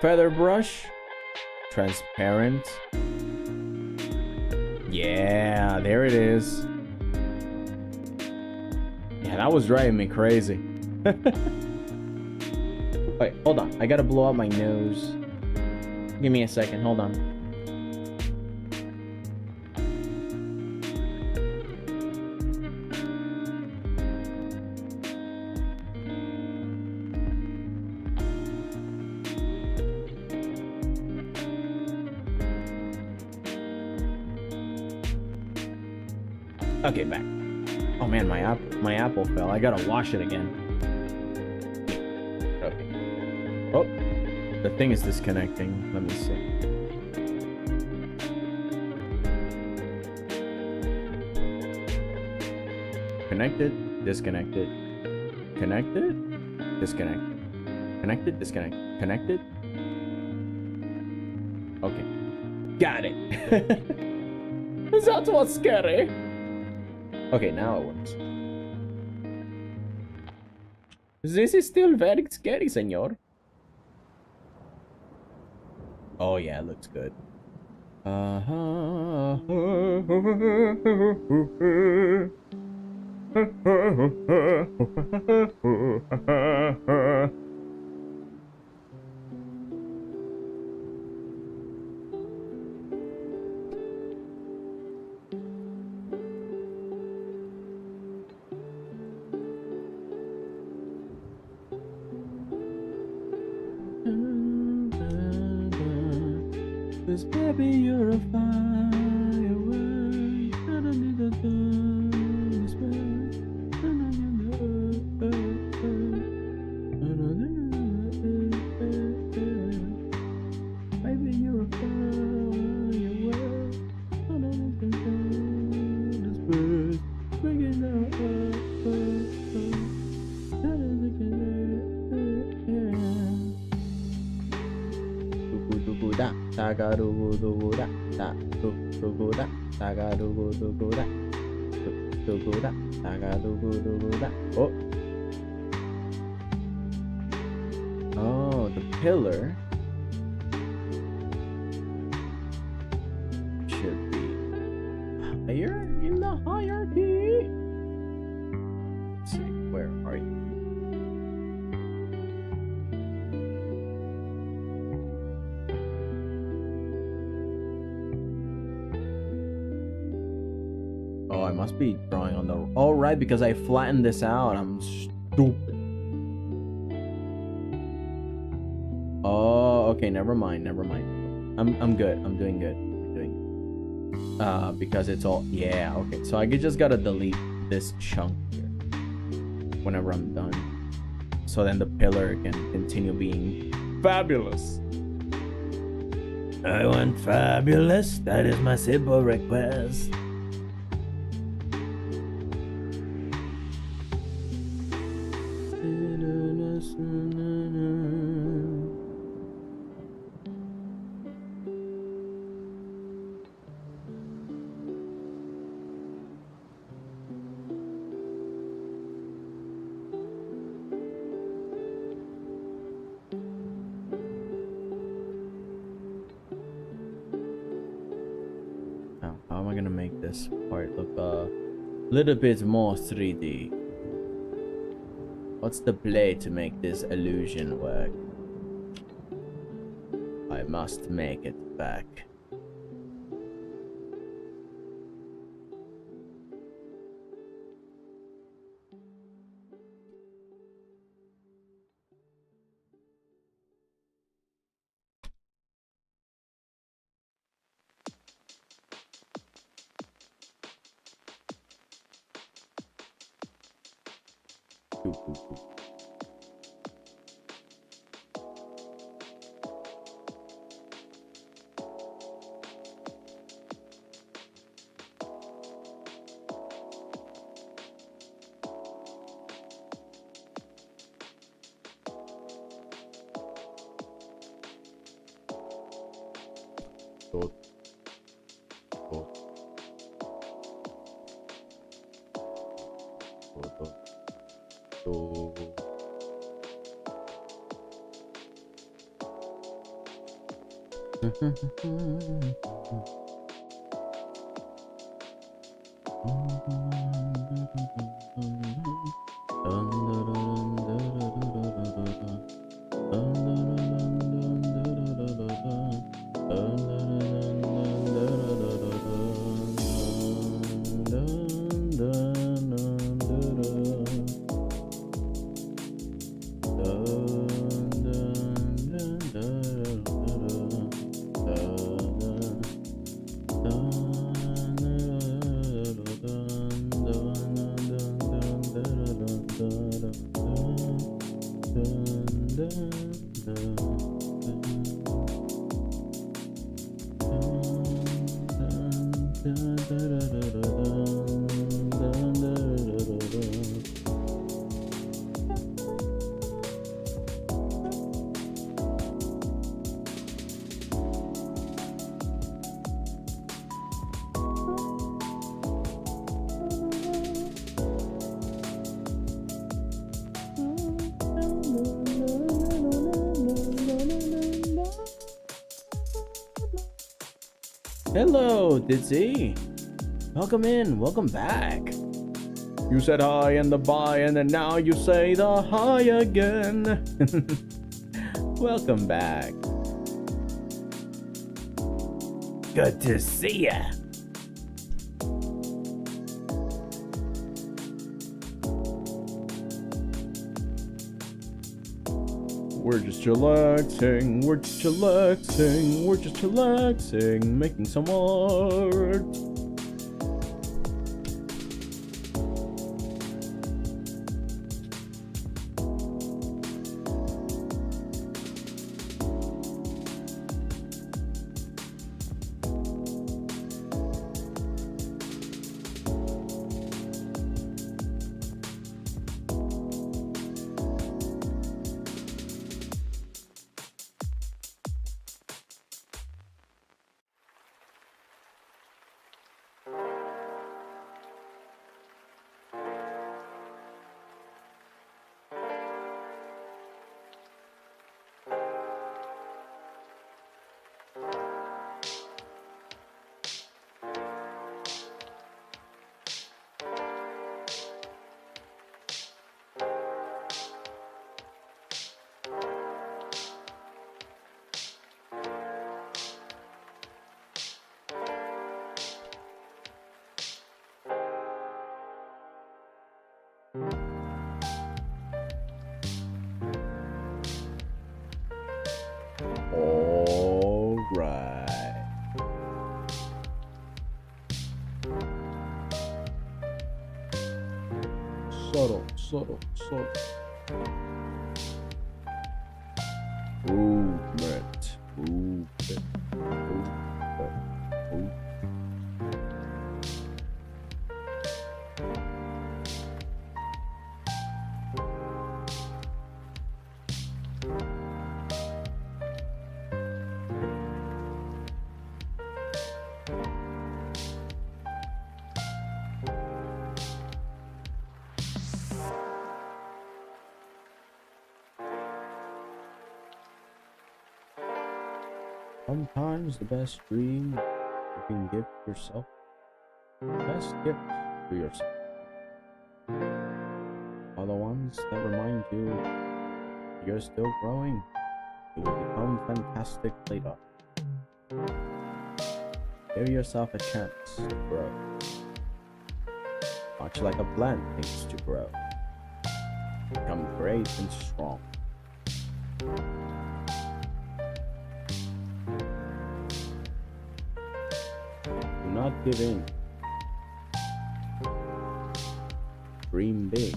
Feather brush. Transparent. Yeah, there it is. Yeah, that was driving me crazy. Wait, hold on. I gotta blow out my nose. Give me a second. Hold on. Okay, back. Oh man, my apple fell. I gotta wash it again. Okay. Oh, the thing is disconnecting. Let me see. Connected, disconnected, connected, disconnected, connected, disconnected, connected. Okay, got it. That was scary. Okay, now it works. This is still very scary, senor. Oh yeah, it looks good. Cause baby, you're a firework. I don't need a gun as well. Baby, you're a firework. I don't need a gun as well. Bringing out da da ga do da da do da. Taga do go da. Do go da. Taga do go da. Oh. Oh, the pillar should be higher in the hierarchy. Let's see, where are you? Oh, I must be drawing on the... Oh, right, because I flattened this out. I'm stupid. Oh, okay, never mind. I'm good. I'm doing good. Because it's all... Yeah, okay. So I just gotta delete this chunk here whenever I'm done. So then the pillar can continue being fabulous. I want fabulous. That is my simple request. How am I gonna make this part look a little bit more 3D? What's the play to make this illusion work? I must make it back. Hello, Ditsy. Welcome in. Welcome back. You said hi and the bye, and then now you say the hi again. Welcome back. Good to see ya. We're just chillaxing, making some art. All right. Subtle, subtle, subtle. Movement, movement, movement, movement. Sometimes the best dream you can give yourself, the best gift to yourself, are the ones that remind you you're still growing. You will become fantastic later. Give yourself a chance to grow. Much like a plant needs to grow. Become great and strong. Do not give in. Dream big.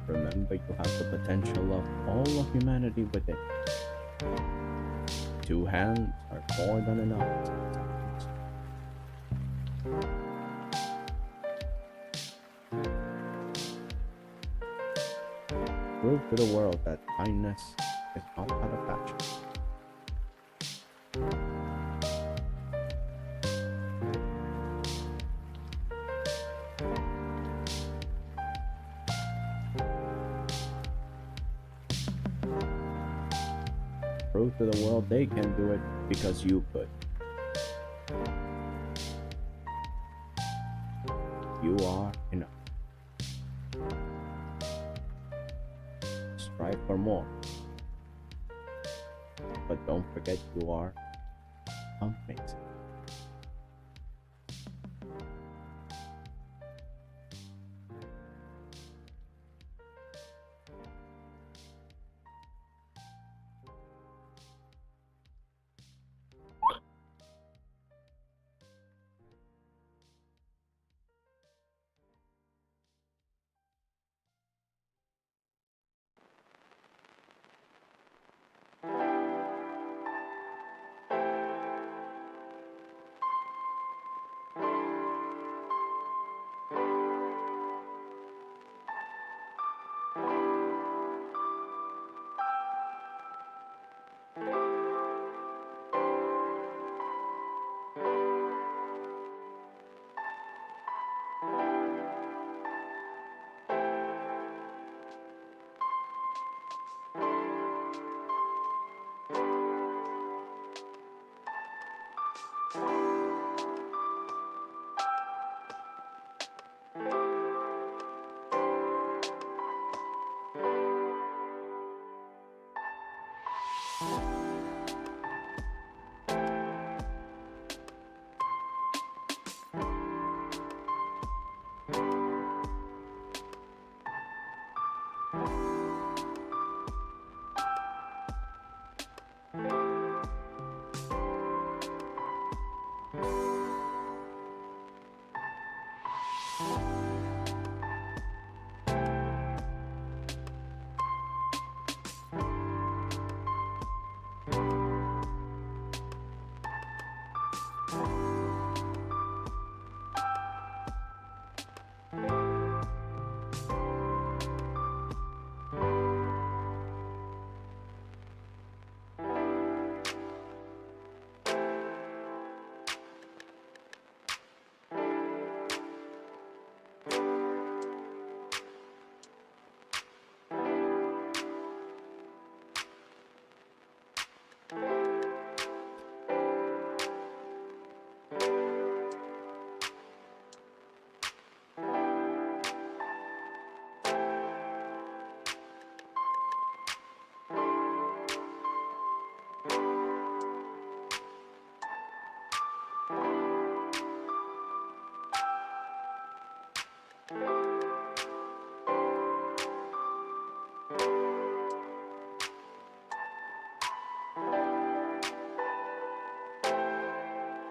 Remember, you have the potential of all of humanity within. 2 hands are more than enough sometimes. Prove to the world that kindness is not out of fashion. Prove to the world they can do it because you could. You are enough. Strive for more. But don't forget you are amazing.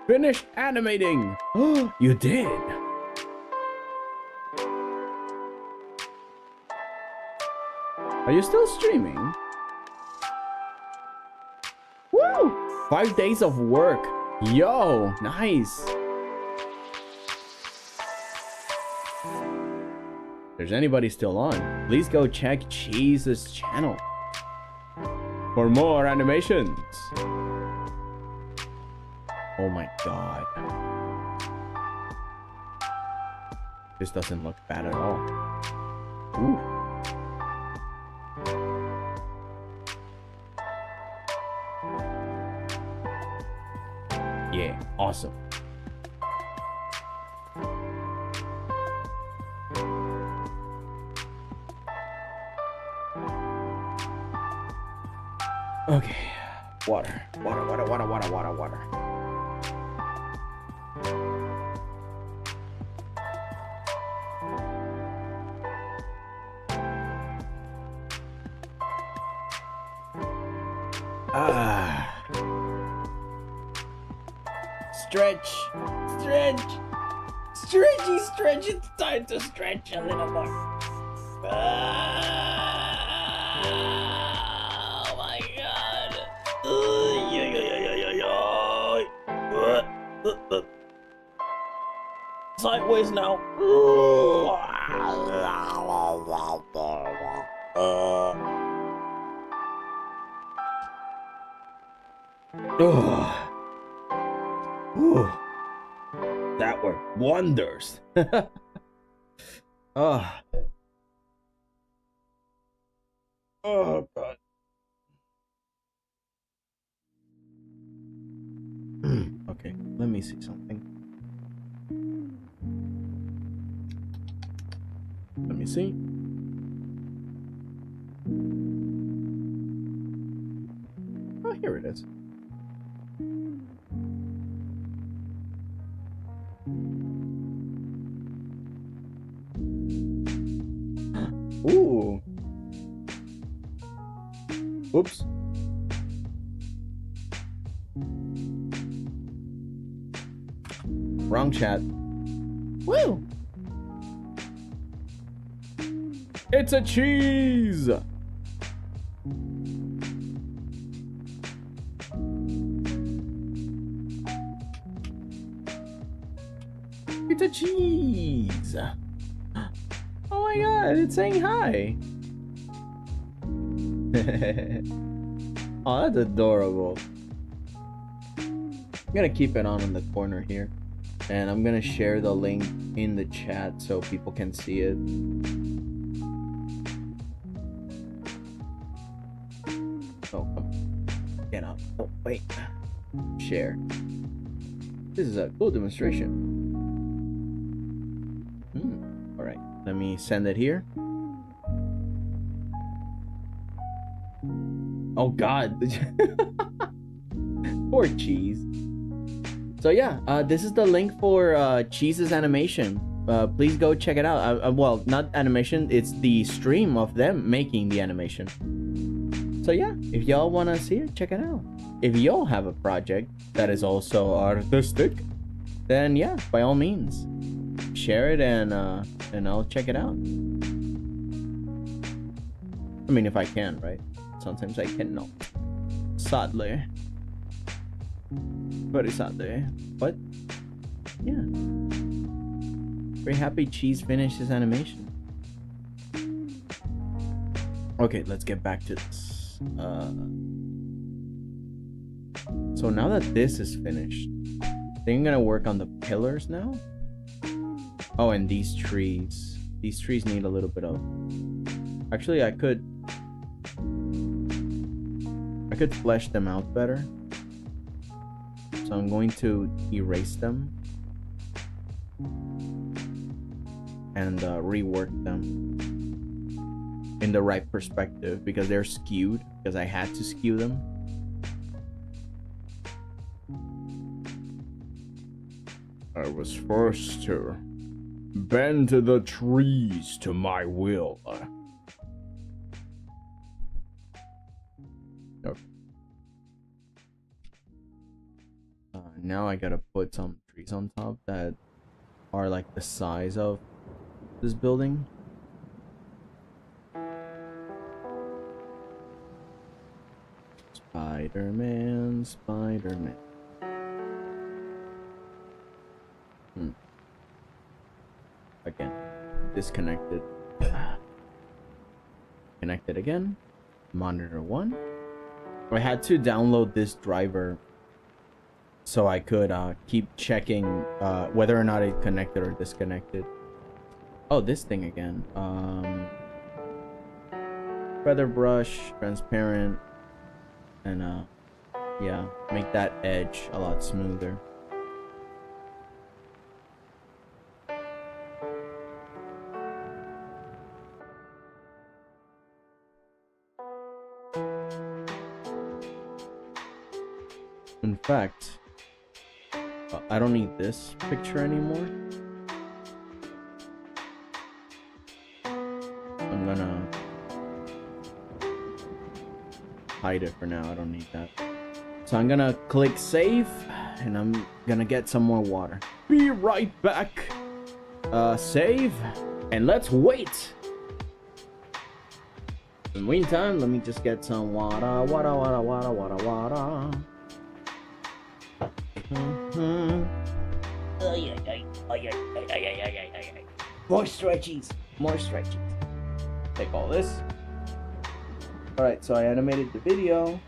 finished animating. Oh, you did. Are you still streaming? Woo! 5 days of work. Yo, nice. If there's anybody still on, please go check 𝐂𝐨𝐦𝐦𝐦𝐢𝐬𝐬𝐢𝐬𝐬𝐬𝐻 channel for more animations. Oh my god. This doesn't look bad at all. Ooh. Yeah, awesome. Okay, water. Ah. Stretch. Stretchy. It's time to stretch a little more. Oh my god. Sideways now. That worked wonders. Oh god. Okay, let me see something. Let me see. Oh, here it is. Ooh. Whoops. Wrong chat. Woo! It's a cheese! It's a cheese! Oh my god, it's saying hi! Oh, that's adorable. I'm gonna keep it on in the corner here. And I'm gonna share the link in the chat so people can see it. Oh, come on. Get up. Oh, wait. Share. This is a cool demonstration. Alright, let me send it here. Oh god. Poor cheese. So yeah, this is the link for 𝐂𝐨𝐦𝐦𝐦𝐦𝐻's animation. Please go check it out. Well, not animation, it's the stream of them making the animation. So yeah, if y'all want to see it, check it out. If y'all have a project that is also artistic, then yeah, by all means, share it and I'll check it out. I mean, if I can, right? Sometimes I cannot. Sadly. Very sadly. But yeah. Very happy 𝐂𝐨𝐦𝐦𝐦𝐻's finished his animation. Okay, let's get back to this. So now that this is finished, I think I'm gonna work on the pillars now. Oh, and these trees. These trees need a little bit of... Actually, I could flesh them out better. So I'm going to erase them and rework them in the right perspective because they're skewed, because I had to skew them. I was forced to bend the trees to my will. Okay. now I gotta put some trees on top that are like the size of this building. Spider-Man, Spider-Man. Again, disconnected. Connected again. Monitor 1. I had to download this driver so I could keep checking whether or not it connected or disconnected. Oh, this thing again. Feather brush, transparent, and yeah, make that edge a lot smoother. In fact, I don't need this picture anymore. I'm gonna hide it for now. I don't need that. So I'm gonna click save, and I'm gonna get some more water. Be right back. Save, and let's wait. In the meantime, let me just get some water. More stretchies. Take all this. Alright, so I animated the video.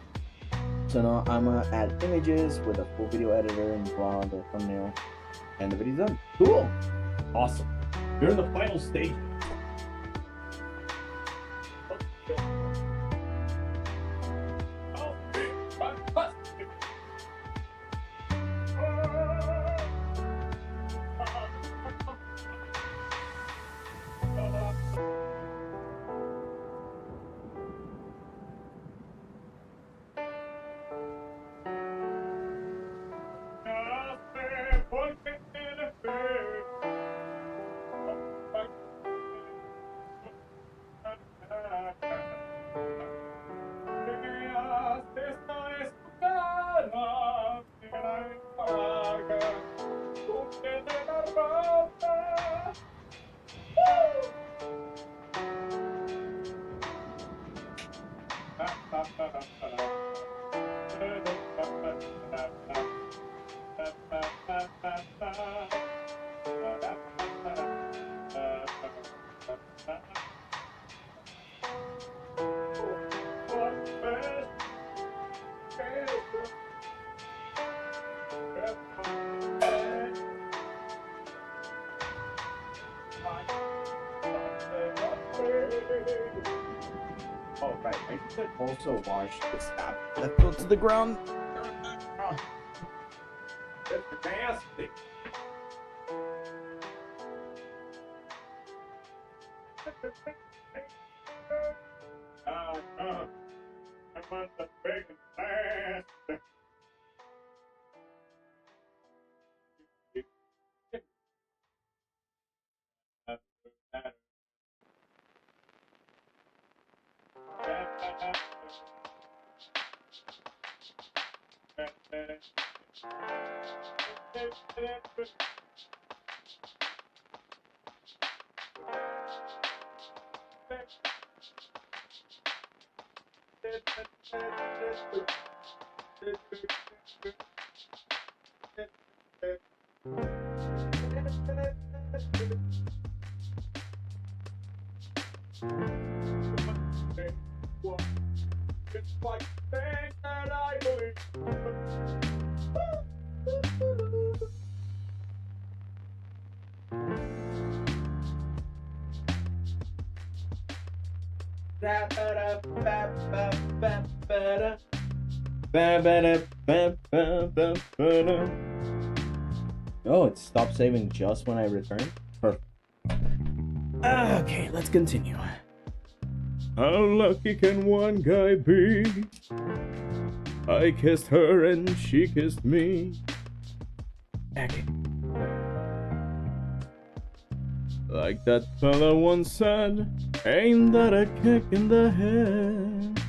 So now I'm gonna add images with a full video editor and draw the thumbnail. And the video's done. Cool. Awesome. You're in the final stage. Oh, right. I should also wash this app that fell to the ground. That's nasty. I want the big and fast. It's like thing that I believe. Oh, it stopped saving just when I returned? Perfect. Okay, let's continue. How lucky can one guy be? I kissed her and she kissed me. Okay. Like that fella once said, ain't that a kick in the head?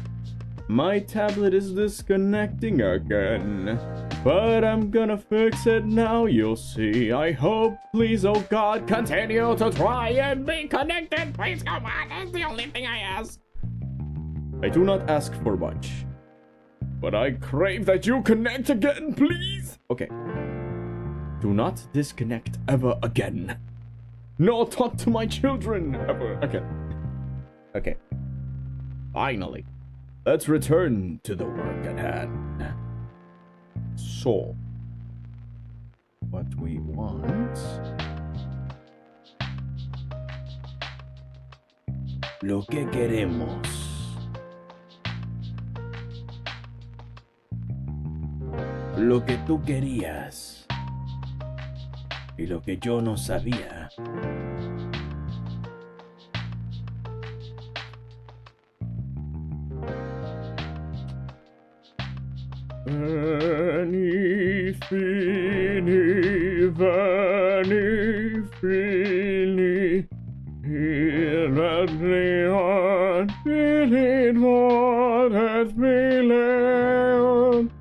My tablet is disconnecting again. But I'm gonna fix it now, you'll see. I hope, please, oh God, continue to try and be connected. Please come on, that's the only thing I ask. I do not ask for much, but I crave that you connect again, please. Okay. Do not disconnect ever again. No talk to my children ever again. Okay. Finally. Let's return to the work at hand. So, what we want... Lo que queremos. Lo que tú querías. Y lo que yo no sabía. Veni, fini, veni, fini. Here at Leon, feeling what has been left.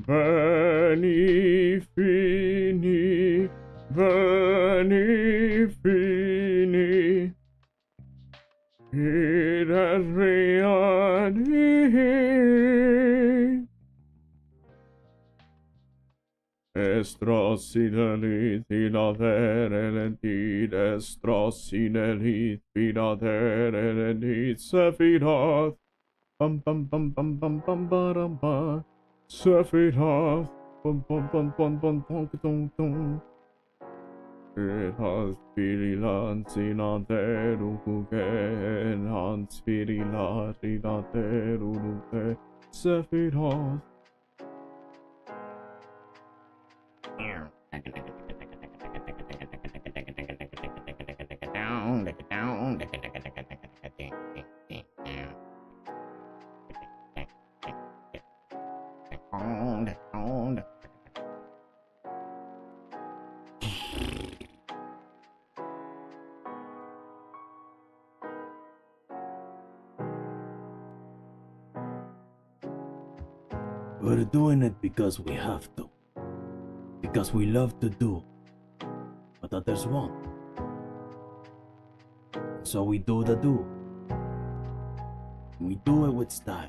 Veni, fini, veni, fini. It has been here. Estrosinelith finaderelentid, estrosinelith finaderelentid, Sephiroth. Bum bum bum bum bum bum bum bum. Sephiroth. Bum bum bum bum bum bum bum bum. It has Virilan Sinaderuke, Hans Virilan Sinaderuke, Sephiroth. We're doing it because we have to. Because we love to do what others want. So we do the do. We do it with style.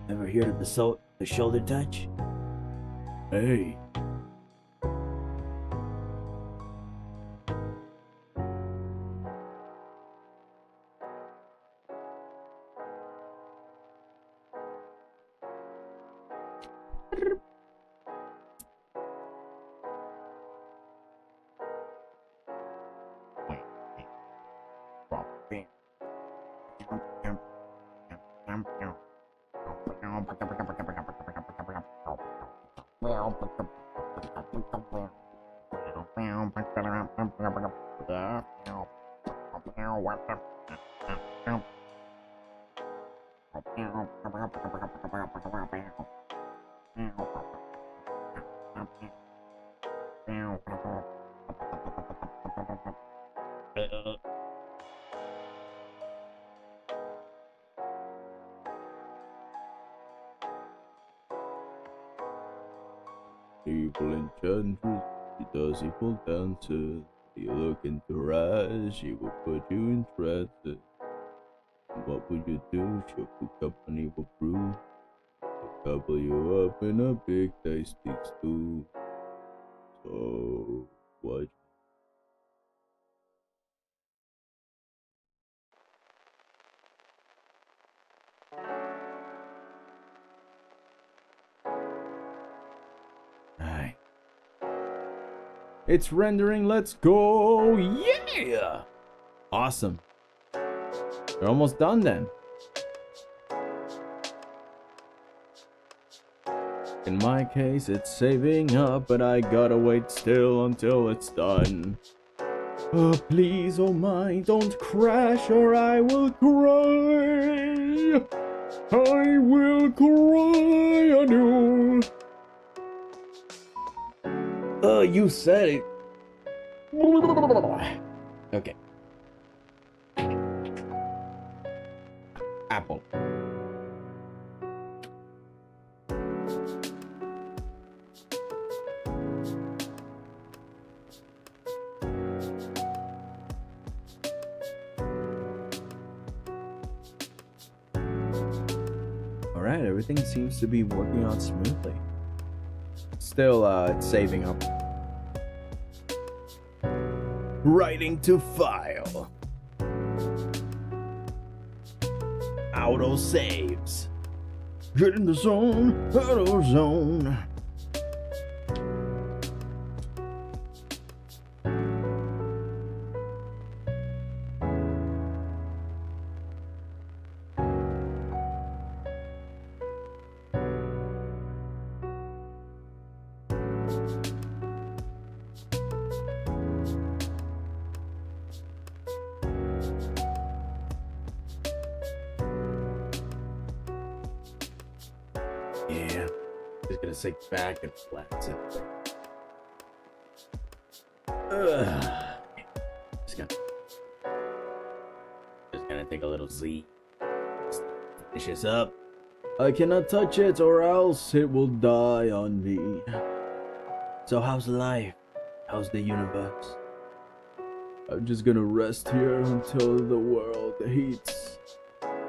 Ever heard of the shoulder touch? Hey. Evil enchantress, she does evil dances. You look into her eyes, she will put you in trances. And what would you do? She'll cook up an evil brew. She'll gobble you up in a big tasty stew. So, what? It's rendering, let's go! Yeah! Awesome. We're almost done then. In my case, it's saving up, but I gotta wait still until it's done. Oh, please, oh my, don't crash or I will cry. I will cry anew. You said it. Okay. Apple. Alright, everything seems to be working out smoothly. Still, it's saving up. Writing to file. Auto saves. Get in the zone. Auto zone. Yeah, just gonna sit back and relax it. Just gonna take a little Z. Finish this up. I cannot touch it or else it will die on me. So how's life? How's the universe? I'm just gonna rest here until the world heats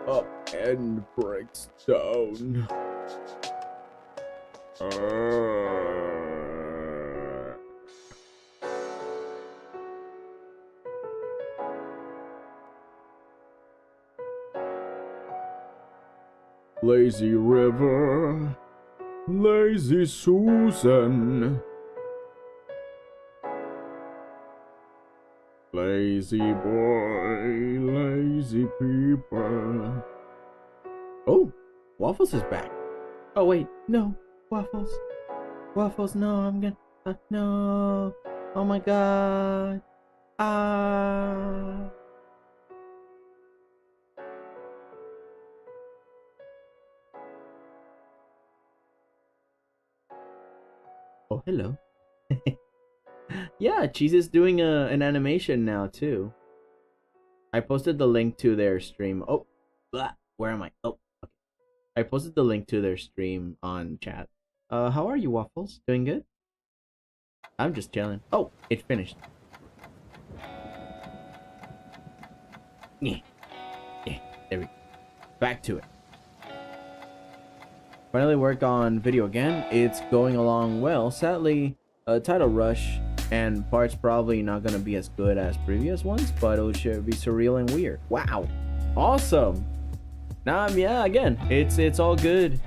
up and breaks down. Lazy river, lazy Susan, lazy boy, lazy people. Oh, Waffles is back. Oh wait, no, Waffles. Waffles, no, I'm gonna, no. Oh my god. Ah. Oh, hello. Yeah, Cheese is doing an animation now too. I posted the link to their stream. Oh, blah, where am I? Oh, okay. I posted the link to their stream on chat. How are you, Waffles? Doing good? I'm just chilling. Oh, it finished. Yeah, yeah, there we go. Back to it. Finally work on video again. It's going along well. Sadly, title rush and parts probably not gonna be as good as previous ones, but it should be surreal and weird. Wow, awesome. Yeah, again, it's all good.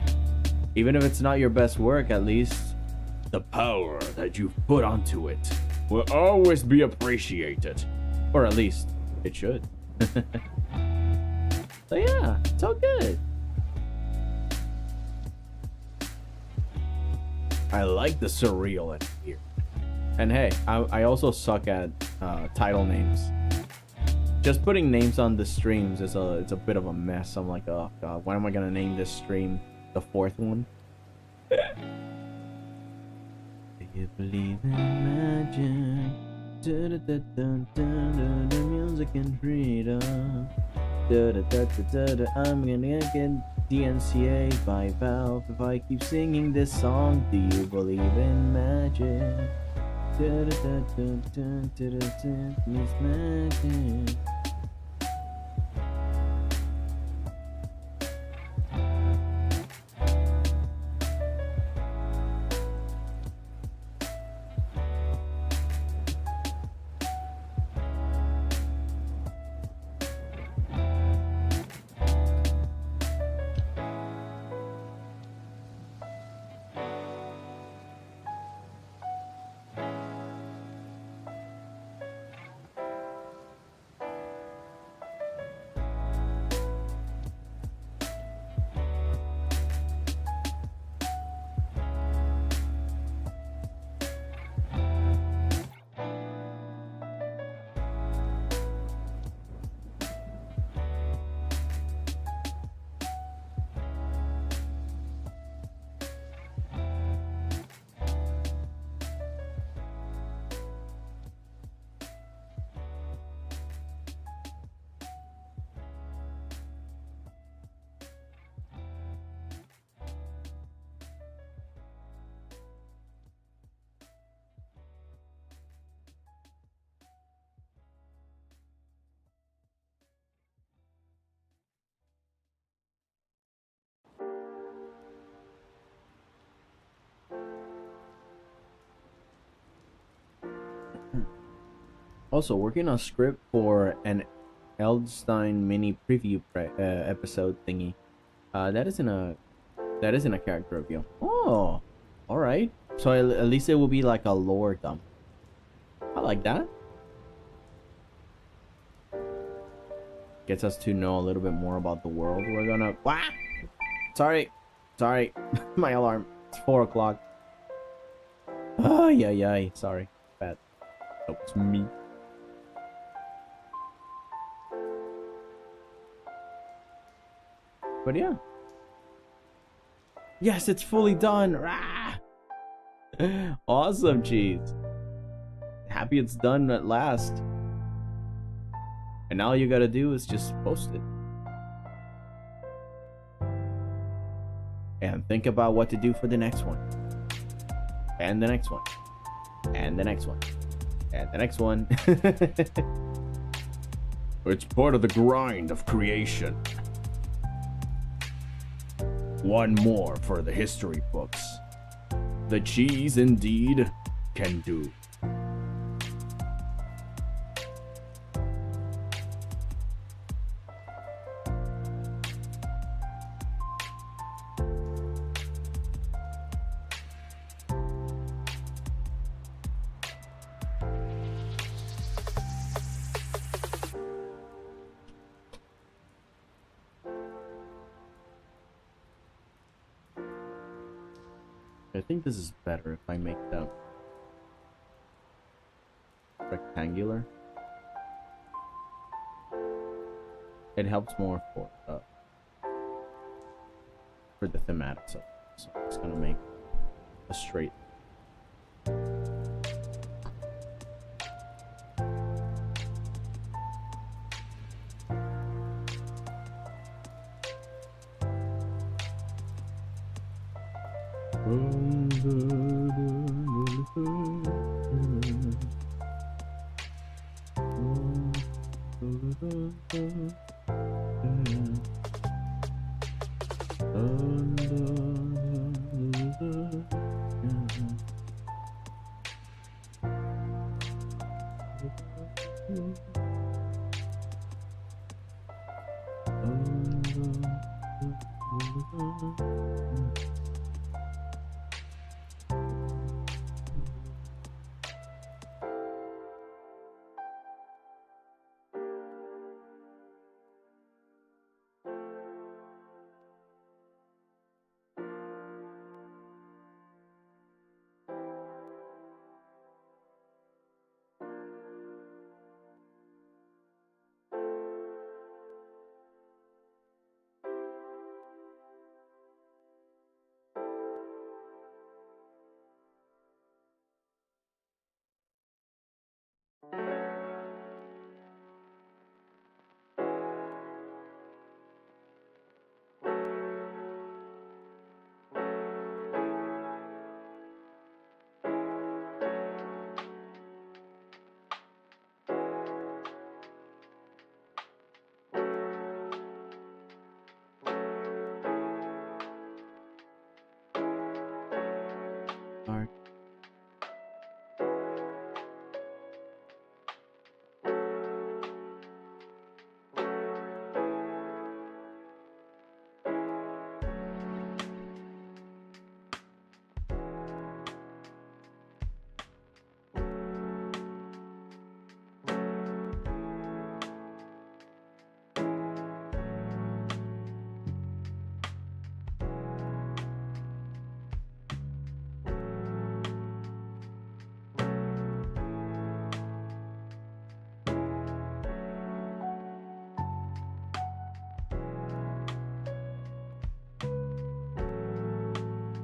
Even if it's not your best work, at least the power that you've put onto it will always be appreciated, or at least it should. So yeah, it's all good. I like the surreal in here. And hey, I also suck at title names. Just putting names on the streams is it's a bit of a mess. I'm like, oh god, why am I gonna name this stream the fourth one? Do you believe in magic? The music and freedom. I'm gonna get DNCA by Valve if I keep singing this song. Do you believe in magic? Miss Magic. Also, working on a script for an Eldstein mini preview episode thingy. That isn't a character reveal. Oh, all right. So at least it will be like a lore dump. I like that. Gets us to know a little bit more about the world. We're gonna... Wah! Sorry. My alarm. It's 4 o'clock. Oh, yeah. Sorry. Bad. That was me. But yeah. Yes, it's fully done. Rah! Awesome, cheese. Happy it's done at last. And all you gotta do is just post it. And think about what to do for the next one. And the next one. And the next one. And the next one. It's part of the grind of creation. One more for the history books. The cheese indeed can do. I think this is better if I make them rectangular. It helps more for the thematics of it. So I'm just gonna make a straight.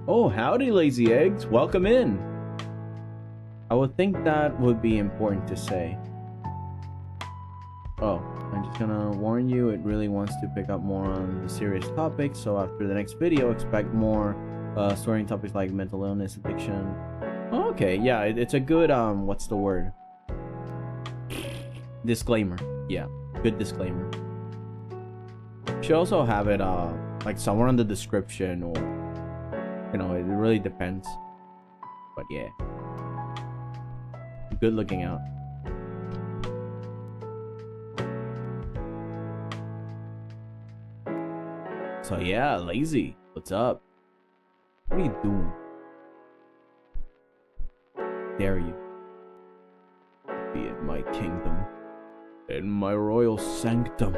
Oh, howdy, lazy eggs. Welcome in. I would think that would be important to say. Oh, I'm just gonna warn you, it really wants to pick up more on the serious topics, so after the next video, expect more storying topics like mental illness, addiction. Oh, okay, yeah, it's a good, what's the word? Disclaimer. Yeah, good disclaimer. Should also have it, like somewhere in the description, or, you know, it really depends. But yeah. Good looking out. So yeah, lazy. What's up? What are you doing? Dare you? Be in my kingdom, in my royal sanctum.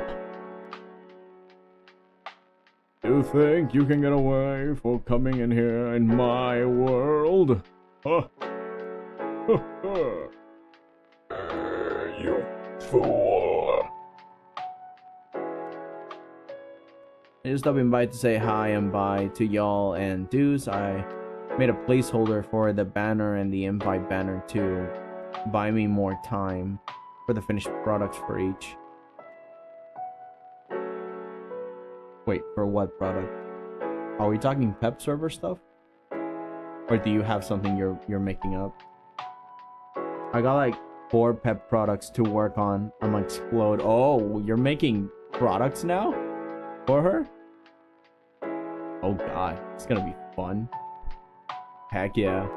You think you can get away for coming in here in my world? Huh? You fool. I just stopping by to say hi and bye to y'all and dudes. I made a placeholder for the banner and the invite banner to buy me more time for the finished products for each. Wait, for what product? Are we talking pep server stuff? Or do you have something you're making up? I got like 4 pep products to work on. I'm gonna explode. Oh, you're making products now? For her? Oh god, it's gonna be fun. Heck yeah.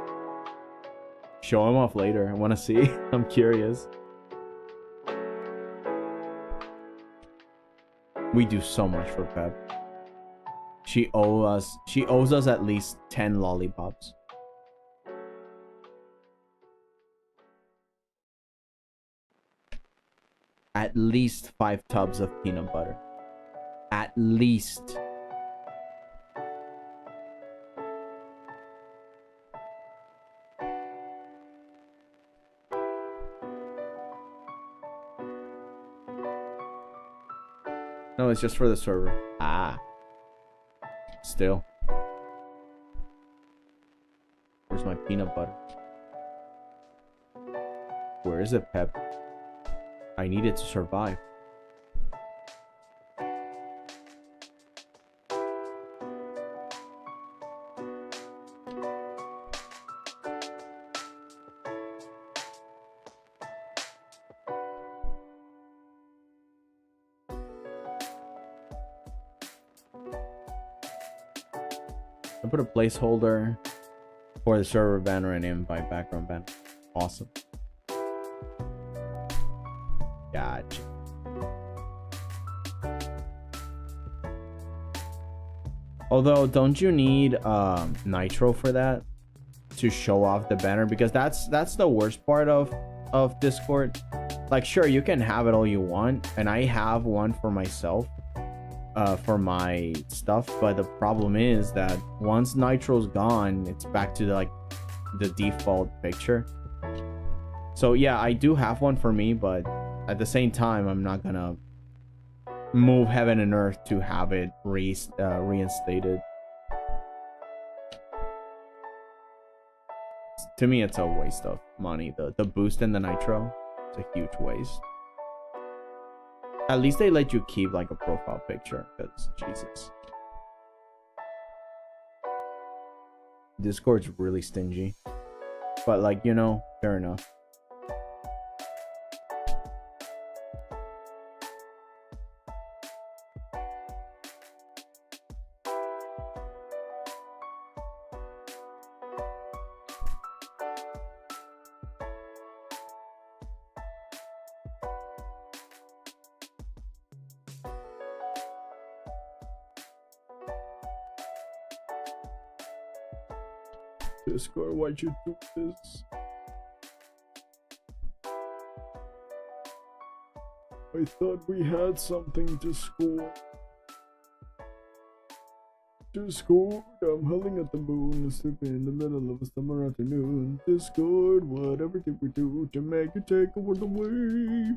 Show him off later. I wanna see. I'm curious. We do so much for Pep. She owes us at least 10 lollipops. At least 5 tubs of peanut butter. At least. No, it's just for the server. Ah. Still. Where's my peanut butter? Where is it, Pep? I need it to survive. I put a placeholder for the server banner and invite background banner. Awesome. Gotcha. Although, don't you need nitro for that to show off the banner? Because that's the worst part of Discord. Like, sure, you can have it all you want, and I have one for myself. For my stuff, but the problem is that once nitro's gone, it's back to like the default picture. So yeah, I do have one for me, but at the same time, I'm not gonna move heaven and earth to have it reinstated. To me, it's a waste of money. The boost in the nitro, it's a huge waste. At least they let you keep like a profile picture, because Jesus. Discord's really stingy. But like, you know, fair enough. Discord, why'd you do this? I thought we had something to score. Discord, I'm howling at the moon, sleeping in the middle of a summer afternoon. Discord, whatever did we do to make you take a world away?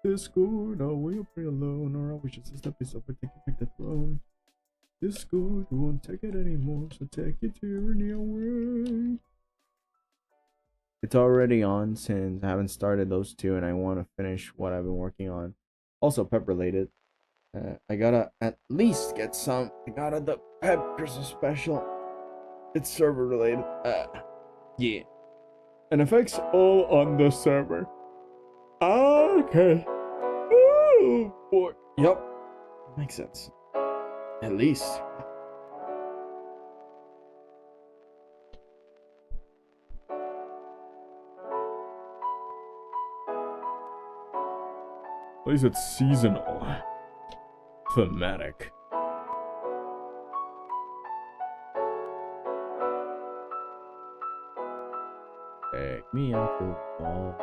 Discord, are we pretty alone, or are we just a stepping stone for taking back the throne? Discord won't take it anymore, so take your tyranny away. It's already on since I haven't started those two, and I want to finish what I've been working on. Also pep related. I gotta at least get some. I got the Pep Christmas special. It's server related. Yeah. And effects all on the server. Okay. Oh boy. Yup. Makes sense. At least. At least it's seasonal. Thematic. Take me out to the ball.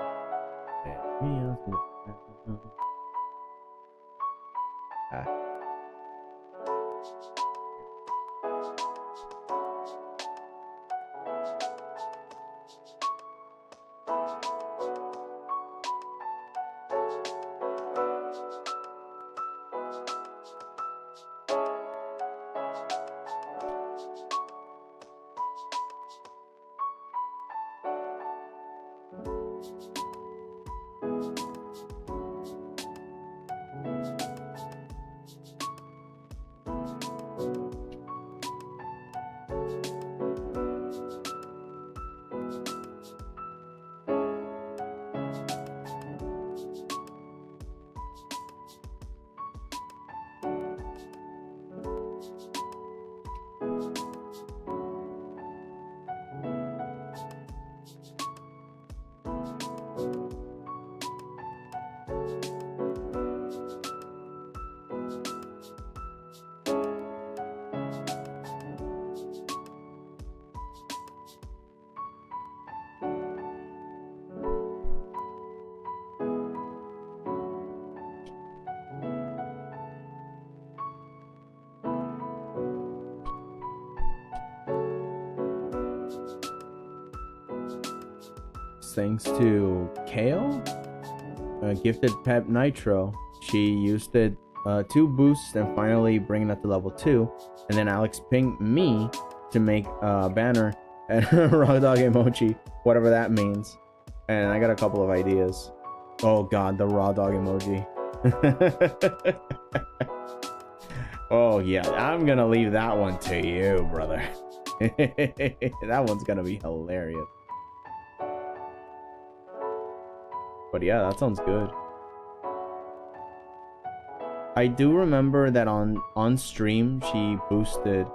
Take me out to the ball. Ah. Thanks to 𝐂𝐤, gifted Pep Nitro. She used it 2 boosts and finally bringing it to level 2. And then Alex pinged me to make a banner and raw dog emoji, whatever that means. And I got a couple of ideas. Oh god, the raw dog emoji. Oh yeah, I'm gonna leave that one to you, brother. That one's gonna be hilarious. But yeah, that sounds good. I do remember that on stream she boosted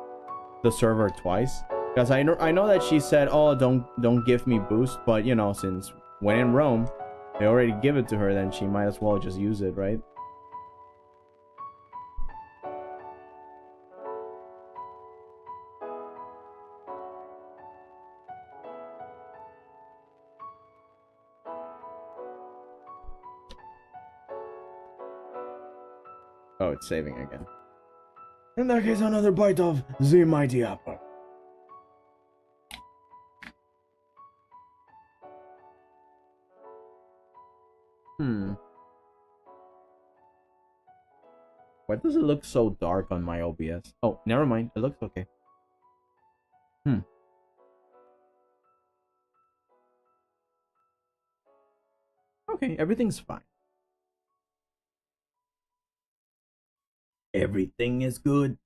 the server twice, because I know that she said, "Oh, don't give me boost," but you know, since when in Rome, they already give it to her, then she might as well just use it, right? Oh, it's saving again. In that case, another bite of the mighty apple. Why does it look so dark on my OBS? Oh, never mind. It looks okay. Okay, everything's fine. Everything is good.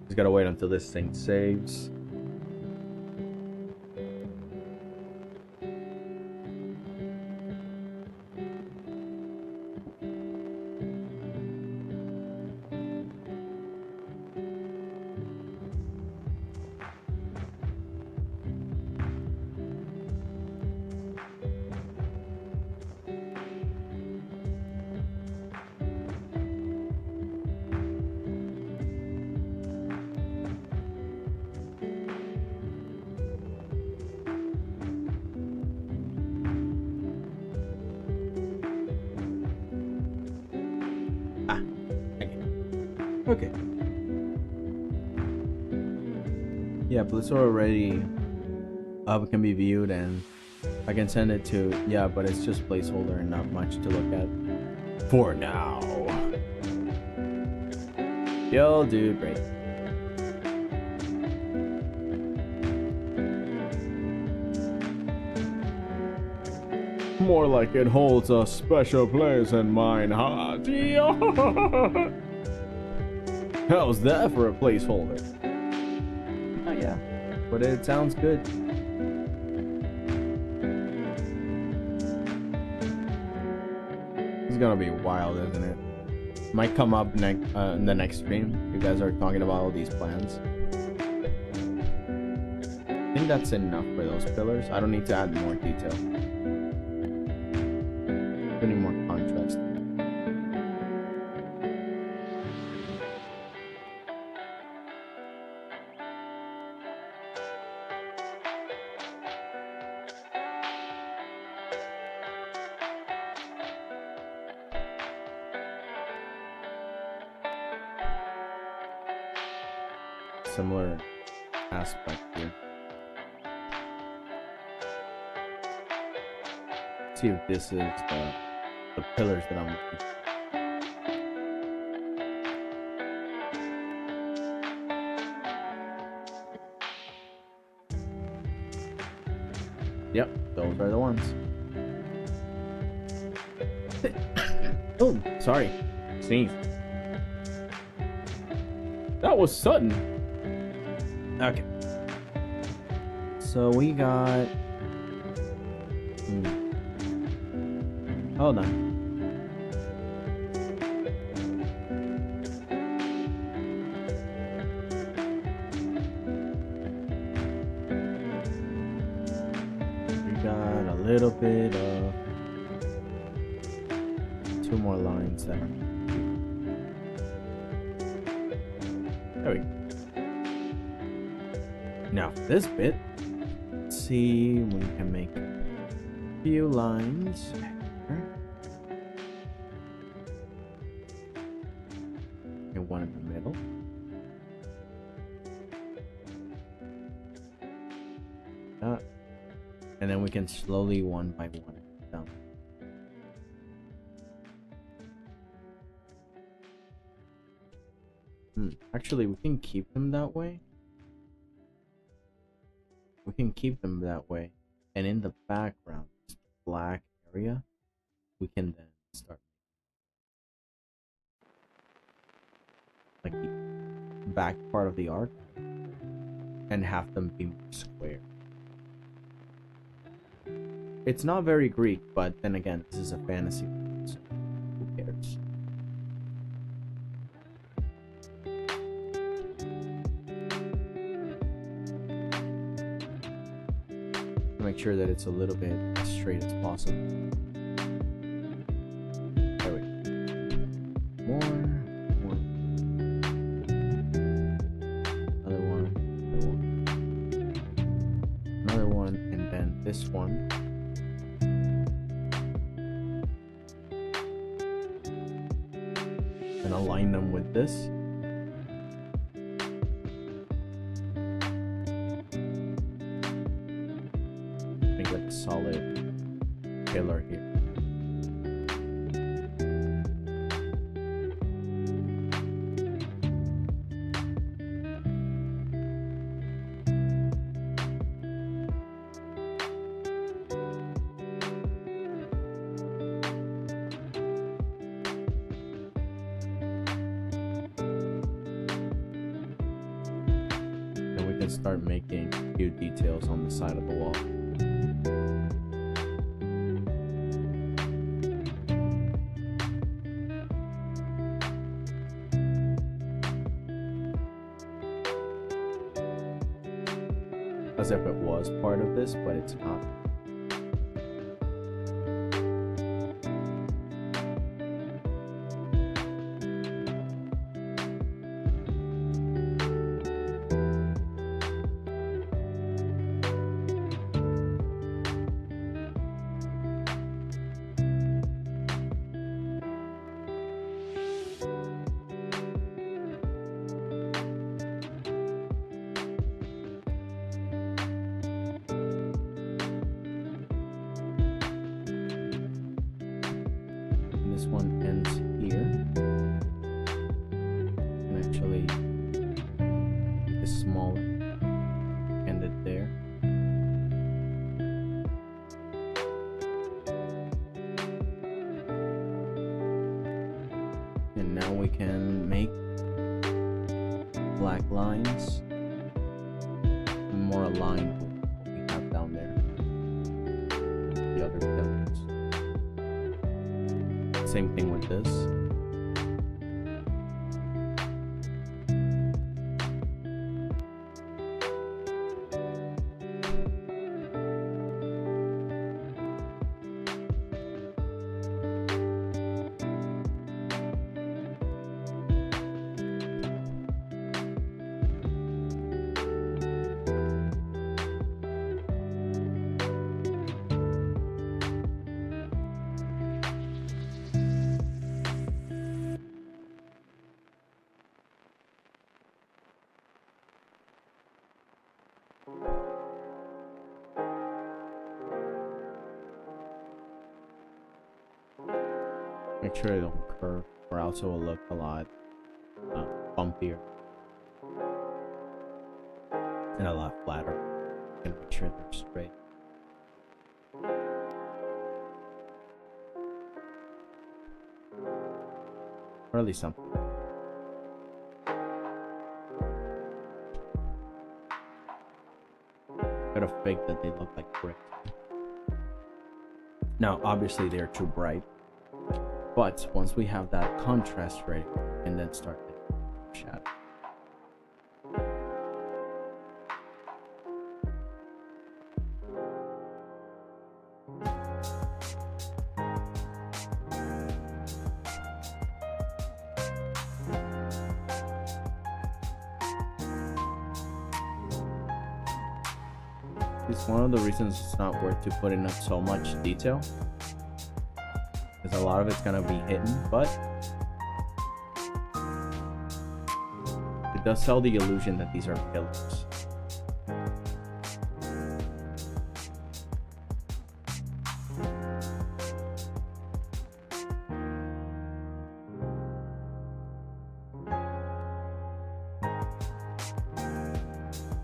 Just gotta wait until this thing saves. Okay. Yeah, Blizzard already can be viewed, and I can send it to, yeah, but it's just placeholder and not much to look at for now. Yo, dude, great. More like it holds a special place in mine heart. How's that for a placeholder? Oh yeah, but it sounds good. It's gonna be wild, isn't it? Might come up in the next stream. You guys are talking about all these plans. I think that's enough for those pillars. I don't need to add more detail. Any more contrast. similar aspect here. See if this is the pillars that I'm looking for. Yep, those are the ones. Oh, sorry. Sneeze. That was sudden. Okay. So we got... Hold on. We got a little bit of 2 more lines there. There we go. Now for this bit, let's see we can make a few lines. And one in the middle. And then we can slowly one by one down. Actually, we can keep them that way. We can keep them that way. And in the background, this black area, we can then start like the back part of the arc and have them be more square. It's not very Greek, but then again, this is a fantasy, so who cares? Make sure that it's a little bit as straight as possible. There we go. More. Another one, and then this one. And align them with this. Solid pillar here. And we can start making a few details on the side of the wall. As if it was part of this, but it's not. This one ends here. And actually make it smaller. End it there. And now we can make black lines more aligned with what we have down there. The other pillars. Same thing with this. Make sure they don't curve, or else it will look a lot bumpier and a lot flatter. And make sure they're straight. Or at least something. Gotta fake that they look like brick. Now, obviously, they're too bright. But once we have that contrast ready, and then start the shadow. It's one of the reasons it's not worth to put in so much detail. Because a lot of it's gonna be hidden, but it does sell the illusion that these are pillars.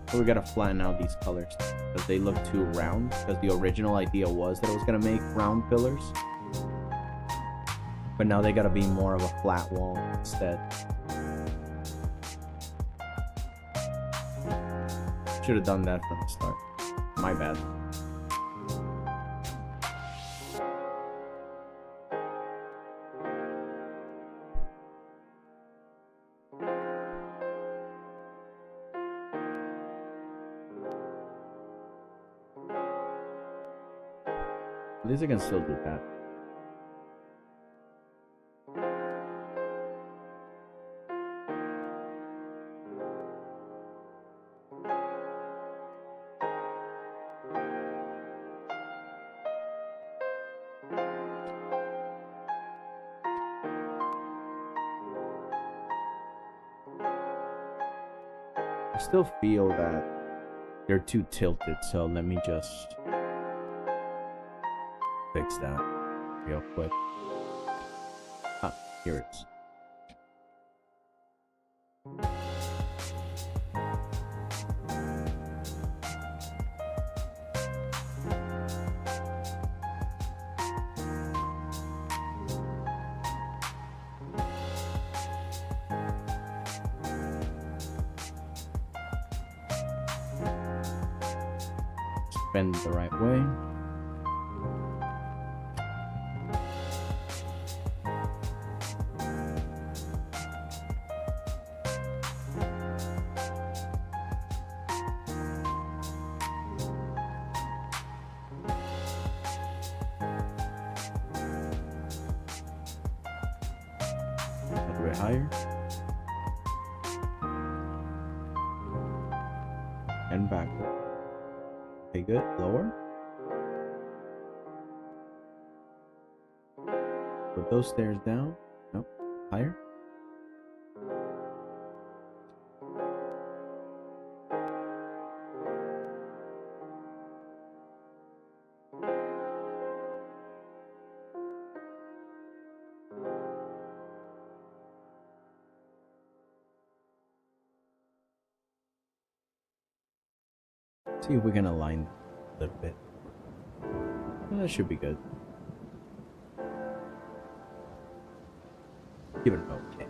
So we gotta flatten out these colors because they look too round, because the original idea was that it was gonna make round pillars. But now they gotta be more of a flat wall instead. Should have done that from the start. My bad. At least I can still do that. I still feel that they're too tilted, so let me just fix that real quick. Ah, here it is. Bend the right way. A little bit higher. And backward. Okay, good. Lower. Put those stairs down. Nope. Higher. See if we can align a little bit. That should be good. Give it an okay.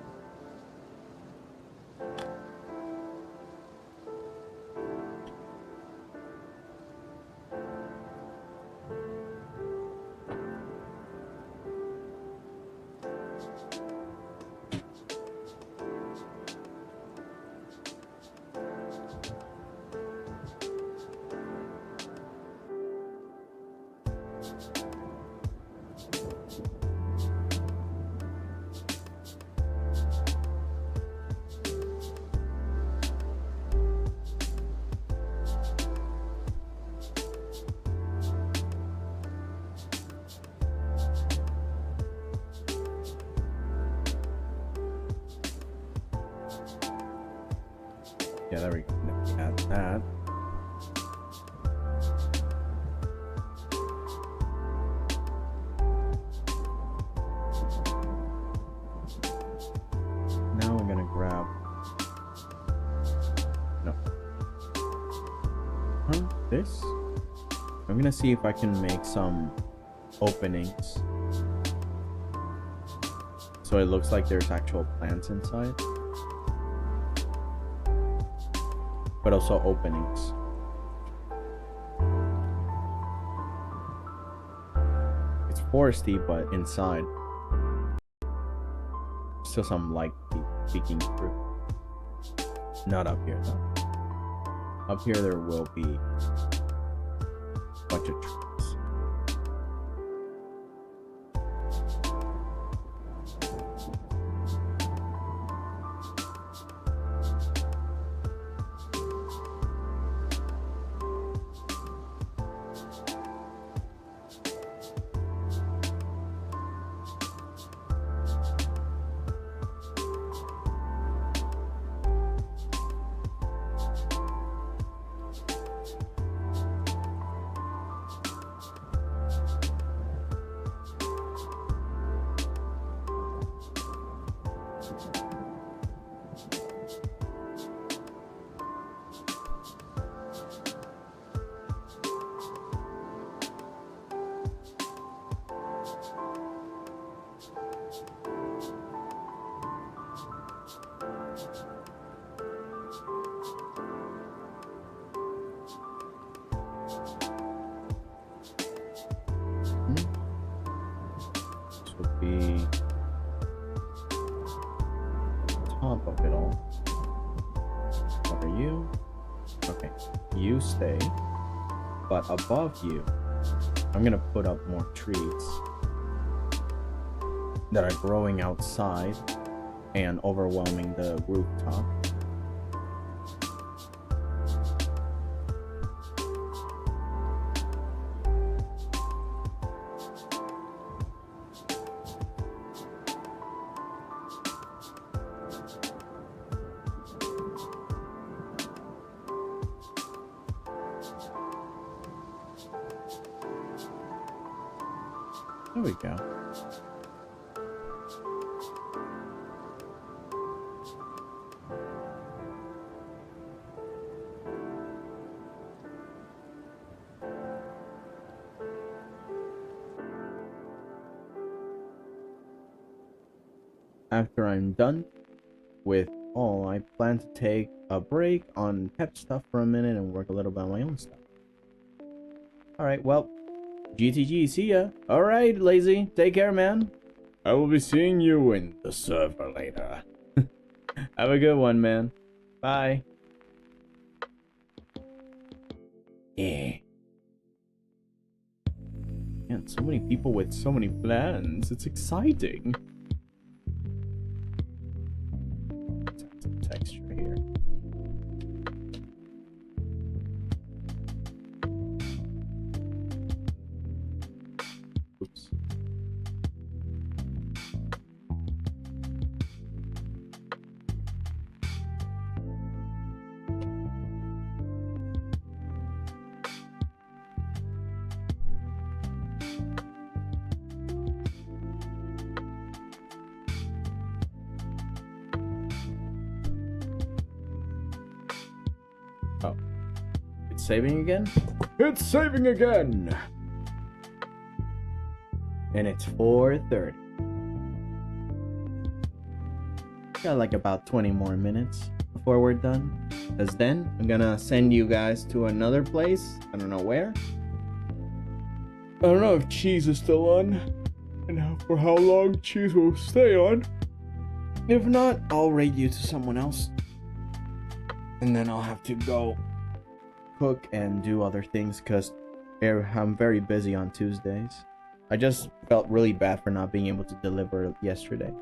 Yeah, there we go. Add that. this. I'm gonna see if I can make some openings so it looks like there's actual plants inside, but also openings. It's foresty, but inside still some light peeking through. Not up here though. Up here there will be a bunch of trees. Be top of it all. What are you? Okay, you stay, but above you I'm gonna put up more trees that are growing outside and overwhelming the rooftop. There we go. After I'm done with all, I plan to take a break on pep stuff for a minute and work a little bit on my own stuff. Alright, well, GTG, see ya. Alright, Lazy, take care, man. I will be seeing you in the server later. Have a good one, man. Bye. Yeah. Man, so many people with so many plans. It's exciting. Let's add some texture here. Oops. Oh, it's saving again? It's saving again! And it's 4:30. Got like about 20 more minutes before we're done. Because then I'm gonna send you guys to another place. I don't know where. I don't know if Cheese is still on, and for how long Cheese will stay on. If not, I'll raid you to someone else. And then I'll have to go cook and do other things because I'm very busy on Tuesdays. I just felt really bad for not being able to deliver yesterday.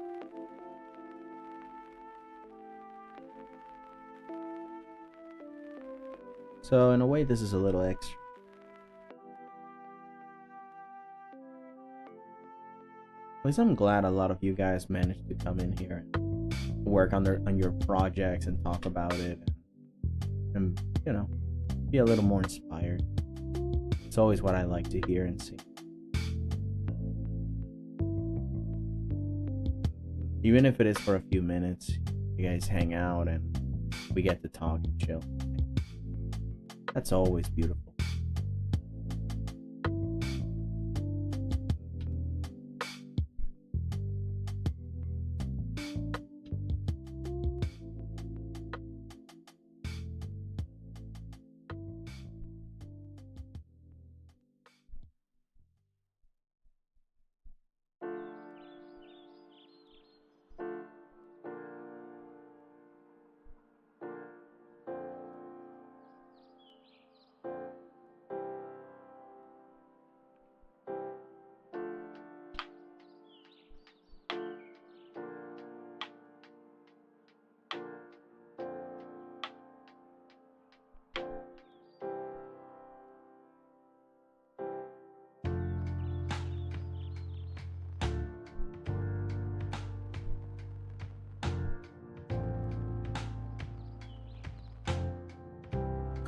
So in a way, this is a little extra. At least I'm glad a lot of you guys managed to come in here and work on your projects and talk about it, and you know, be a little more inspired. It's always what I like to hear and see. Even if it is for a few minutes, you guys hang out and we get to talk and chill. That's always beautiful.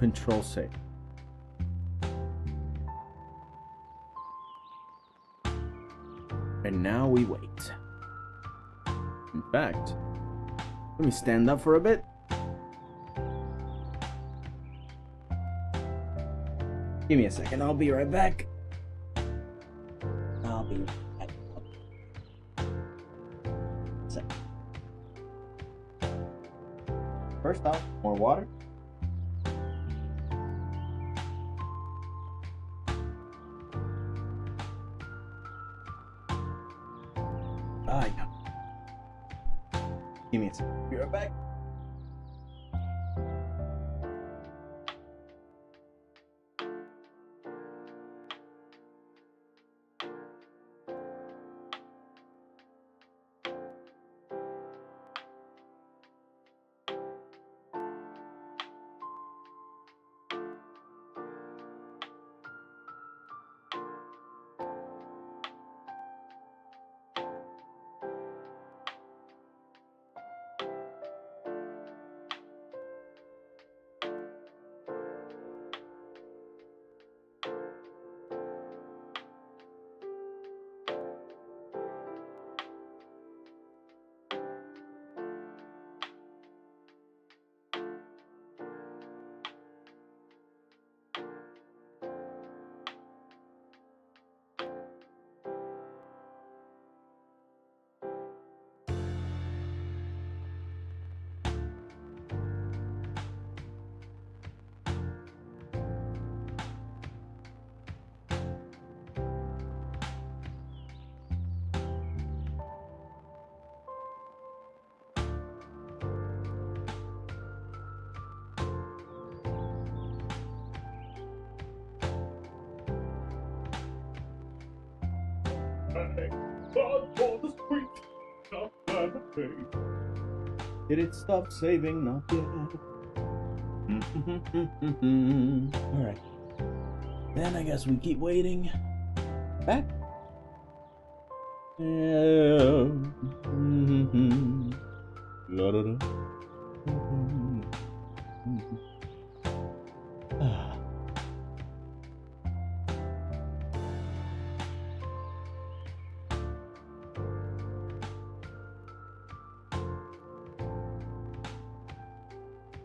Control save. And now we wait. In fact, let me stand up for a bit. Give me a second, I'll be right back. I'll be right back. First off, more water. Yeah. Give me a second. Be right back. Did it stop saving? Not yet. Alright. Then I guess we keep waiting. Back. Yeah. La da da.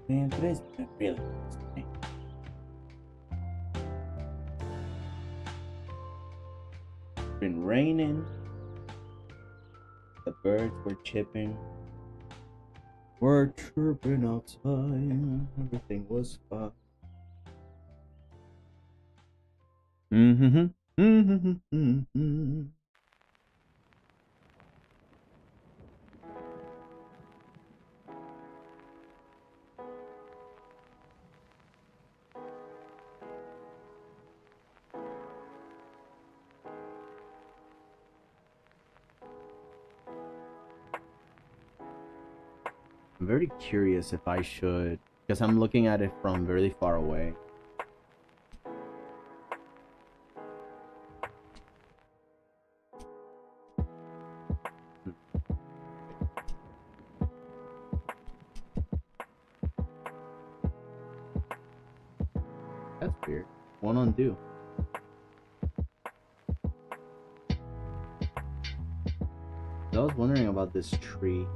Man, today's been really interesting. It's been raining. The birds were chirping. We're chirping outside. Everything was fine. I'm very curious if I should, because I'm looking at it from really far away. That's weird. Won't undo. I was wondering about this tree.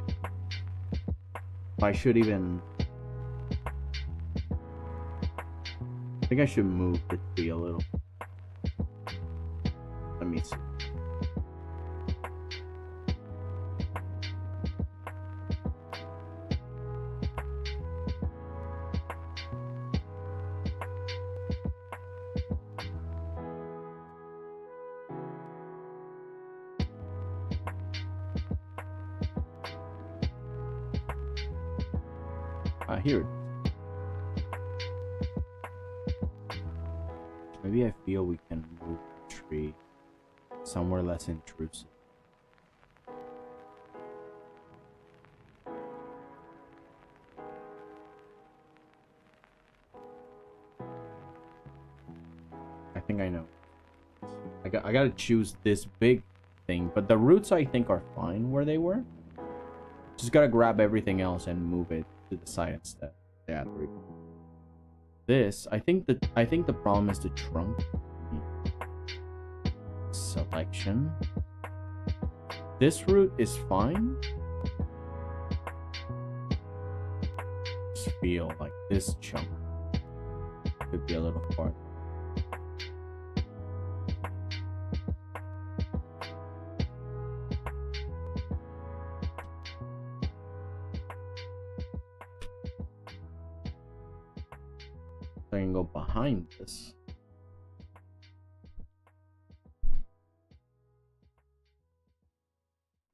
I should even... I think I should move the tree a little. Let me see. Here. Maybe I feel we can move the tree somewhere less intrusive. I think I know. I gotta choose this big thing, but the roots I think are fine where they were. Just gotta grab everything else and move it to the side instead. Yeah, there we go. this, I think the problem is the trunk selection. This route is fine. Just feel like this chunk could be a little farther. I can go behind this.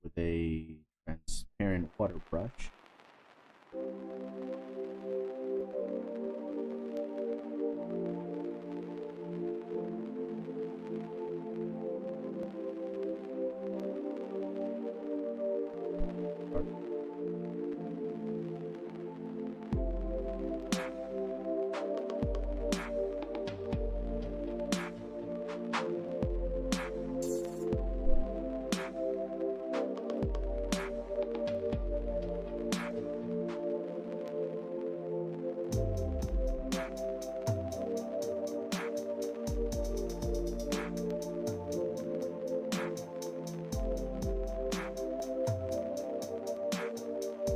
With a transparent water brush.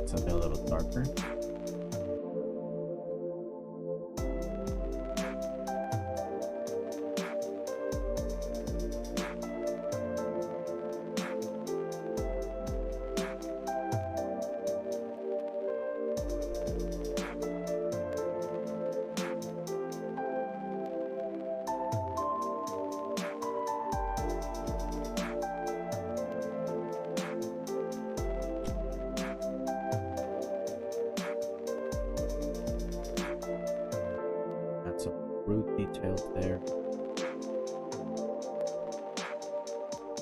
Something a little darker. Root details there,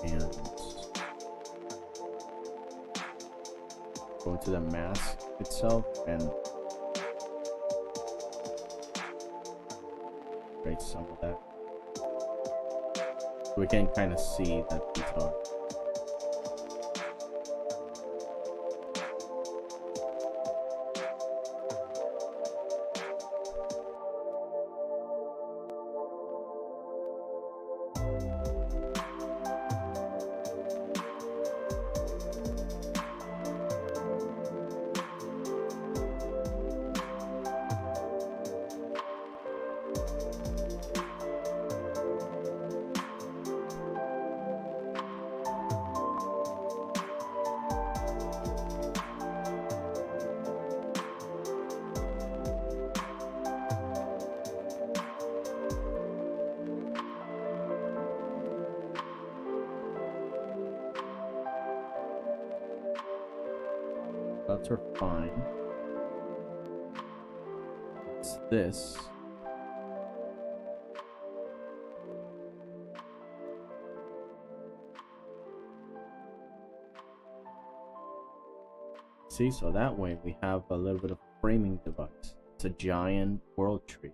and go to the mask itself and create some of that. We can kind of see that detail. Dots are fine. It's this. See, so that way we have a little bit of framing device. It's a giant world tree.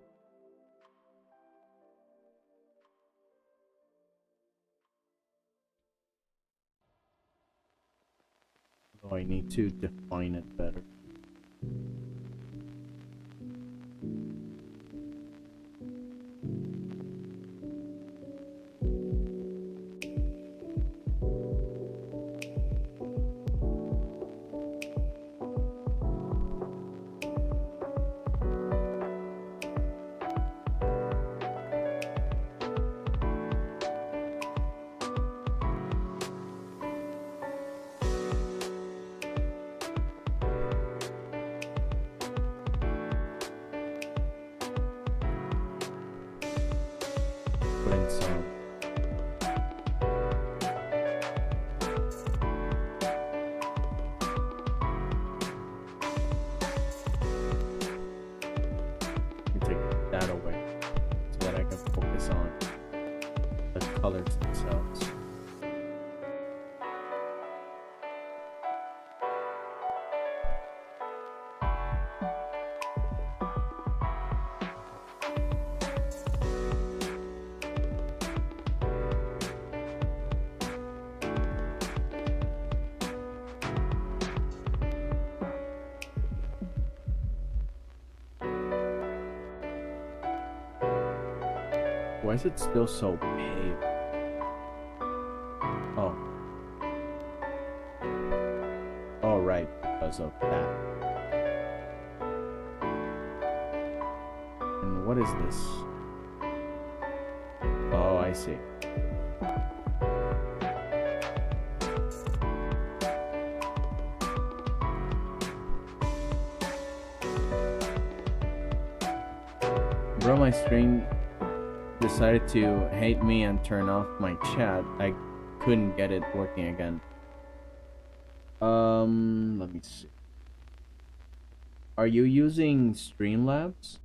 So I need to define it better. Put in some take that away so that I can focus on the colors themselves. Why is it still so big? Oh. Oh, right, because of that. And what is this? Oh, I see. Bro, my stream decided to hate me and turn off my chat. I couldn't get it working again. Let me see. Are you using Streamlabs?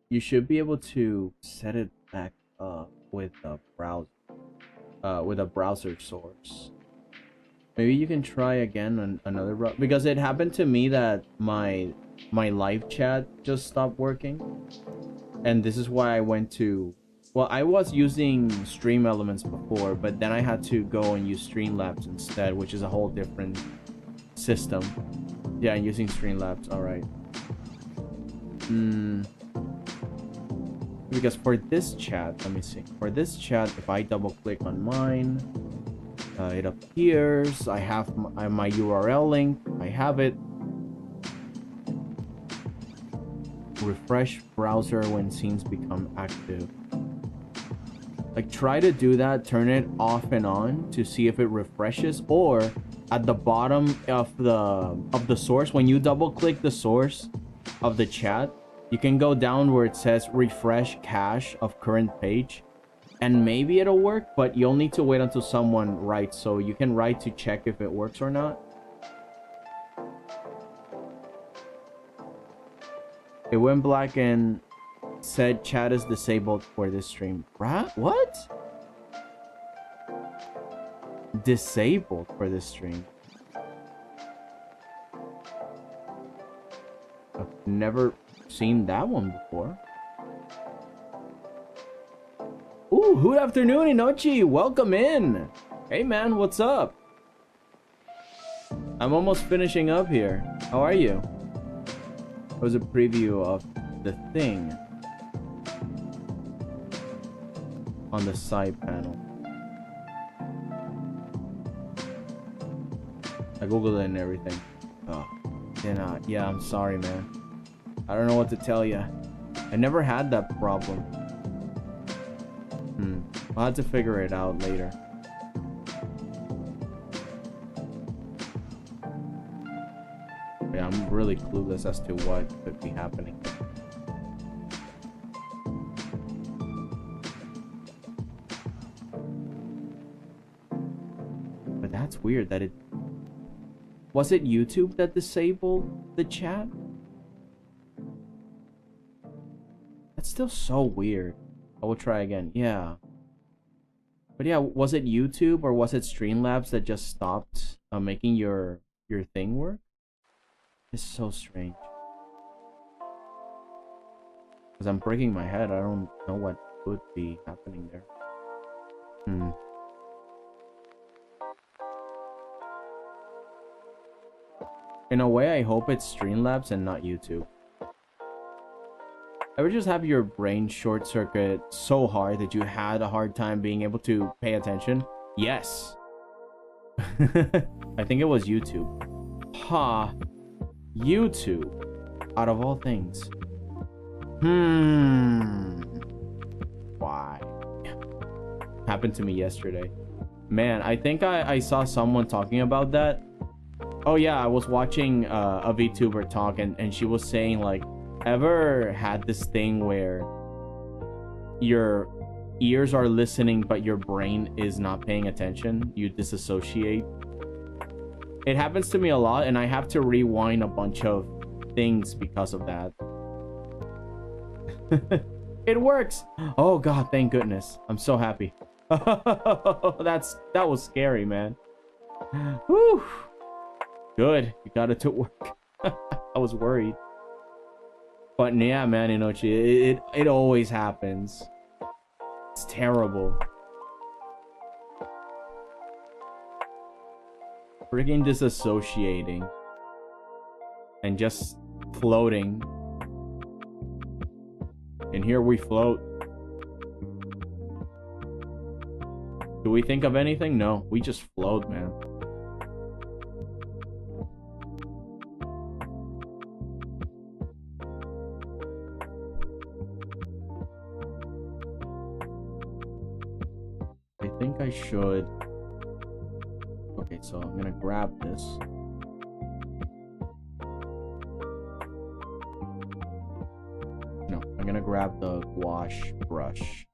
You should be able to set it back up with a browser source. Maybe you can try again on another browser, because it happened to me that my live chat just stopped working, and this is why I went to, well, I was using Stream Elements before, but then I had to go and use Streamlabs instead, which is a whole different system. Yeah, I'm using Streamlabs. All right. Because for this chat, let me see. For this chat, if I double click on mine, it appears. I have my URL link. I have it. Refresh browser when scenes become active. Like, try to do that. Turn it off and on to see if it refreshes, or at the bottom of the source, when you double click the source of the chat, you can go down where it says refresh cache of current page, and maybe it'll work, but you'll need to wait until someone writes, so you can write to check if it works or not. It went black and said chat is disabled for this stream. What? Disabled for this stream. I've never seen that one before. Ooh, good afternoon, Inochi. Welcome in. Hey, man, what's up? I'm almost finishing up here. How are you? It was a preview of the thing on the side panel. I googled it and everything. Oh, yeah, I'm sorry, man. I don't know what to tell you. I never had that problem. I'll have to figure it out later. Yeah, I'm really clueless as to what could be happening. But that's weird that it... Was it YouTube that disabled the chat? That's still so weird. I will try again. Yeah. But yeah, was it YouTube or was it Streamlabs that just stopped making your thing work? It's so strange. Because I'm breaking my head. I don't know what could be happening there. In a way, I hope it's Streamlabs and not YouTube. Ever just have your brain short circuit so hard that you had a hard time being able to pay attention? Yes. I think it was YouTube. Ha. YouTube. Out of all things. Why? Happened to me yesterday. Man, I think I saw someone talking about that. Oh yeah, I was watching a VTuber talk, and she was saying, like, ever had this thing where your ears are listening but your brain is not paying attention? You disassociate. It happens to me a lot, and I have to rewind a bunch of things because of that. It works. Oh god, thank goodness. I'm so happy. That was scary, man. Whew. Good, you got it to work. I was worried. But yeah, man, Inochi, it always happens. It's terrible. Freaking disassociating. And just floating. In here we float. Do we think of anything? No, we just float, man. I think I should... Okay, so I'm gonna grab this. No, I'm gonna grab the gouache brush.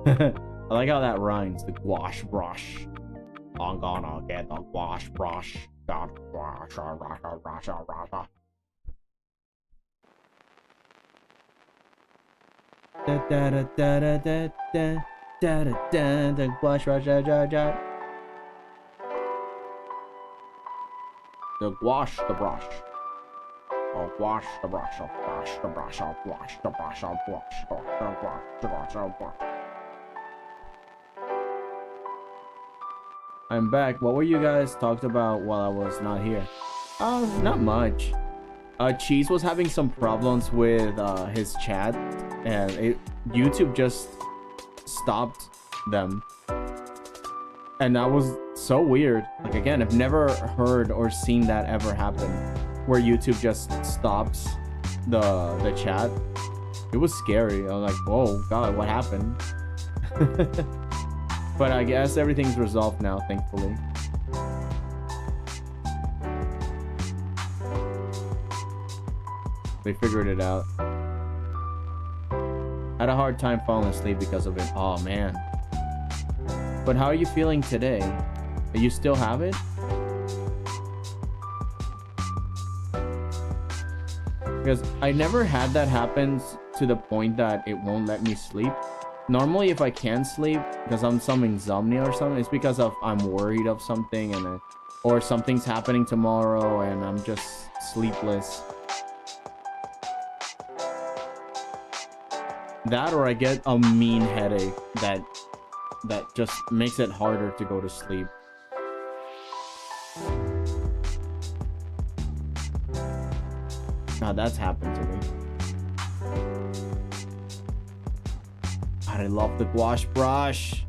I like how that rhymes, the gouache brush. I'm gonna get the gouache brush. Da da da da da da da da da da, the gouache brush, da da da. The gouache the brush. I'll wash the brush, I'll wash the brush, I'll wash the brush, I'll wash the brush, I'll wash. I'm back. What were you guys talked about while I was not here? Not much. Cheese was having some problems with his chat, and YouTube just stopped them. And that was so weird. Like, again, I've never heard or seen that ever happen, where YouTube just stops the chat. It was scary. I was like, whoa, God, what happened? But I guess everything's resolved now, thankfully. They figured it out. Had a hard time falling asleep because of it. Oh, man. But how are you feeling today? Do you still have it? Because I never had that happen to the point that it won't let me sleep. Normally, if I can sleep, because I'm some insomnia or something, it's because of I'm worried of something, and or something's happening tomorrow, and I'm just sleepless. That, or I get a mean headache that just makes it harder to go to sleep. God, that's happened to me. God, I love the gouache brush.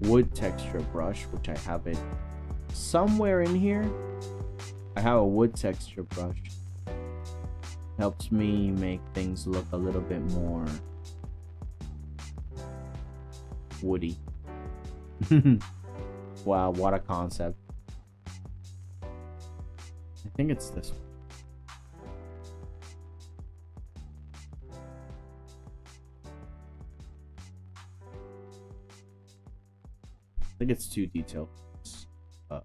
Wood texture brush, which I have it somewhere in here. I have a wood texture brush. Helps me make things look a little bit more woody. Wow, what a concept. I think it's this one. I think it's too detailed. This part.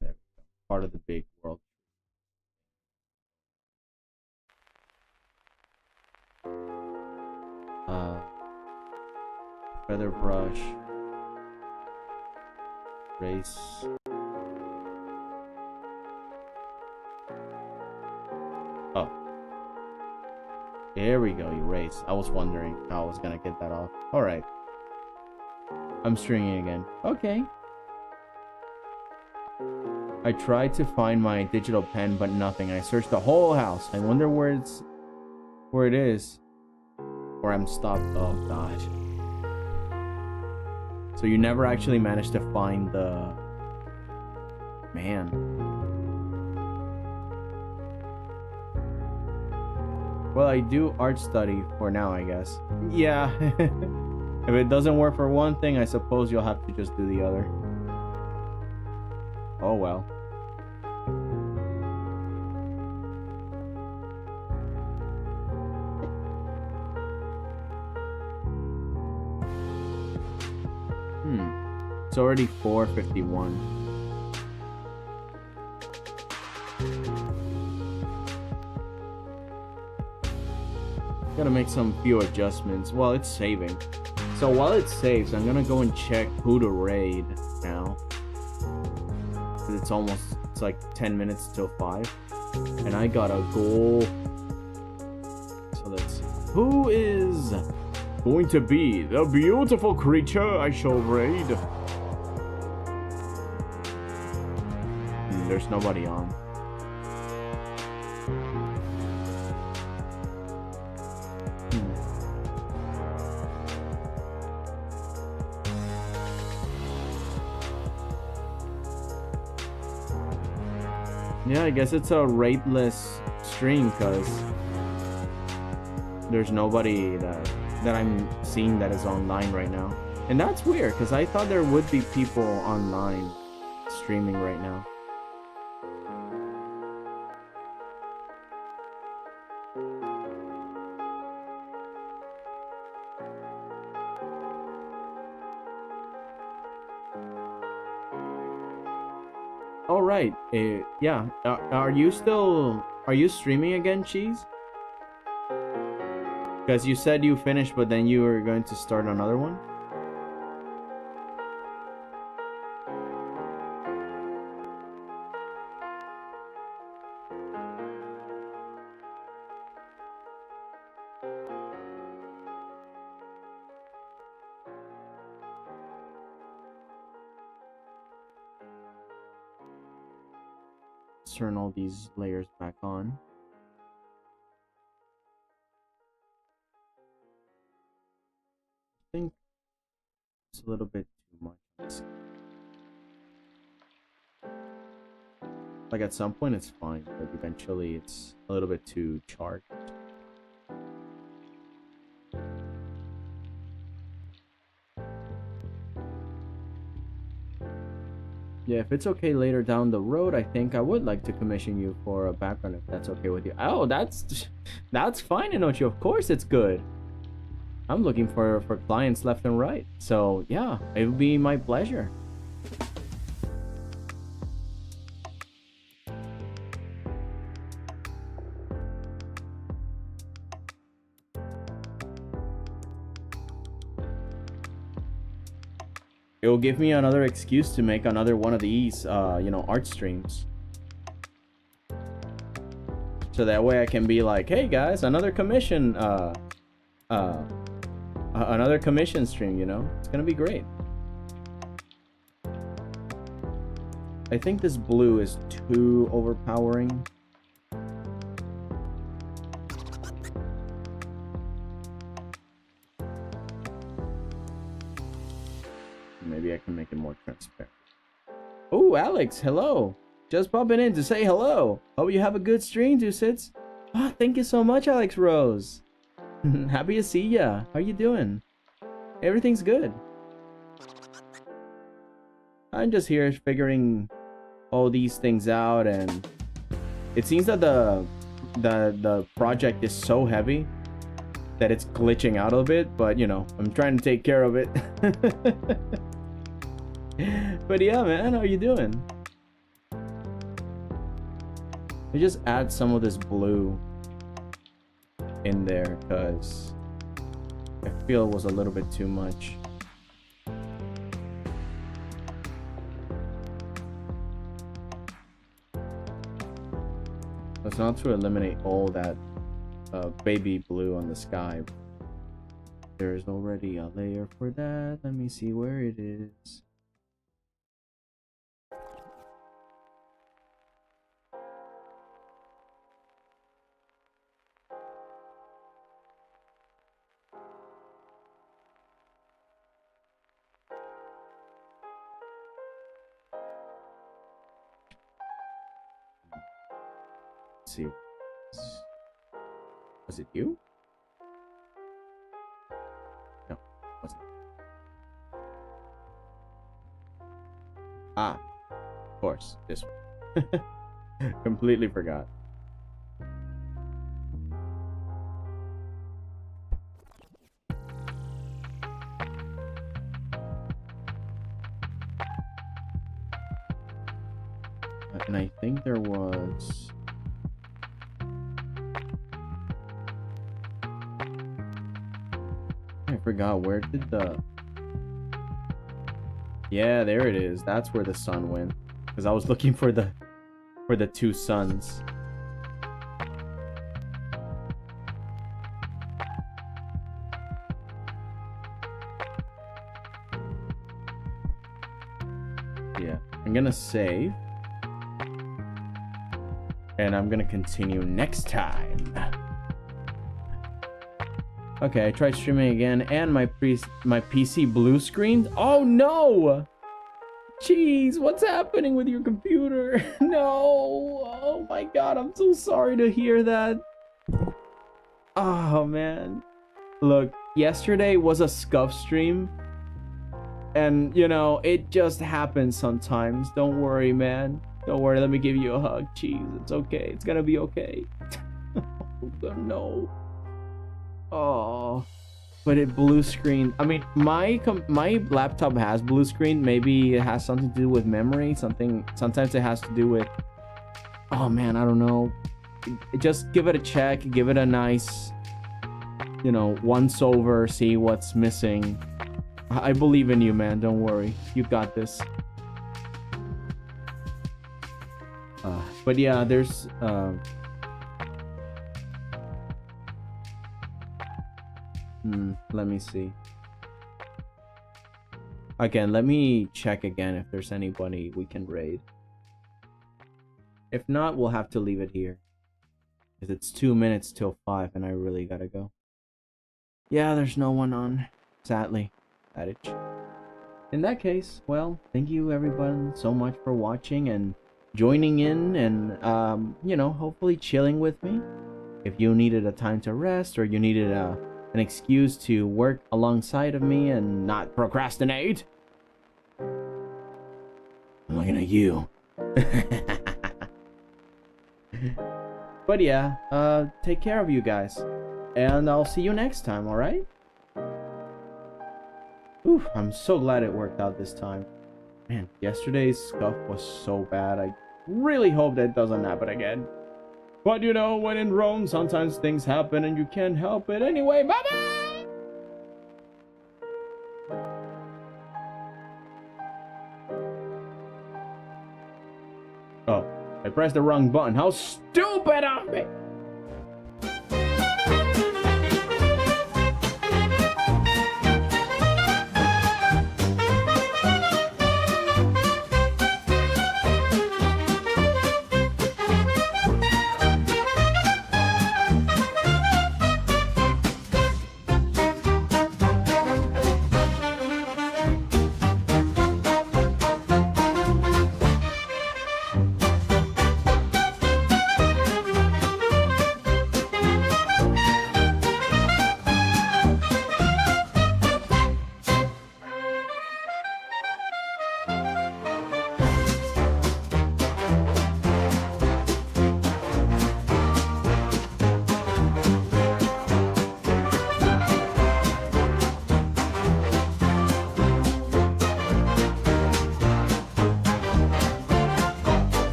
There we go. Part of the big world. Feather brush, race. Oh, there we go. Erase. I was wondering how I was gonna get that off. All right, I'm stringing again. Okay. I tried to find my digital pen, but nothing. I searched the whole house. I wonder where it is, or I'm stopped. Oh gosh. So you never actually managed to find the... Man. Well, I do art study for now, I guess. Yeah. If it doesn't work for one thing, I suppose you'll have to just do the other. Oh well. It's already 4:51. Gotta make some few adjustments. Well, it's saving. So while it saves, I'm gonna go and check who to raid now. It's like 10 minutes till 5. And I got a goal. So let's see. Who is going to be the beautiful creature I shall raid? There's nobody on. Yeah, I guess it's a raidless stream because there's nobody that I'm seeing that is online right now. And that's weird because I thought there would be people online streaming right now. All right. Yeah. Are you streaming again, Cheese? Because you said you finished, but then you were going to start another one. Turn all these layers back on. I think it's a little bit too much. Like at some point it's fine, but eventually it's a little bit too charged. Yeah, if it's okay later down the road, I think I would like to commission you for a background if that's okay with you. Oh, that's fine, Inochi. Of course it's good. I'm looking for clients left and right. So yeah, it would be my pleasure. It will give me another excuse to make another one of these, you know, art streams. So that way I can be like, hey guys, another commission, another commission stream, you know? It's gonna be great. I think this blue is too overpowering. Maybe I can make it more transparent. Oh, Alex, hello. Just popping in to say hello. Hope you have a good stream, Ducits. Ah, thank you so much, Alex Rose. Happy to see ya. How you doing? Everything's good. I'm just here figuring all these things out, and it seems that the project is so heavy that it's glitching out a bit, but you know, I'm trying to take care of it. But yeah, man, how you doing? I just add some of this blue in there because I feel it was a little bit too much. It's not to eliminate all that baby blue on the sky. There's already a layer for that. Let me see where it is. Let's see. Was it you? No, wasn't. Ah, of course, this one. Completely forgot. And I think there was... I forgot, where did the... Yeah, there it is. That's where the sun went. Because I was looking for the two suns. Yeah, I'm gonna save. And I'm gonna continue next time. Okay, I tried streaming again, and my PC blue screened. Oh no! Jeez, what's happening with your computer? No! Oh my god, I'm so sorry to hear that. Oh man. Look, yesterday was a scuff stream. And, you know, it just happens sometimes. Don't worry, man. Don't worry, let me give you a hug. Jeez, it's okay. It's gonna be okay. Oh no. Oh, but it blue screen. I mean, my laptop has blue screen. Maybe it has something to do with memory. Sometimes it has to do with. Oh man, I don't know. Just give it a check. Give it a nice, you know, once over. See what's missing. I believe in you, man. Don't worry. You got this. But yeah, there's. Let me see. Again, let me check again if there's anybody we can raid. If not, we'll have to leave it here. Because it's 2 minutes till 5 and I really gotta go. Yeah, there's no one on. Sadly. Adage. In that case, well, thank you everyone so much for watching and joining in and, you know, hopefully chilling with me. If you needed a time to rest or you needed an excuse to work alongside of me and not procrastinate. I'm looking at you. But yeah, take care of you guys. And I'll see you next time, alright? Ooh, I'm so glad it worked out this time. Man, yesterday's scuff was so bad. I really hope that doesn't happen again. But you know, when in Rome, sometimes things happen and you can't help it. Anyway, bye-bye! Oh, I pressed the wrong button. How stupid of me!